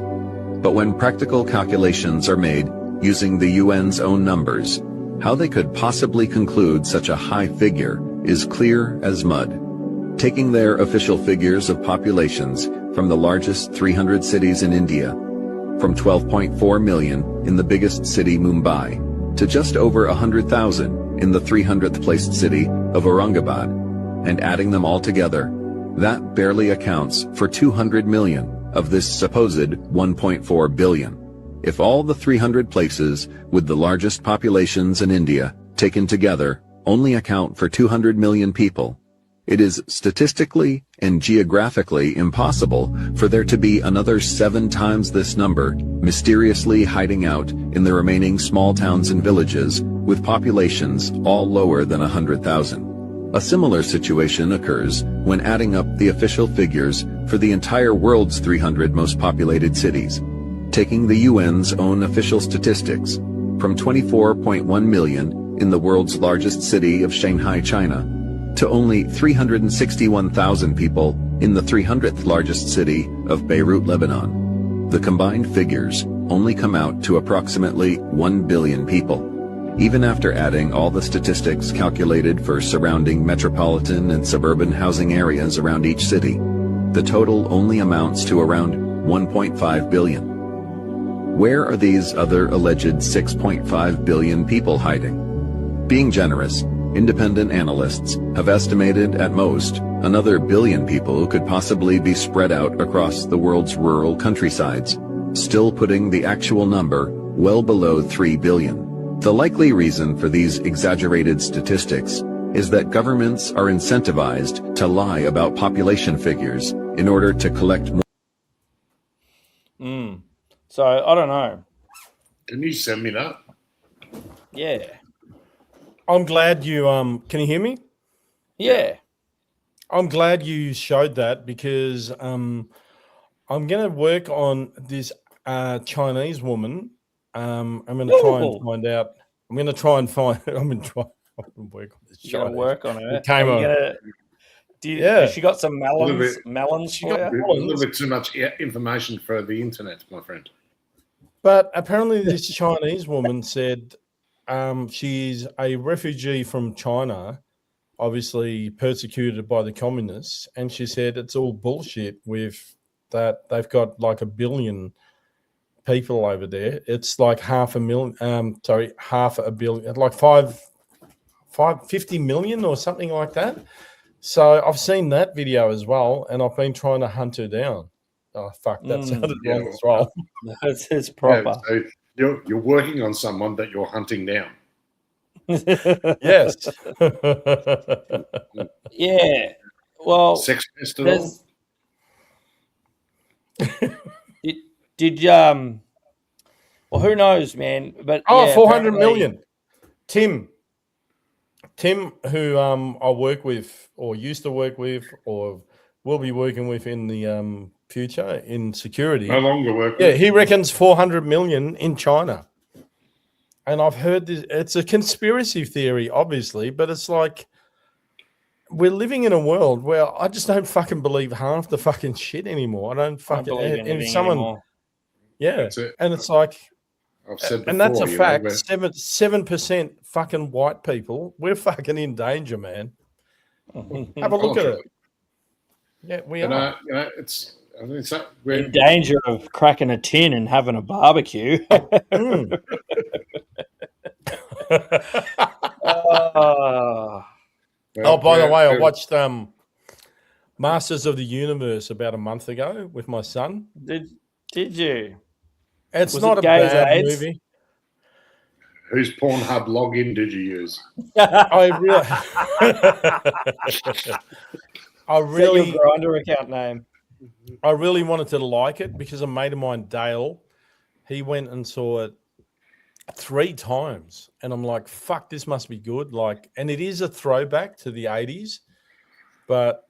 But when practical calculations are made using the UN's own numbers, how they could possibly conclude such a high figure is clear as mud. Taking their official figures of populations from the largest 300 cities in India, from 12.4 million in the biggest city Mumbai, to just over 100,000 in the 300th placed city of Aurangabad, and adding them all together, that barely accounts for 200 million of this supposed 1.4 billion. If all the 300 places with the largest populations in India taken together only account for 200 million people, it is statistically and geographically impossible for there to be another 7 times this number mysteriously hiding out in the remaining small towns and villages with populations all lower than 100,000. A similar situation occurs when adding up the official figures for the entire world's 300 most populated cities. Taking the UN's own official statistics, from 24.1 million in the world's largest city of Shanghai, China, to only 361,000 people in the 300th largest city of Beirut, Lebanon. The combined figures only come out to approximately 1 billion people. Even after adding all the statistics calculated for surrounding metropolitan and suburban housing areas around each city, the total only amounts to around 1.5 billion. Where are these other alleged 6.5 billion people hiding? Being generous, independent analysts have estimated at most another billion people could possibly be spread out across the world's rural countrysides, still putting the actual number well below 3 billion. The likely reason for these exaggerated statistics is that governments are incentivized to lie about population figures in order to collect more. So, I don't know. Can you send me that? Yeah. I'm glad you can you hear me? Yeah. I'm glad you showed that because I'm going to work on this Chinese woman. I'm going to try and find out I'm going to try and find. I'm going to work on this. You're going to work on it. Came Has she got some melons? She For got you? a little bit too much information for the internet, my friend. But apparently, this Chinese woman said she's a refugee from China, obviously persecuted by the communists, and she said it's all bullshit with that they've got like 1 billion people over there. It's like half a billion, like 50 million or something like that. So I've seen that video as well, and I've been trying to hunt her down. Oh fuck, that sounded wrong as well. It's proper. Yeah, so you're working on someone that you're hunting down. Yes. Yeah. Well, sex pest at all? Well, who knows, man? But 400 million. Tim, who I work with, or used to work with, or will be working with in the future in security. No longer work. Yeah, he reckons 400 million in China. And I've heard this. It's a conspiracy theory, obviously, but it's like we're living in a world where I just don't fucking believe half the fucking shit anymore. I don't fucking believe and anything someone. anymore. Yeah, That's it. and it's like. I've said And that's a before, fact. but 7% fucking white people. We're fucking in danger, man. Have a look at it. Yeah, we are. It's We're in danger of cracking a tin and having a barbecue. By the way, I watched Masters of the Universe about a month ago with my son. Did you? It's Was not it a gay as bad AIDS? movie. whose Pornhub login did you use? I really, Is that your Grindr account name? I really wanted to like it because a mate of mine, Dale, he went and saw it 3 times, and I'm like, "Fuck, this must be good." Like, and it is a throwback to the '80s, but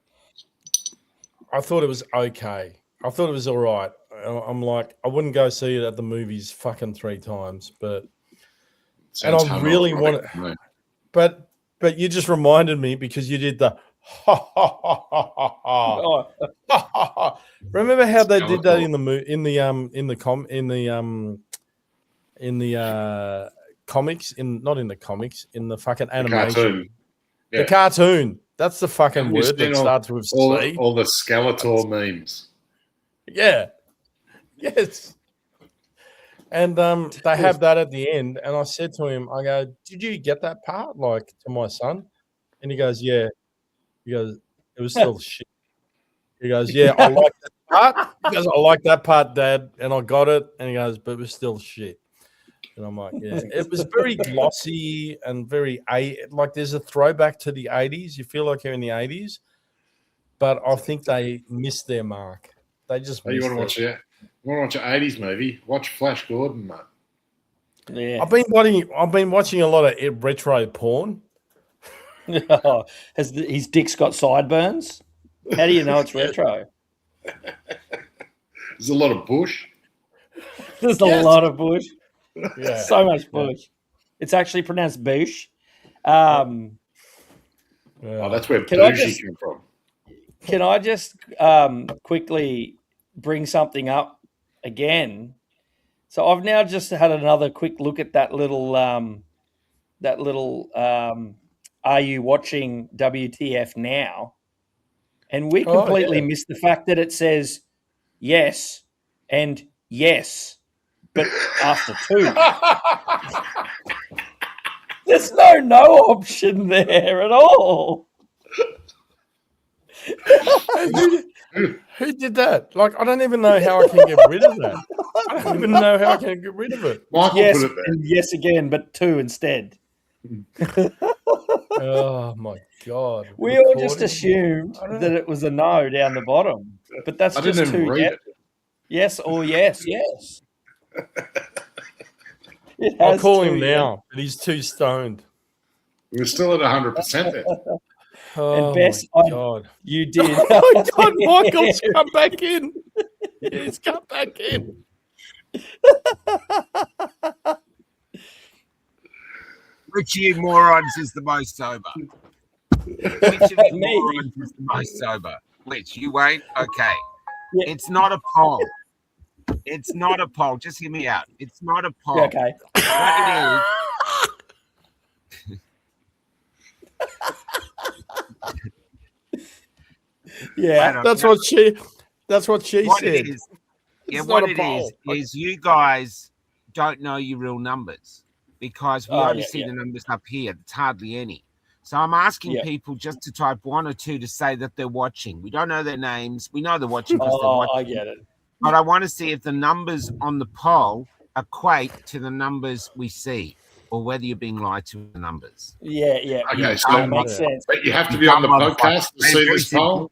I thought it was okay. I thought it was all right. I'm like, I wouldn't go see it at the movies fucking 3 times, but Sounds and I really want homoerotic to me. But you just reminded me because you did the ha ha ha ha ha ha ha. Remember how they did that in the comics, not in the comics, in the fucking animation. Cartoon. The cartoon. That's the fucking Have you word that seen starts with C. all the Skeletor memes. Yeah. Yes. And they have that at the end. And I said to him, I go, "Did you get that part?" Like, to my son. And he goes, "Yeah." He goes, "It was still shit." He goes, "Yeah, I like that part." He goes, "I like that part, Dad." And I got it. And he goes, "But it was still shit." And I'm like, yeah. It was very glossy and very, like, there's a throwback to the 80s. You feel like you're in the 80s. But I think they missed their mark. They just Oh, you missed want to it. watch You want to watch an 80s movie? Watch Flash Gordon, mate. Yeah. I've been watching a lot of retro porn. Has his dick's got sideburns? How do you know it's retro? There's a lot of bush. There's a lot of bush. Yeah. So much bush. It's actually pronounced bush. Oh, that's where Can I bougie just- came from. Can I just quickly bring something up again? So I've now just had another quick look at that little "Are you watching WTF now?" And we completely missed the fact that it says yes and yes, but after 2. There's no option there at all. Who did that? Like, I don't even know how I can get rid of that. I don't even know how I can get rid of it. Michael Yes, put it there. and yes again, but 2 instead. Oh my god! We all just Recording? assumed I don't that it was a no down the bottom, but that's I just didn't even 2 read it. yes or yes. It I'll has call 2 him yes. now, but he's too stoned. We're still at 100% there. Oh And Bess, my god! You did. Oh my god! Michael's come back in. He's come back in. Which of you morons is the most sober? Which of you morons is the most sober? Which? You wait? Okay. Yeah. It's not a poll. It's not a poll. Just hear me out. It's not a poll. Okay. What it is. Yeah, that's what she What said. it is, yeah, what it is you guys don't know your real numbers because we only see the numbers up here. It's hardly any. So I'm asking people just to type 1 or 2 to say that they're watching. We don't know their names. We know they're watching because they're watching. I get it. But I want to see if the numbers on the poll equate to the numbers we see, or whether you're being lied to the numbers. Yeah. Okay, so that makes sense. But you have to be on the podcast to see this poll.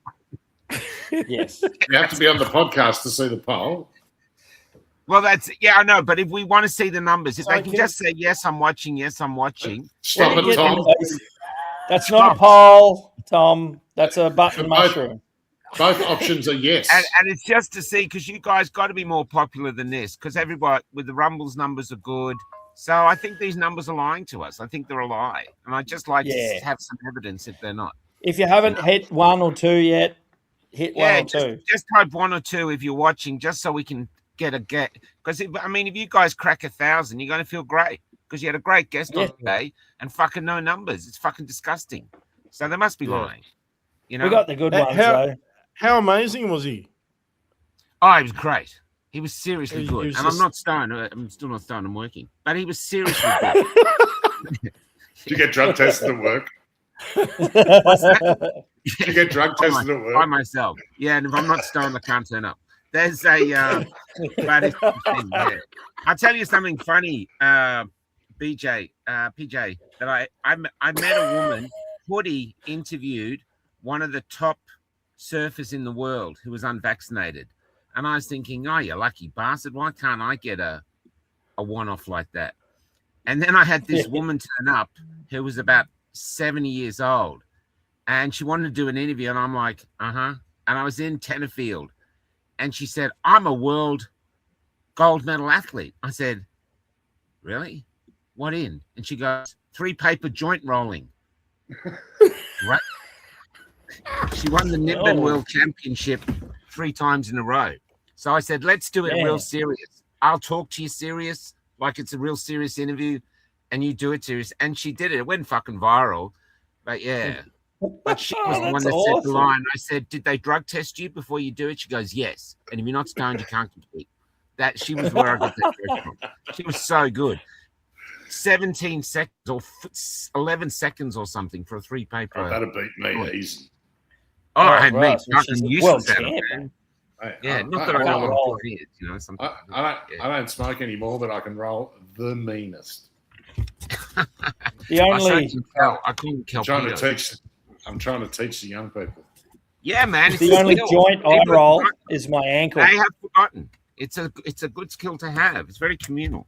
Yes. You have to be on the podcast to see the poll. Well, that's I know. But if we want to see the numbers, if they can just say yes, I'm watching. Yes, I'm watching. Stop it, Tom. That's not a poll, Tom. That's a button mushroom. Both options are yes. And it's just to see, because you guys got to be more popular than this, because everybody with the Rumbles numbers are good. So I think these numbers are lying to us. I think they're a lie. And I'd just like to have some evidence if they're not. If you haven't hit 1 or 2 yet, hit 1 or 2. Just type 1 or 2 if you're watching, just so we can get. Because, if you guys crack 1,000, you're going to feel great. Because you had a great guest on today and fucking no numbers. It's fucking disgusting. So they must be lying. You know? We got the good ones, though. How amazing was he? Oh, he was great. He was seriously good. And I'm not stoned. I'm still not stoned. I'm working. But he was seriously good. Did you get drug tested at work? Did you get drug tested at work? By myself. Yeah, and if I'm not stoned, I can't turn up. There's a but it's thing, yeah. I'll tell you something funny, PJ, that I met a woman. Hoodie interviewed one of the top surfers in the world who was unvaccinated, and I was thinking, oh, you lucky bastard, why can't I get a one-off like that? And then I had this woman turn up who was about 70 years old, and she wanted to do an interview, and I'm like, and I was in Tenterfield, and she said, I'm a world gold medal athlete. I said, really? What in? And she goes, 3-paper joint rolling. Right? She won the Nippon World Championship 3 times in a row. So I said, let's do it real serious. I'll talk to you serious, like it's a real serious interview, and you do it serious. And she did it. It went fucking viral. But yeah. But she was the one that said the line. I said, did they drug test you before you do it? She goes, yes. And if you're not stoned, you can't compete. That she was where I got that from. She was so good. 17 seconds or 11 seconds or something for a 3-paper. Oh, that'd beat me easy. Oh, I had right. me fucking useless at it, man. Yeah, not that I know what it is, you know. I don't smoke anymore, but I can roll the meanest. The only I couldn't kill. I'm trying to teach the young people. Yeah, man. The only joint I roll is my ankle. They have forgotten. It's a good skill to have. It's very communal.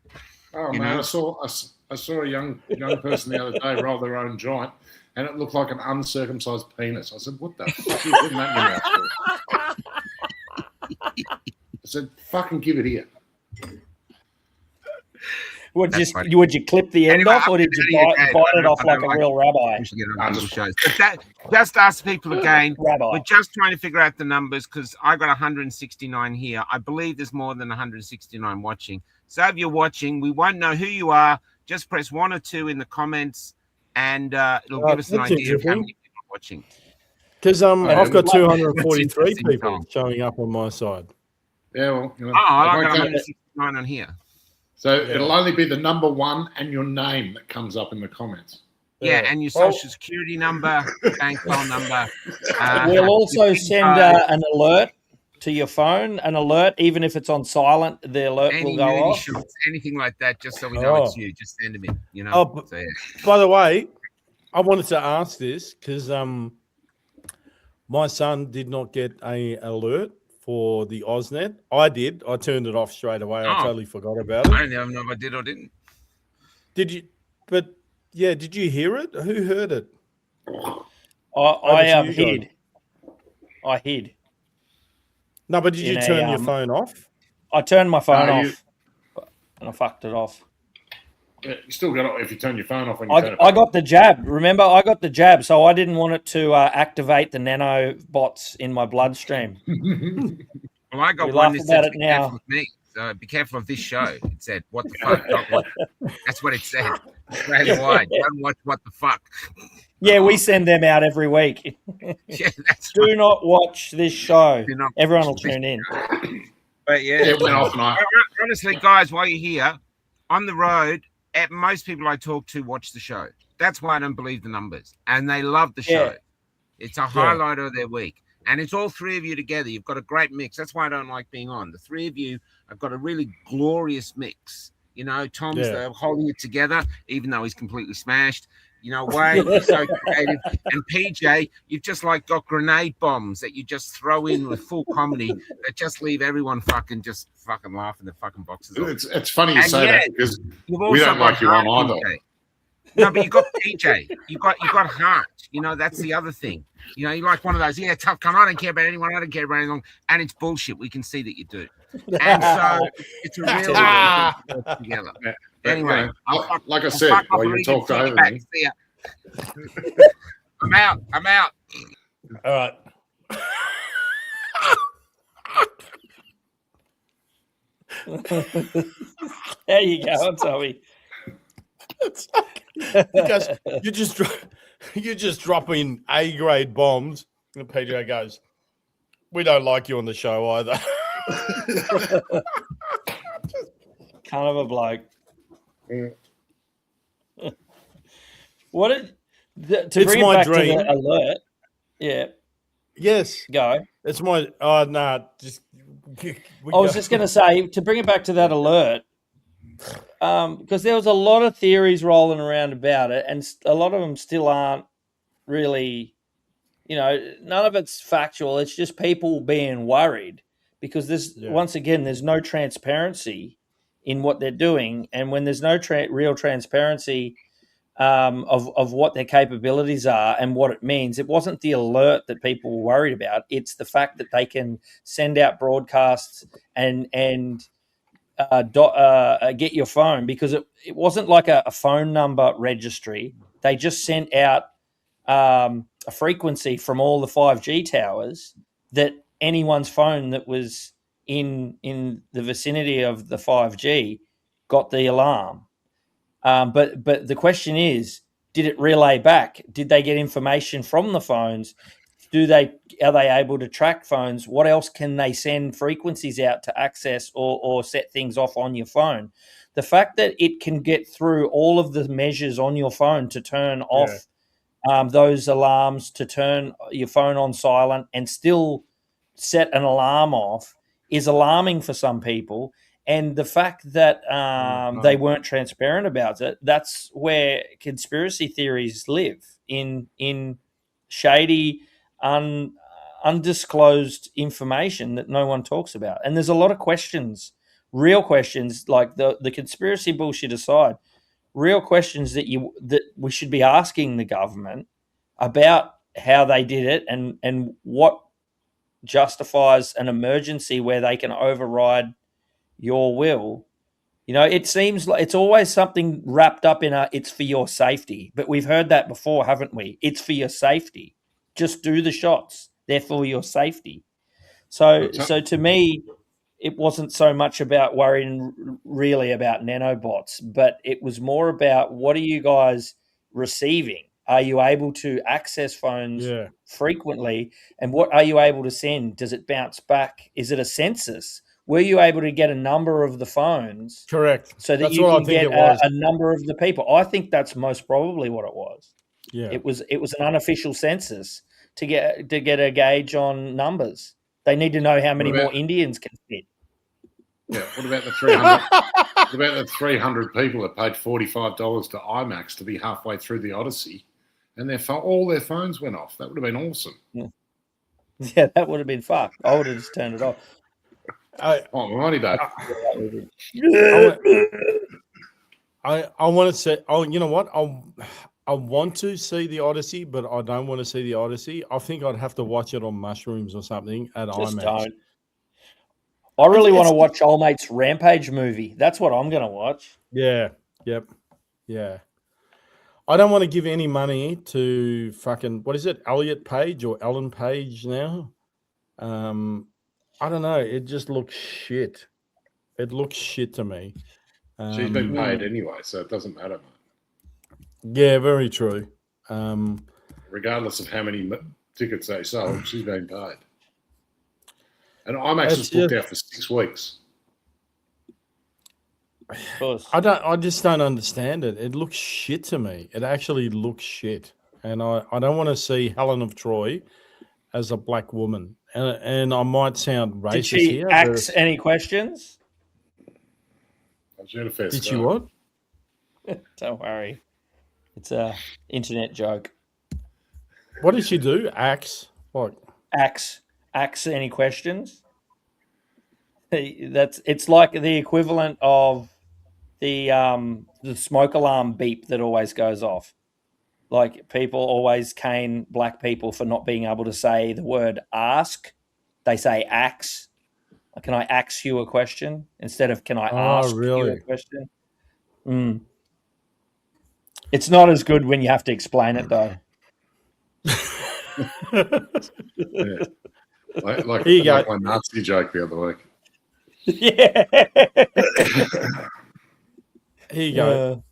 Oh man, I saw a young person the other day roll their own joint, and it looked like an uncircumcised penis. I said, "What the fuck are you putting that in your mouth for?" I said, "Fucking give it here." Would you clip the end off, or did you bite it off like a real rabbi? But just ask people again. We're just trying to figure out the numbers because I got 169 here. I believe there's more than 169 watching. So if you're watching, we won't know who you are. Just press 1 or 2 in the comments, and it'll give us an idea of how many people are watching. Because I've got 243 people showing up on my side. Yeah, well, I got 169 on here. So it'll only be the number 1 and your name that comes up in the comments. Yeah, and your social security number, bank phone number. We'll also send an alert to your phone, an alert, even if it's on silent, the alert will go off. Shots, anything like that, just so we know it's you. Just send them in, you know. By the way, I wanted to ask this because my son did not get an alert for the Oznet. I did. I turned it off straight away. I totally forgot about it. I don't even know if I did or didn't. Did you? But yeah, did you hear it? Who heard it? I hid. I hid. No, but did you turn your phone off? I turned my phone off, and I fucked it off. Yeah, you still got it if you turn your phone off when you turn it I got the jab. Remember, I got the jab, so I didn't want it to activate the nanobots in my bloodstream. Well, I got We one laugh that about said, it "Be careful now." of me." So be careful of this show. It said, "What the fuck?" Don't watch it. That's what it said. Australia-wide. Don't watch What the Fuck. Yeah, we send them out every week. Yeah, that's Do not watch this show. Do not Everyone will watch this tune in. But yeah, it went off, and honestly, guys, while you're here on the road, most people I talk to watch the show. That's why I don't believe the numbers, and they love the show. It's a highlight of their week, and it's all three of you together. You've got a great mix. That's why I don't like being on. The three of you have got a really glorious mix. You know, Tom's holding it together, even though he's completely smashed. You know, Wade, so creative. And PJ, you've just like got grenade bombs that you just throw in with full comedy that just leave everyone fucking laughing their fucking boxes off. It's funny you say that because we don't like you on either. PJ. No, but you got PJ. You got heart. You know, that's the other thing. You know, you're like one of those, tough, come on, I don't care about anyone, I don't care about anything. And it's bullshit. We can see that you do. And so it's a real together. Yeah. Anyway, like I said, while you talked over me. I'm out. All right. There you go, Tommy. Because you're just dropping A-grade bombs, and PJ goes, "We don't like you on the show either." Kind of a bloke. Yeah. What to it's bring my it back dream. to the alert? Yeah. Yes. Go. It's my. Oh no. Just. I was just going to say, to bring it back to that alert, because there was a lot of theories rolling around about it, and a lot of them still aren't really, none of it's factual. It's just people being worried because once again, there's no transparency in what they're doing, and when there's no real transparency of what their capabilities are and what it means, it wasn't the alert that people were worried about. It's the fact that they can send out broadcasts and get your phone, because it wasn't like a phone number registry. They just sent out a frequency from all the 5G towers that anyone's phone that was in the vicinity of the 5G got the alarm. But the question is, did it relay back? Did they get information from the phones? Are they able to track phones? What else can they send frequencies out to access or set things off on your phone? The fact that it can get through all of the measures on your phone to turn off those alarms, to turn your phone on silent and still set an alarm off is alarming for some people. And the fact that they weren't transparent about it, that's where conspiracy theories live, in shady, undisclosed information that no one talks about. And there's a lot of questions, real questions, like the conspiracy bullshit aside, real questions that we should be asking the government about how they did it and what justifies an emergency where they can override your will. It seems like it's always something wrapped up in it's for your safety. But we've heard that before, haven't we? It's for your safety. Just do the shots. They're for your safety. So to me, it wasn't so much about worrying really about nanobots, but it was more about, what are you guys receiving? Are you able to access phones frequently? And what are you able to send? Does it bounce back? Is it a census? Were you able to get a number of the phones? Correct. So that you can get a number of the people. I think that's most probably what it was. Yeah. It was an unofficial census to get a gauge on numbers. They need to know how many more Indians can fit. Yeah. What about the 300? What about the 300 people that paid $45 to IMAX to be halfway through the Odyssey, and all their phones went off? That would have been awesome. Yeah, that would have been fucked. I would have just turned it off. Money back. I want to say. Oh, you know what? I want to see the Odyssey, but I don't want to see the Odyssey. I think I'd have to watch it on mushrooms or something at Just IMAX. don't. I really want to watch Old Mate's Rampage movie. That's what I'm going to watch. Yeah. Yep. Yeah. I don't want to give any money to fucking, what is it, Elliot Page or Ellen Page now? I don't know. It just looks shit. It looks shit to me. She's been paid anyway, so it doesn't matter. Yeah, very true. Regardless of how many tickets they sold, she's been paid. And IMAX is booked out for 6 weeks. I just don't understand it. It looks shit to me. It actually looks shit. And I don't want to see Helen of Troy as a black woman. And I might sound racist Did she here. ask any questions? Did she what? Don't worry. It's a internet joke. What did she do? Axe? What? Axe any questions? It's like the equivalent of the smoke alarm beep that always goes off. Like people always cane black people for not being able to say the word ask. They say axe. Can I ask you a question instead of can I ask you a question? It's not as good when you have to explain it though. Yeah. Like Here you go. my Nazi joke the other week. Yeah. Here you go.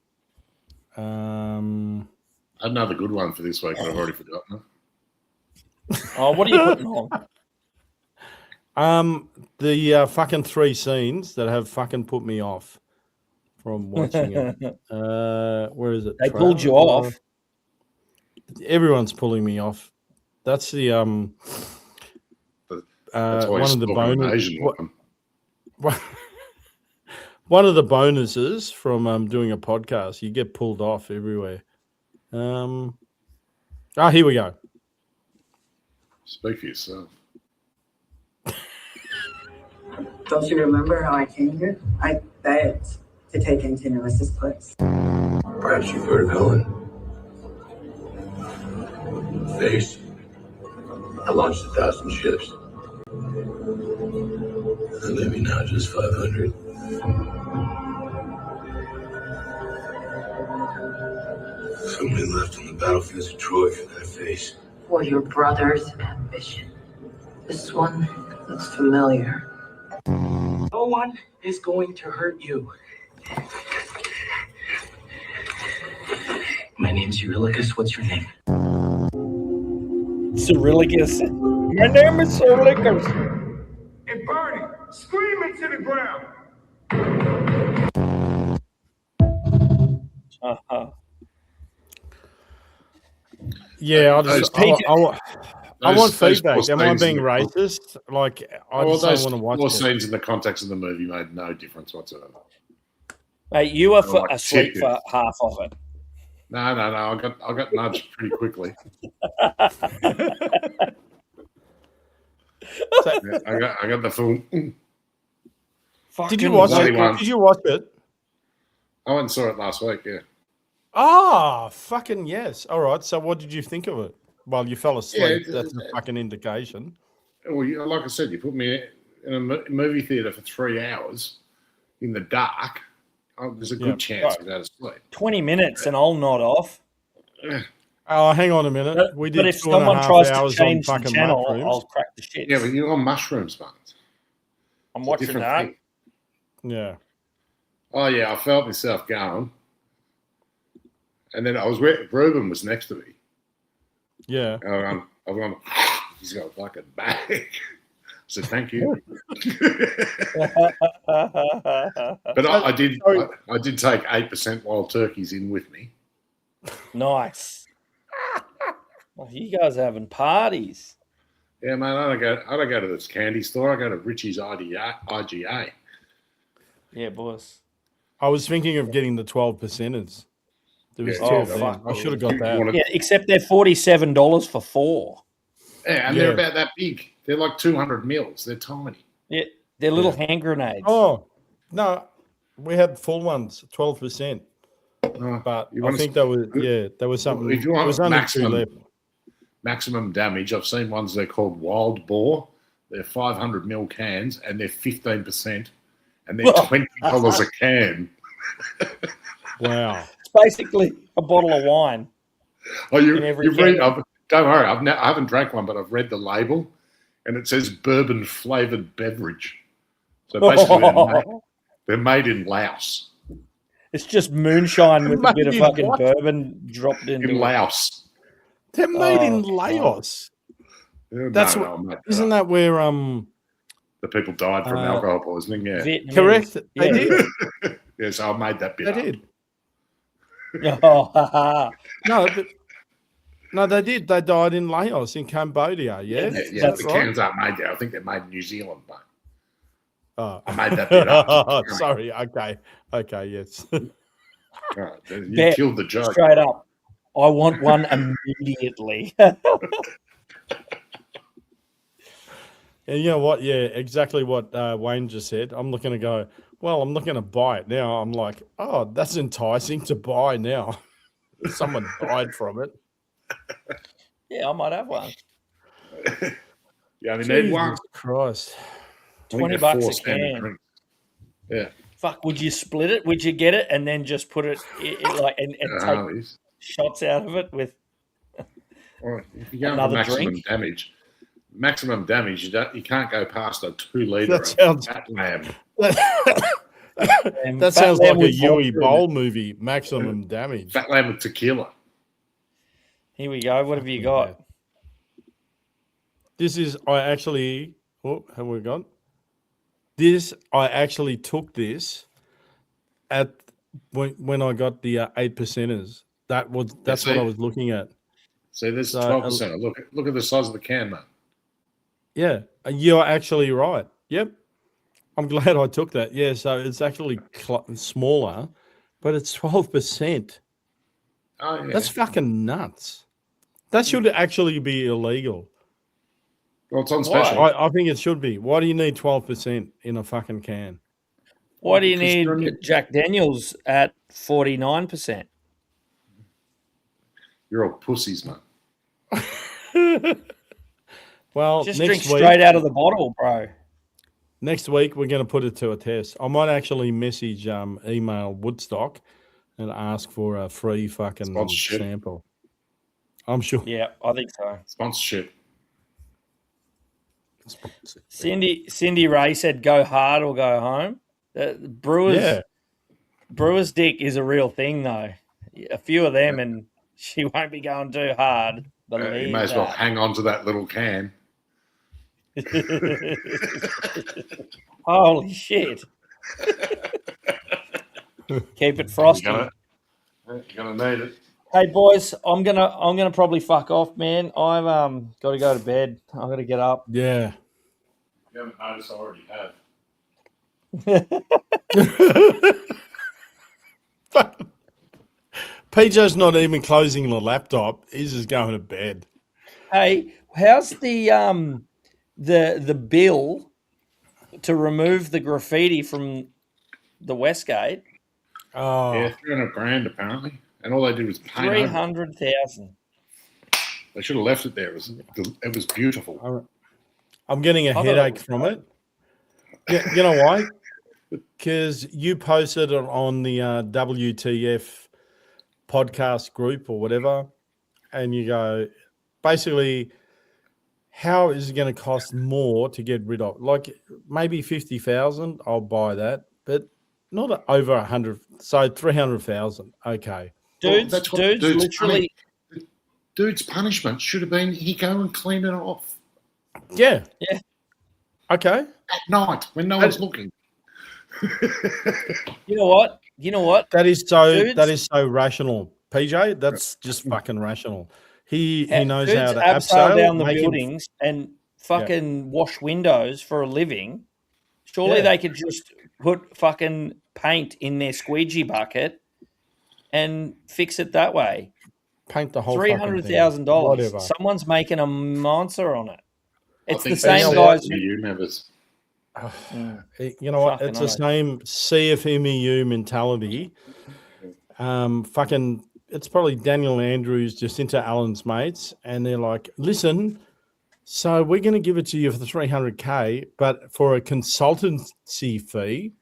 I had another good one for this week, but I've already forgotten it. Oh, what are you putting on? The fucking 3 scenes that have fucking put me off from watching it. Where is it? They pulled you off. Everyone's pulling me off. That's the That's why one of the bonus. One of the bonuses from doing a podcast, you get pulled off everywhere. Here we go. Speak for yourself. Don't you remember how I came here? I begged to take Continuous's place. Perhaps you've heard of Helen. Face. I launched 1,000 ships. And maybe now just 500. So many left on the battlefields of Troy for that face. For your brother's ambition. This one looks familiar. No one is going to hurt you. My name's Eurylicus. What's your name? Cyrillicus. My name is Cyrillicus. And Bernie, scream into the ground. Yeah, I want feedback. Am I being racist? Like, I just don't want to watch those it. scenes in the context of the movie made no difference whatsoever. Mate, you were asleep for half of it. No. I got nudged pretty quickly. I got the full. Did you watch it? Did you watch it? I went and saw it last week. Yeah. Ah, fucking yes. All right. So, what did you think of it? Well, you fell asleep. Yeah, that's a fucking indication. Well, like I said, you put me in a movie theater for 3 hours in the dark. There's a good chance I'll go to sleep. 20 minutes and I'll nod off. Oh, hang on a minute. We did but if 2.5 someone tries to hours change on the fucking channel, mushrooms. I'll crack the shit. Yeah, but you're on mushrooms, mate. I'm watching that. Thing. Yeah. Oh, yeah, I felt myself going. And then I was where Ruben was next to me. Yeah. I've gone, he's got a fucking bag. I said, thank you. But I did take 8% wild turkeys in with me. Nice. Oh, you guys are having parties. Yeah, man, I don't go to this candy store. I go to Richie's IGA. Yeah, boss. I was thinking of getting the 12%ers. There was 2 of them. I should have got that. Yeah, except they're $47 for 4. Yeah, and they're about that big. They're like 200 mils. There tiny. Yeah, they're little hand grenades. Oh, no. We had full ones, 12%. But I think there was something. If you want there was only 2 left. Maximum damage, I've seen ones they're called Wild Boar. They're 500 mil cans and they're 15%. And they're $20 a can. Wow. basically a bottle of wine. Oh, you've read? can. Don't worry, I haven't drank one, but I've read the label, and it says bourbon flavored beverage. So basically, they're made in Laos. It's just moonshine with a bit of Made in fucking what? bourbon dropped into In it. Laos. They're made in Laos. That's mate, isn't that where the people died from alcohol poisoning? Yeah, Vietnamese. correct? They Yeah. did. yeah. So I made that bit They up. did. Oh, No, they did. They died in Laos, in Cambodia. Yeah, Yeah, that's the right. cans aren't made there. I think they're made in New Zealand, mate. Oh. I made that bit up. Sorry. Okay. Yes. Right, you Bet, killed the joke. straight up. I want one immediately. And you know what? Yeah, exactly what Wayne just said. I'm not going to go, well, I'm not going to buy it now. I'm like, oh, that's enticing to buy now. Someone died from it. Yeah, I might have one. You only need one. Jesus Christ. $20 a can. Yeah. Fuck, would you split it? Would you get it and then just put it and take shots out of it with if you go for another maximum damage, you can't go past a 2 litre That sounds- fat lamb. That sounds like a Uwe Boll movie, Maximum Damage. Fat lamb with tequila. Here we go. What have you got? This is, I actually, have we got? This, I actually took this at when I got the 8%ers. That's what I was looking at. See, this is 12%. Look at the size of the can, mate. Yeah, you're actually right. Yep. I'm glad I took that. Yeah, so it's actually smaller, but it's 12%. Oh, yeah. That's fucking nuts. That should actually be illegal. Well, it's on special. I think it should be. Why do you need 12% in a fucking can? Why do you need Jack Daniels at 49%? You're all pussies, mate. Well, Just next drink week, straight out of the bottle, bro. Next week, we're going to put it to a test. I might actually message email Woodstock and ask for a free fucking Sponsorship. sample. I'm sure. Yeah, I think so. Sponsorship. Cindy Ray said, "Go hard or go home." Brewer's dick is a real thing, though. A few of them, and she won't be going too hard. You may as well hang on to that little can. Holy shit! Keep it frosty. You're gonna need it. Hey boys, I'm gonna probably fuck off, man. I've got to go to bed. I'm gonna get up. Yeah. You haven't noticed, I already have. PJ's not even closing the laptop. He's just going to bed. Hey, how's the bill to remove the graffiti from the Westgate? Oh, yeah, $300,000 apparently, and all they did was paint. 300,000. They should have left it there. It was beautiful. I'm getting a headache from it. Yeah, you know why? Because you posted it on the WTF podcast group or whatever, and you go, basically, how is it going to cost more to get rid of? Like maybe 50,000, I'll buy that, but not over 100. So 300,000, okay. Dude's literally. Dude's punishment should have been he go and clean it off. Yeah. Yeah. Okay. At night when no one's looking. You know what? That is so rational, PJ. That's just fucking rational. He knows how to abseil down the buildings and fucking wash windows for a living. Surely they could just put fucking paint in their squeegee bucket and fix it that way. Paint the whole $300,000. Someone's making a monster on it. It's the same guys. guys. You members. You know what? It's the same CFMEU mentality. It's probably Daniel Andrews just into Alan's mates, and they're like, "Listen, so we're going to give it to you for the $300K, but for a consultancy fee,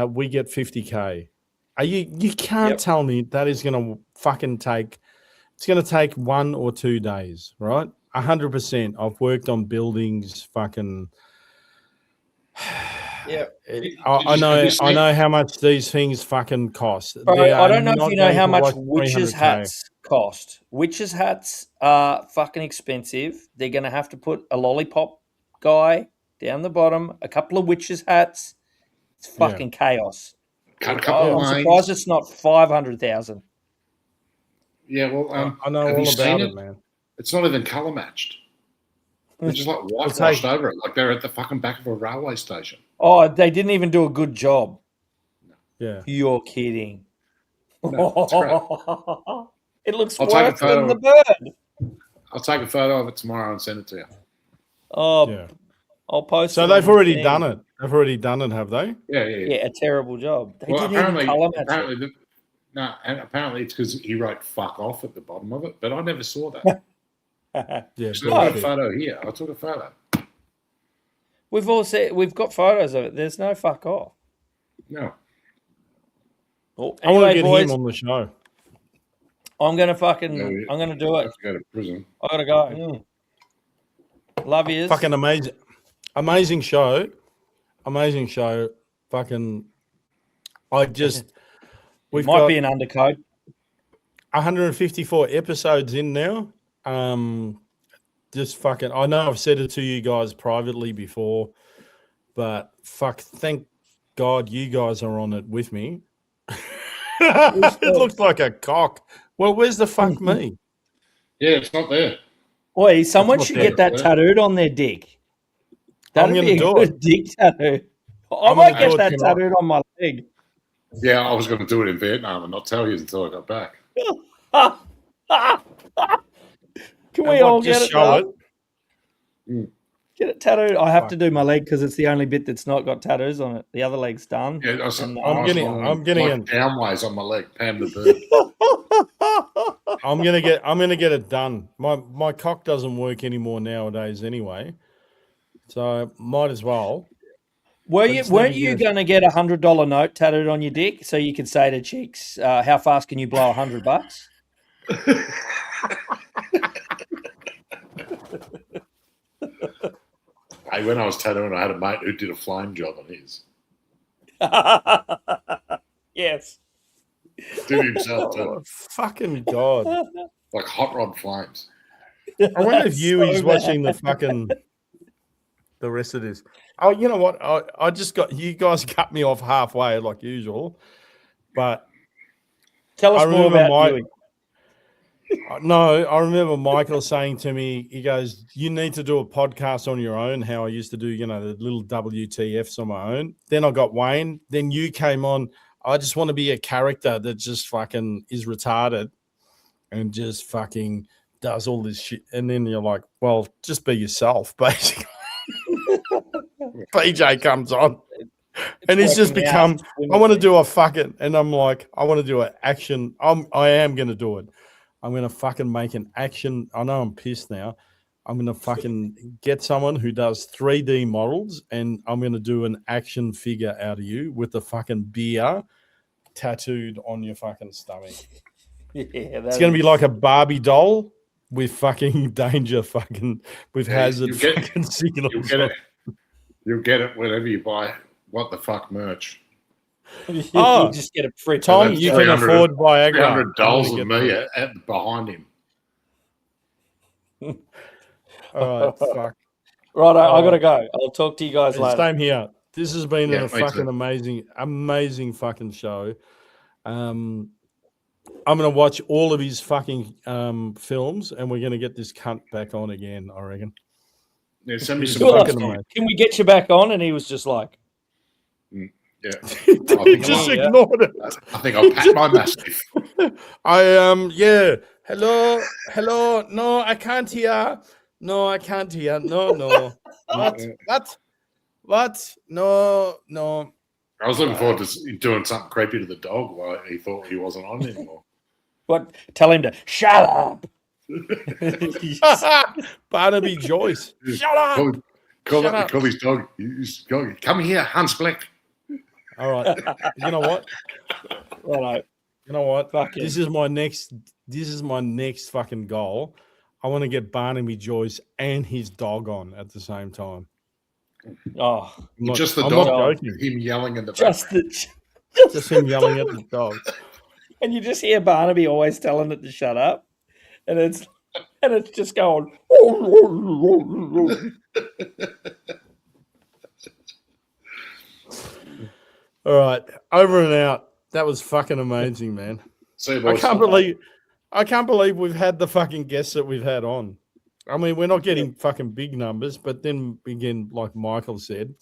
we get $50K." You can't tell me that is going to fucking take. It's going to take 1 or 2 days, right? 100%. I've worked on buildings. Fucking. Yeah, I know how much these things fucking cost. Bro, They I are don't know if not you know going how to much watch witches' 300K. hats cost. Witches' hats are fucking expensive. They're going to have to put a lollipop guy down the bottom, a couple of witches' hats. It's fucking chaos. Cut a couple of I'm lines. surprised it's not 500,000. Yeah, well, I know have all you about seen it, man. It's not even colour matched. They're just like whitewashed over it, like they're at the fucking back of a railway station. Oh, they didn't even do a good job. Yeah. You're kidding. No, it's crap. It looks I'll take a worse than the photo. bird. I'll take a photo of it tomorrow and send it to you. Oh, Yeah. I'll post So it. they've on already the done thing. it. They've already done it, have they? Yeah. Yeah, a terrible job. They Well, didn't even colour match it. apparently it's because he wrote "fuck off" at the bottom of it, but I never saw that. Yeah, So I've got a photo here. I took a photo. We've got photos of it. There's no fuck off. No. Well, I want to anyway, get boys, him on the show. I'm gonna fucking. No, I'm gonna do I it. have to go to prison. I gotta go. Love yous. Fucking amazing show. Amazing show. Fucking. We've Might got be an undercoat. 154 episodes in now. Just fucking. I know I've said it to you guys privately before, but thank God you guys are on it with me. It looks like a cock. Well, where's the fuck me? Yeah, it's not there. Oi, someone not should there. get that tattooed on their dick. I'm That'd gonna be a do good it. dick tattoo. I I'm might gonna do get it that tonight. tattooed on my leg. Yeah, I was going to do it in Vietnam and not tell you until I got back. Can we all get just it show done? Mm. Get it tattooed. I have to do my leg because it's the only bit that's not got tattoos on it. The other leg's done. Yeah, I'm getting in. downways on my leg. Pam the bird. I'm gonna get it done. My cock doesn't work anymore nowadays anyway, so might as well. Weren't you going to get $100 note tattooed on your dick so you could say to chicks, "How fast can you blow $100?" Hey, when I was tattooing, I had a mate who did a flame job on his. Yes. Did himself too. Oh, fucking God. Like hot rod flames. I wonder if you is So watching bad. the rest of this. Oh, you know what? I just got you guys cut me off halfway like usual, but Tell us I more remember about you. No, I remember Michael saying to me, he goes, "You need to do a podcast on your own." How I used to do, the little WTFs on my own. Then I got Wayne. Then you came on. I just want to be a character that just fucking is retarded and just fucking does all this shit. And then you're like, well, just be yourself, basically. PJ comes on. And it's just become, I want to do a fucking, and I'm like, I want to do an action. I am going to do it. I'm going to fucking make an action. I know I'm pissed now. I'm going to fucking get someone who does 3D models and I'm going to do an action figure out of you with the fucking beer tattooed on your fucking stomach. Yeah, It's going to be like a Barbie doll with fucking danger fucking, with hazard fucking signals. You'll get it whenever you buy What the Fuck merch. You just get a free Tom, you can afford Viagra. $300 of me behind him. All right, fuck. Right, I got to go. I'll talk to you guys later. Same here. This has been a me fucking too. amazing fucking show. I'm going to watch all of his fucking films and we're going to get this cunt back on again, I reckon. Yeah, send me He's some fucking photos. amazing. Can we get you back on? And he was just like, Yeah. He just ignored it. I think I'll pat my mastiff. Yeah. Hello. No, I can't hear. No. What? No. I was looking forward to doing something creepy to the dog while he thought he wasn't on anymore. what? Tell him to shut up. Barnaby Joyce. Shut up. Call his dog. Come here, Hans Black. All right. You know what? Right. You know what? Fucking. This is my next fucking goal. I want to get Barnaby Joyce and his dog on at the same time. Oh, just the I'm dog. not joking. Him yelling in the just him yelling at the dog. And you just hear Barnaby always telling it to shut up, and it's just going. All right, over and out. That was fucking amazing, man. See you, boys. I can't believe we've had the fucking guests that we've had on. I mean, we're not getting fucking big numbers, but then again, like Michael said,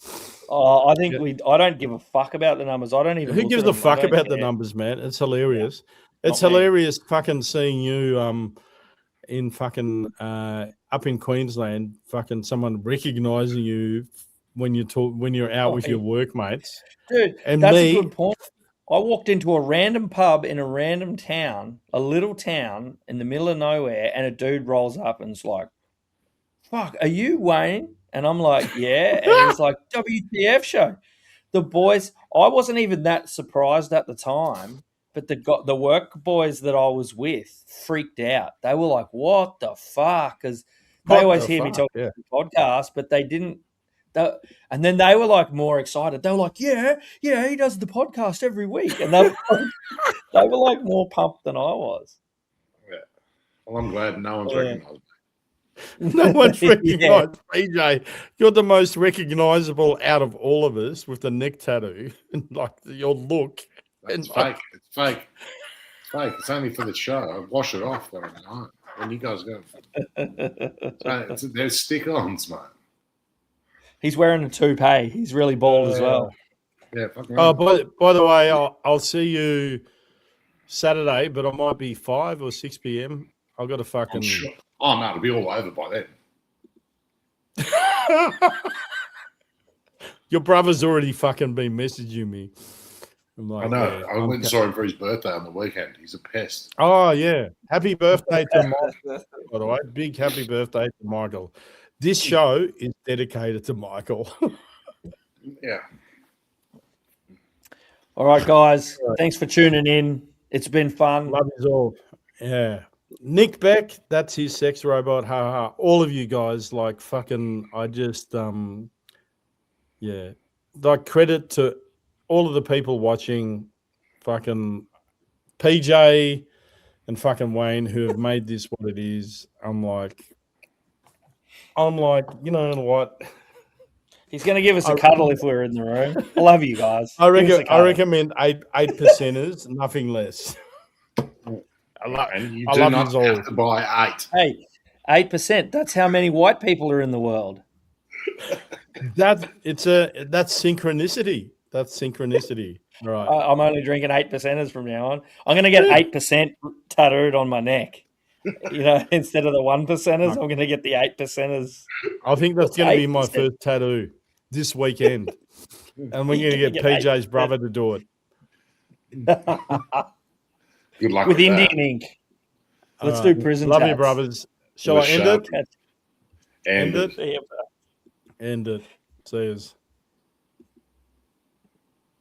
I think I don't give a fuck about the numbers. I don't even. Who look gives at a them. fuck I don't about the care. numbers, man? It's hilarious. It's Not me. hilarious fucking seeing you in fucking up in Queensland, fucking someone recognizing you when you're out with your workmates. Dude, and that's me, a good point. I walked into a random pub in a random town, a little town in the middle of nowhere, and a dude rolls up and is like, "Fuck, are you Wayne?" And I'm like, "Yeah." And he's like, "WTF show." The boys, I wasn't even that surprised at the time, but the work boys that I was with freaked out. They were like, "What the fuck?" Because they always hear me talking on the podcast, but they didn't. And then they were like more excited. They were like, yeah, he does the podcast every week. And they were like more pumped than I was. Yeah. Well, I'm glad no one's recognised. No one's recognized. PJ, you're the most recognizable out of all of us with the neck tattoo and like your look. It's fake. It's fake. It's fake. It's only for the show. I wash it off when I'm home. When you guys go. There's stick-ons, mate. He's wearing a toupee. He's really bald as well. Yeah. Oh, by the way, I'll see you Saturday, but I might be 5 or 6 p.m. I've got to fucking. Sure. Oh no, it'll be all over by then. Your brother's already fucking been messaging me. Like, I know. yeah, I went and saw him for his birthday on the weekend. He's a pest. Oh yeah, happy birthday to Michael. By the way, big happy birthday to Michael. This show is dedicated to Michael. Yeah. All right, guys. Thanks for tuning in. It's been fun. Love you all. Yeah. Nick Beck, that's his sex robot. Ha ha. All of you guys, like fucking, I just, yeah. Like credit to all of the people watching, fucking PJ and fucking Wayne who have made this what it is. I'm like, you know what? He's going to give us a cuddle if we're in the room. I love you guys. I recommend 8%ers, nothing less. And you do not have to buy 8. Hey, 8%. That's how many white people are in the world. That's synchronicity. That's synchronicity. All right. I'm only drinking 8%ers from now on. I'm going to get 8% tattooed on my neck. You know, instead of the 1%ers, I'm going to get the 8%ers. I think that's going to be my first tattoo this weekend. And we're going to get PJ's brother to do it. Good luck with Indian ink. Let's do prison Love tats. you, brothers. Shall I end it? End it. End it. See yous.